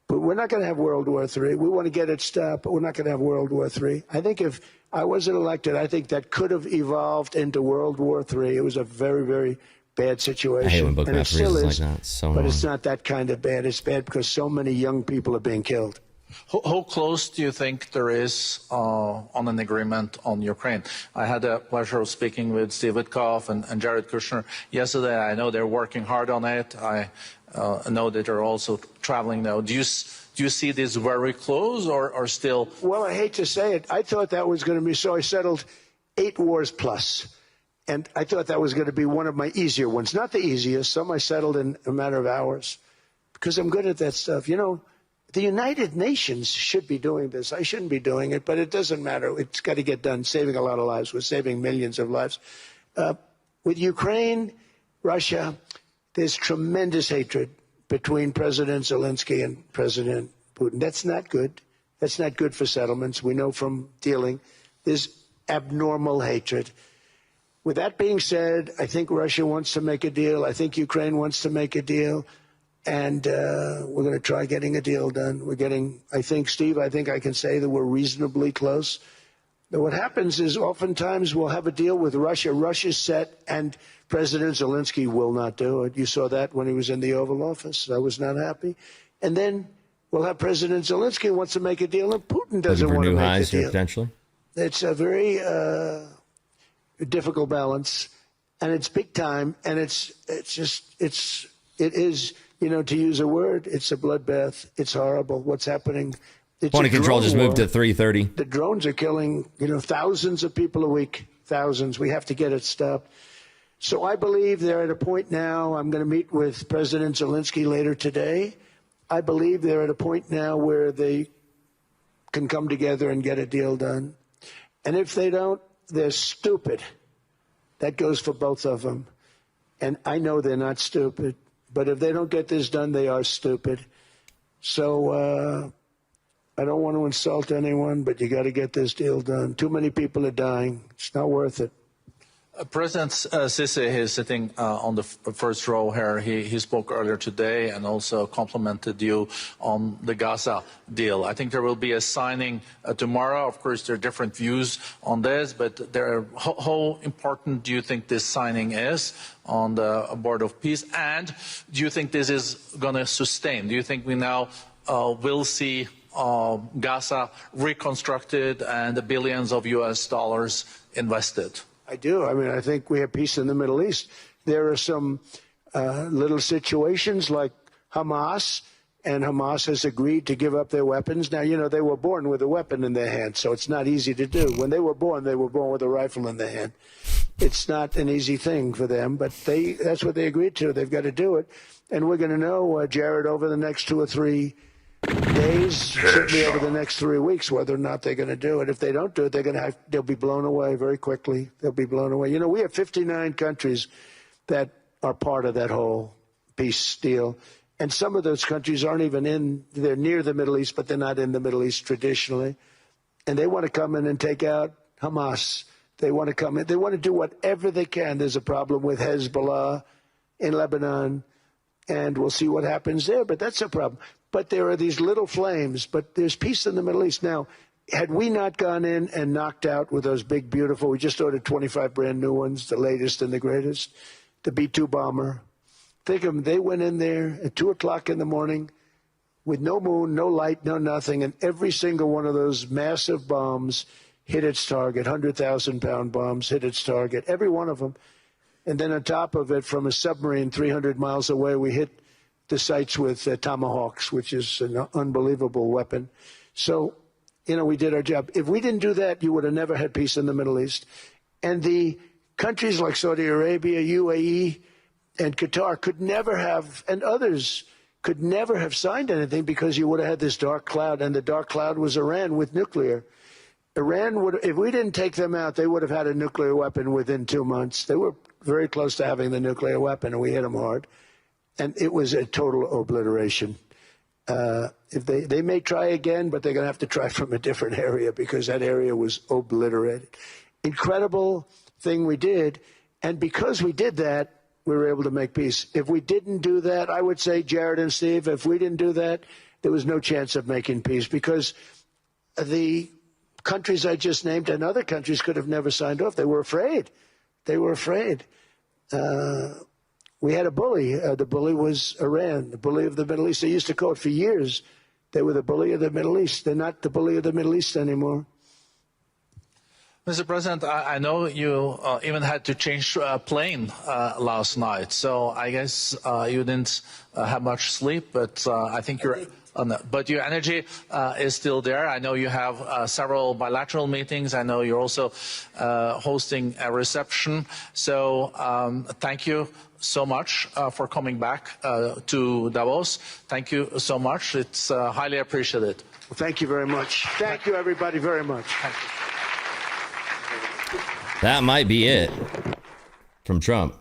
but we're not going to have World War III. We want to get it stopped, but we're not going to have World War III. I think if I wasn't elected, I think that could have evolved into World War III. It was a very, very bad situation. I hate when book and it still is, like that. So but it's not that kind of bad. It's bad because so many young people are being killed. How close do you think there is on an agreement on Ukraine? I had the pleasure of speaking with Steve Witkoff and Jared Kushner yesterday. I know they're working hard on it. I know that they're also traveling now. Do you see this very close or still? Well, I hate to say it. I thought that was going to be so. I settled 8 wars plus. And I thought that was going to be one of my easier ones. Not the easiest. Some I settled in a matter of hours because I'm good at that stuff. You know, the United Nations should be doing this. I shouldn't be doing it, but it doesn't matter. It's got to get done, saving a lot of lives. We're saving millions of lives. With Ukraine, Russia, there's tremendous hatred between President Zelensky and President Putin. That's not good. That's not good for settlements. We know from dealing. There's abnormal hatred. With that being said, I think Russia wants to make a deal. I think Ukraine wants to make a deal. And we're going to try getting a deal done. We're getting, I think, Steve, I think I can say that we're reasonably close. But what happens is oftentimes we'll have a deal with Russia. Russia's set, and President Zelensky will not do it. You saw that when he was in the Oval Office. I was not happy. And then we'll have President Zelensky wants to make a deal, and Putin doesn't want to make a deal. Potentially. It's a very difficult balance, and it's big time, and it is, you know, to use a word, it's a bloodbath. It's horrible what's happening. Point of control just moved to 3:30. The drones are killing, you know, thousands of people a week, thousands. We have to get it stopped. So I believe they're at a point now. I'm going to meet with President Zelensky later today. I believe they're at a point now where they can come together and get a deal done. And if they don't, they're stupid. That goes for both of them. And I know they're not stupid. But if they don't get this done, they are stupid. So I don't want to insult anyone, but you got to get this deal done. Too many people are dying. It's not worth it. President Sisi is sitting on the first row here. He spoke earlier today and also complimented you on the Gaza deal. I think there will be a signing tomorrow. Of course, there are different views on this, but how important do you think this signing is on the Board of Peace? And do you think this is going to sustain? Do you think we now will see Gaza reconstructed and the billions of US dollars invested? I do. I mean, I think we have peace in the Middle East. There are some little situations like Hamas, and Hamas has agreed to give up their weapons. Now, you know, they were born with a weapon in their hand, so it's not easy to do. When they were born with a rifle in their hand. It's not an easy thing for them, but that's what they agreed to. They've got to do it. And we're going to know, Jared, over the next 2 or 3 days, certainly over the next 3 weeks, whether or not they're going to do it. If they don't do it, they'll be blown away very quickly. They'll be blown away. You know, we have 59 countries that are part of that whole peace deal. And some of those countries aren't even they're near the Middle East, but they're not in the Middle East traditionally. And they want to come in and take out Hamas. They want to come in. They want to do whatever they can. There's a problem with Hezbollah in Lebanon, and we'll see what happens there. But that's a problem. But there are these little flames, but there's peace in the Middle East. Now, had we not gone in and knocked out with those big, beautiful, we just ordered 25 brand new ones, the latest and the greatest, the B-2 bomber. Think of them, they went in there at 2 o'clock in the morning with no moon, no light, no nothing, and every single one of those massive bombs hit its target, 100,000-pound bombs hit its target, every one of them. And then on top of it, from a submarine 300 miles away, we hit the sites with Tomahawks, which is an unbelievable weapon. So, you know, we did our job. If we didn't do that, you would have never had peace in the Middle East. And the countries like Saudi Arabia, UAE, and Qatar could never have, and others could never have signed anything because you would have had this dark cloud, and the dark cloud was Iran with nuclear. Iran would, if we didn't take them out, they would have had a nuclear weapon within 2 months. They were very close to having the nuclear weapon, and we hit them hard. And it was a total obliteration. If they may try again, but they're going to have to try from a different area because that area was obliterated. Incredible thing we did. And because we did that, we were able to make peace. If we didn't do that, I would say, Jared and Steve, if we didn't do that, there was no chance of making peace because the countries I just named and other countries could have never signed off. They were afraid. They were afraid. We had a bully. The bully was Iran, the bully of the Middle East. They used to call it for years. They were the bully of the Middle East. They're not the bully of the Middle East anymore. Mr. President, I know you even had to change a plane last night, so I guess you didn't have much sleep, but I think you're... on that. But your energy is still there. I know you have several bilateral meetings. I know you're also hosting a reception. So thank you so much for coming back to Davos. Thank you so much. It's highly appreciated. Well, thank you very much. Thank you, everybody, very much. Thank you. That might be it from Trump.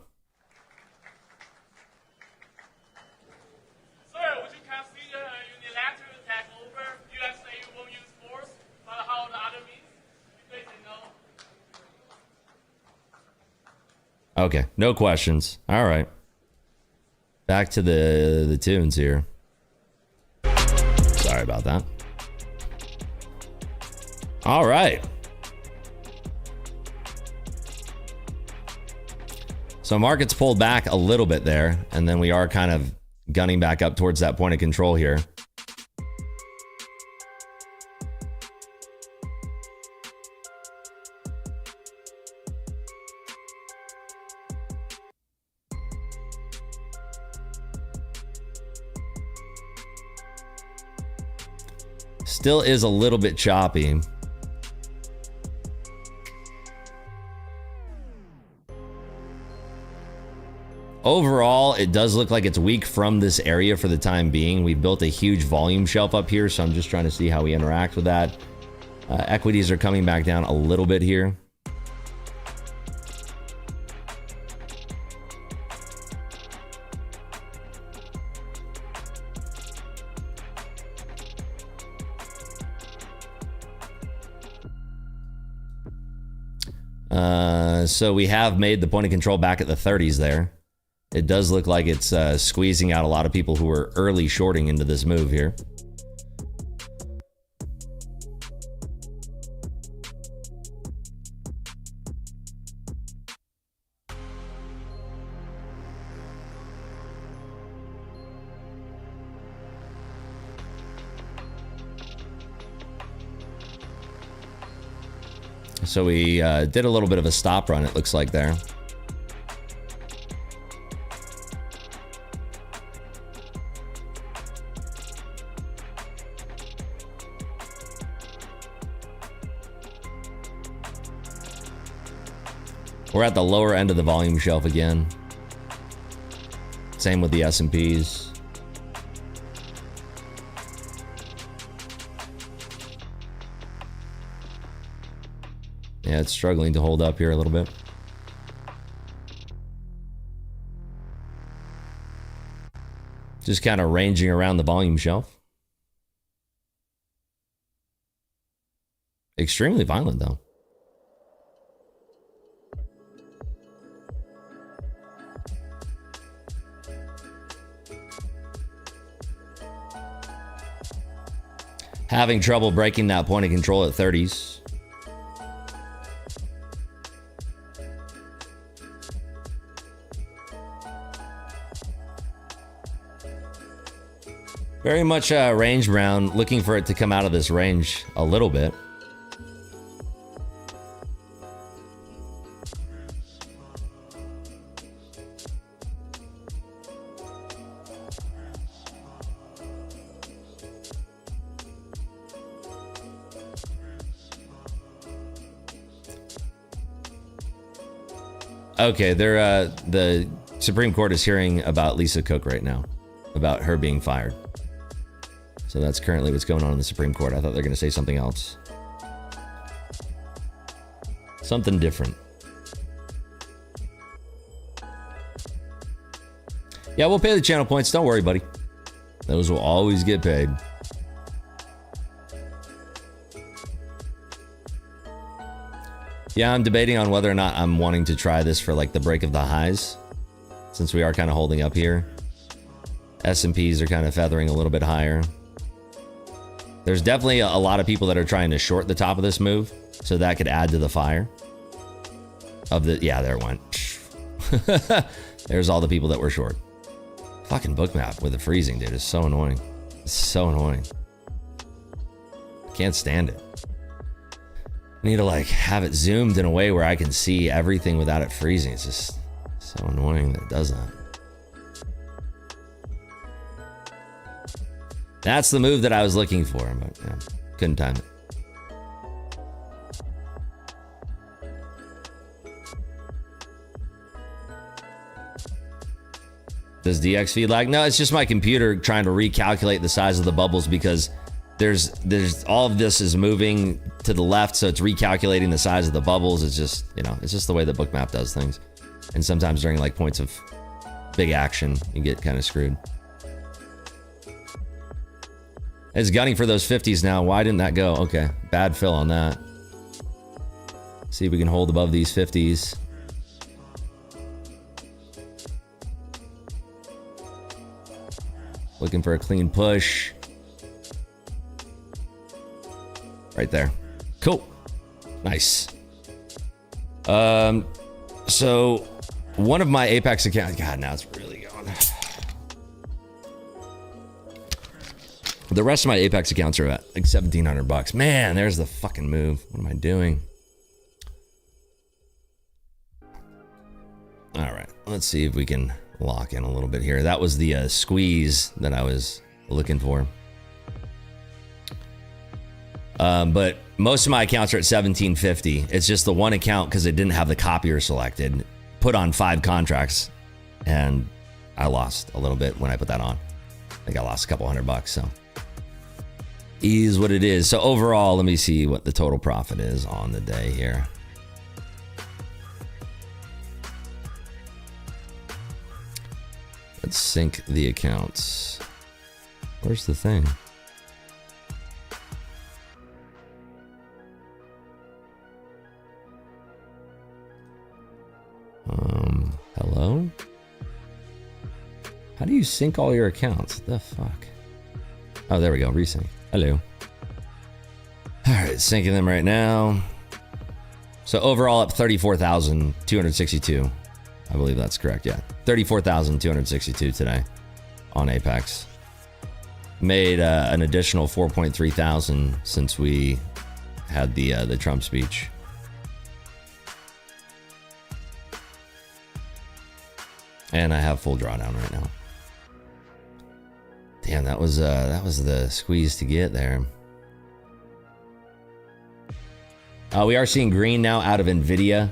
Sir, would you consider a unilateral takeover? U.S. say you won't use force, but how the other means? If they say no. Okay, no questions. All right. Back to the tunes here. Sorry about that. All right. So markets pulled back a little bit there, and then we are kind of gunning back up towards that point of control here. Still is a little bit choppy. Overall, it does look like it's weak from this area for the time being. We've built a huge volume shelf up here, so I'm just trying to see how we interact with that. Equities are coming back down a little bit here. So we have made the point of control back at the 30s there. It does look like it's squeezing out a lot of people who were early shorting into this move here. So we did a little bit of a stop run, it looks like there. We're at the lower end of the volume shelf again. Same with the S&Ps. Yeah, it's struggling to hold up here a little bit. Just kind of ranging around the volume shelf. Extremely violent, though. Having trouble breaking that point of control at 30s. Very much range bound, looking for it to come out of this range a little bit. Okay, the Supreme Court is hearing about Lisa Cook right now, about her being fired. So that's currently what's going on in the Supreme Court. I thought they were going to say something else. Something different. Yeah, we'll pay the channel points. Don't worry, buddy. Those will always get paid. Yeah, I'm debating on whether or not I'm wanting to try this for like the break of the highs, since we are kind of holding up here. S&Ps are kind of feathering a little bit higher. There's definitely a lot of people that are trying to short the top of this move, so that could add to the fire of the, yeah, there it went. There's all the people that were short. Fucking bookmap with the freezing, dude, is so annoying. It's so annoying. Can't stand it. I need to like have it zoomed in a way where I can see everything without it freezing. It's just so annoying that it does that. That's the move that I was looking for, but yeah, couldn't time it. Does DX feed lag? No, it's just my computer trying to recalculate the size of the bubbles because there's all of this is moving to the left, so it's recalculating the size of the bubbles. It's just, you know, it's just the way the bookmap does things. And sometimes during like points of big action, you get kind of screwed. It's gunning for those 50s now. Why didn't that go? Okay, bad fill on that. See if we can hold above these 50s. Looking for a clean push. Right there. Cool. Nice. So one of my Apex accounts, God, now it's really going. The rest of my Apex accounts are at like $1,700. Man, there's the fucking move. What am I doing? All right, let's see if we can lock in a little bit here. That was the squeeze that I was looking for. But most of my accounts are at 1750. It's just the one account because it didn't have the copier selected. Put on 5 contracts, and I lost a little bit when I put that on. I think I lost a couple $100. So is what it is. So overall, let me see what the total profit is on the day here. Let's sync the accounts. Where's the thing? Hello? How do you sync all your accounts? The fuck? Oh, there we go. Resync. Hello. All right, syncing them right now. So overall up 34,262. I believe that's correct. Yeah, 34,262 today on Apex. Made an additional 4.3 thousand since we had the Trump speech. And I have full drawdown right now. Damn, that was the squeeze to get there. We are seeing green now out of Nvidia.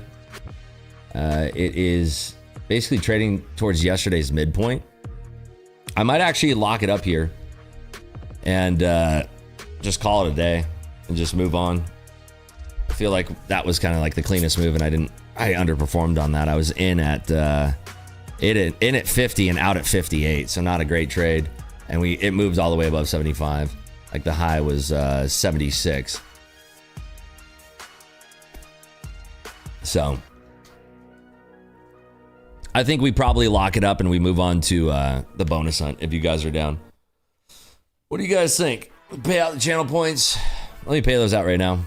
It is basically trading towards yesterday's midpoint. I might actually lock it up here and just call it a day and just move on. I feel like that was kind of like the cleanest move, and I underperformed on that. I was in at 50 and out at 58, so not a great trade. And it moved all the way above 75. Like the high was 76. So I think we probably lock it up and we move on to the bonus hunt if you guys are down. What do you guys think? Pay out the channel points. Let me pay those out right now.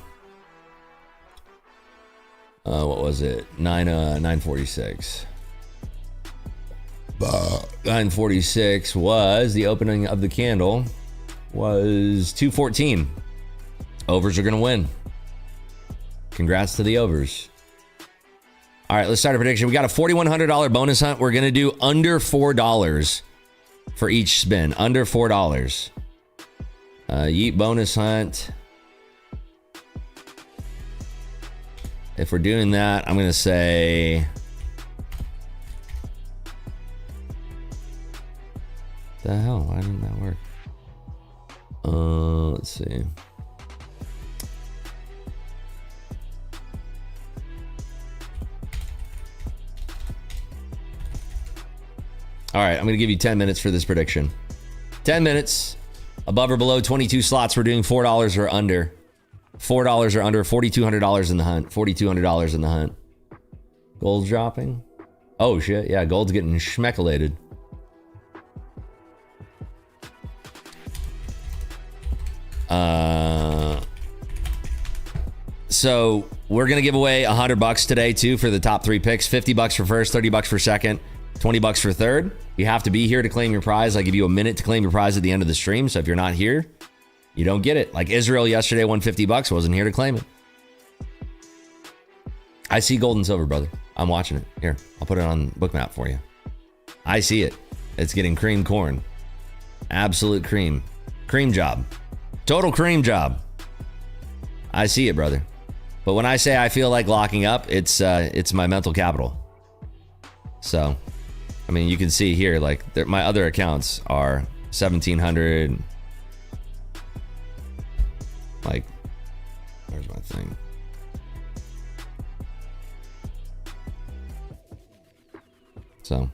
What was it? 946. 946 was the opening of the candle. Was 214. Overs are gonna win. Congrats to the overs. All right, let's start a prediction. We got a $4,100 bonus hunt. We're gonna do under $4 for each spin. Under $4. Yeet bonus hunt. If we're doing that, I'm gonna say the hell, why didn't that work? Let's see. All right, I'm going to give you 10 minutes for this prediction. 10 minutes. Above or below 22 slots, we're doing $4 or under. $4 or under, $4,200 in the hunt. $4,200 in the hunt. Gold's dropping. Oh, shit. Yeah, gold's getting schmeckulated. So we're going to give away $100 today, too, for the top 3 picks. $50 for first, $30 for second. $20 for third. You have to be here to claim your prize. I give you a minute to claim your prize at the end of the stream. So if you're not here, you don't get it. Like Israel yesterday won $50. Wasn't here to claim it. I see gold and silver, brother. I'm watching it. Here, I'll put it on bookmap for you. I see it. It's getting cream corn. Absolute cream. Cream job. Total cream job. I see it, brother. But when I say I feel like locking up, it's my mental capital. So, I mean, you can see here, like, my other accounts are 1,700. Like, where's my thing? So,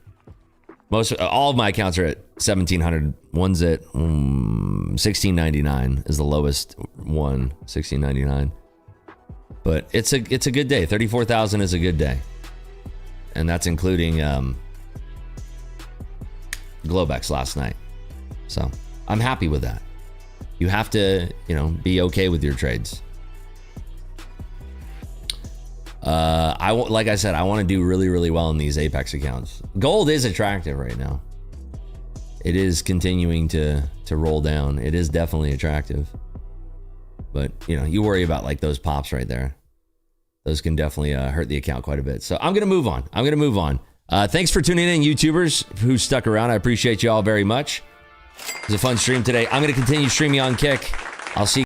all of my accounts are at 1,700. One's at 1,699 is the lowest one, 1,699. But it's a good day. 34,000 is a good day, and that's including Globex last night. So I'm happy with that. You have to, be okay with your trades. Like I said, I want to do really, really well in these Apex accounts. Gold is attractive right now. It is continuing to roll down. It is definitely attractive. But, you worry about like those pops right there. Those can definitely hurt the account quite a bit. So I'm going to move on. Thanks for tuning in, YouTubers who stuck around. I appreciate you all very much. It was a fun stream today. I'm going to continue streaming on Kick. I'll see you.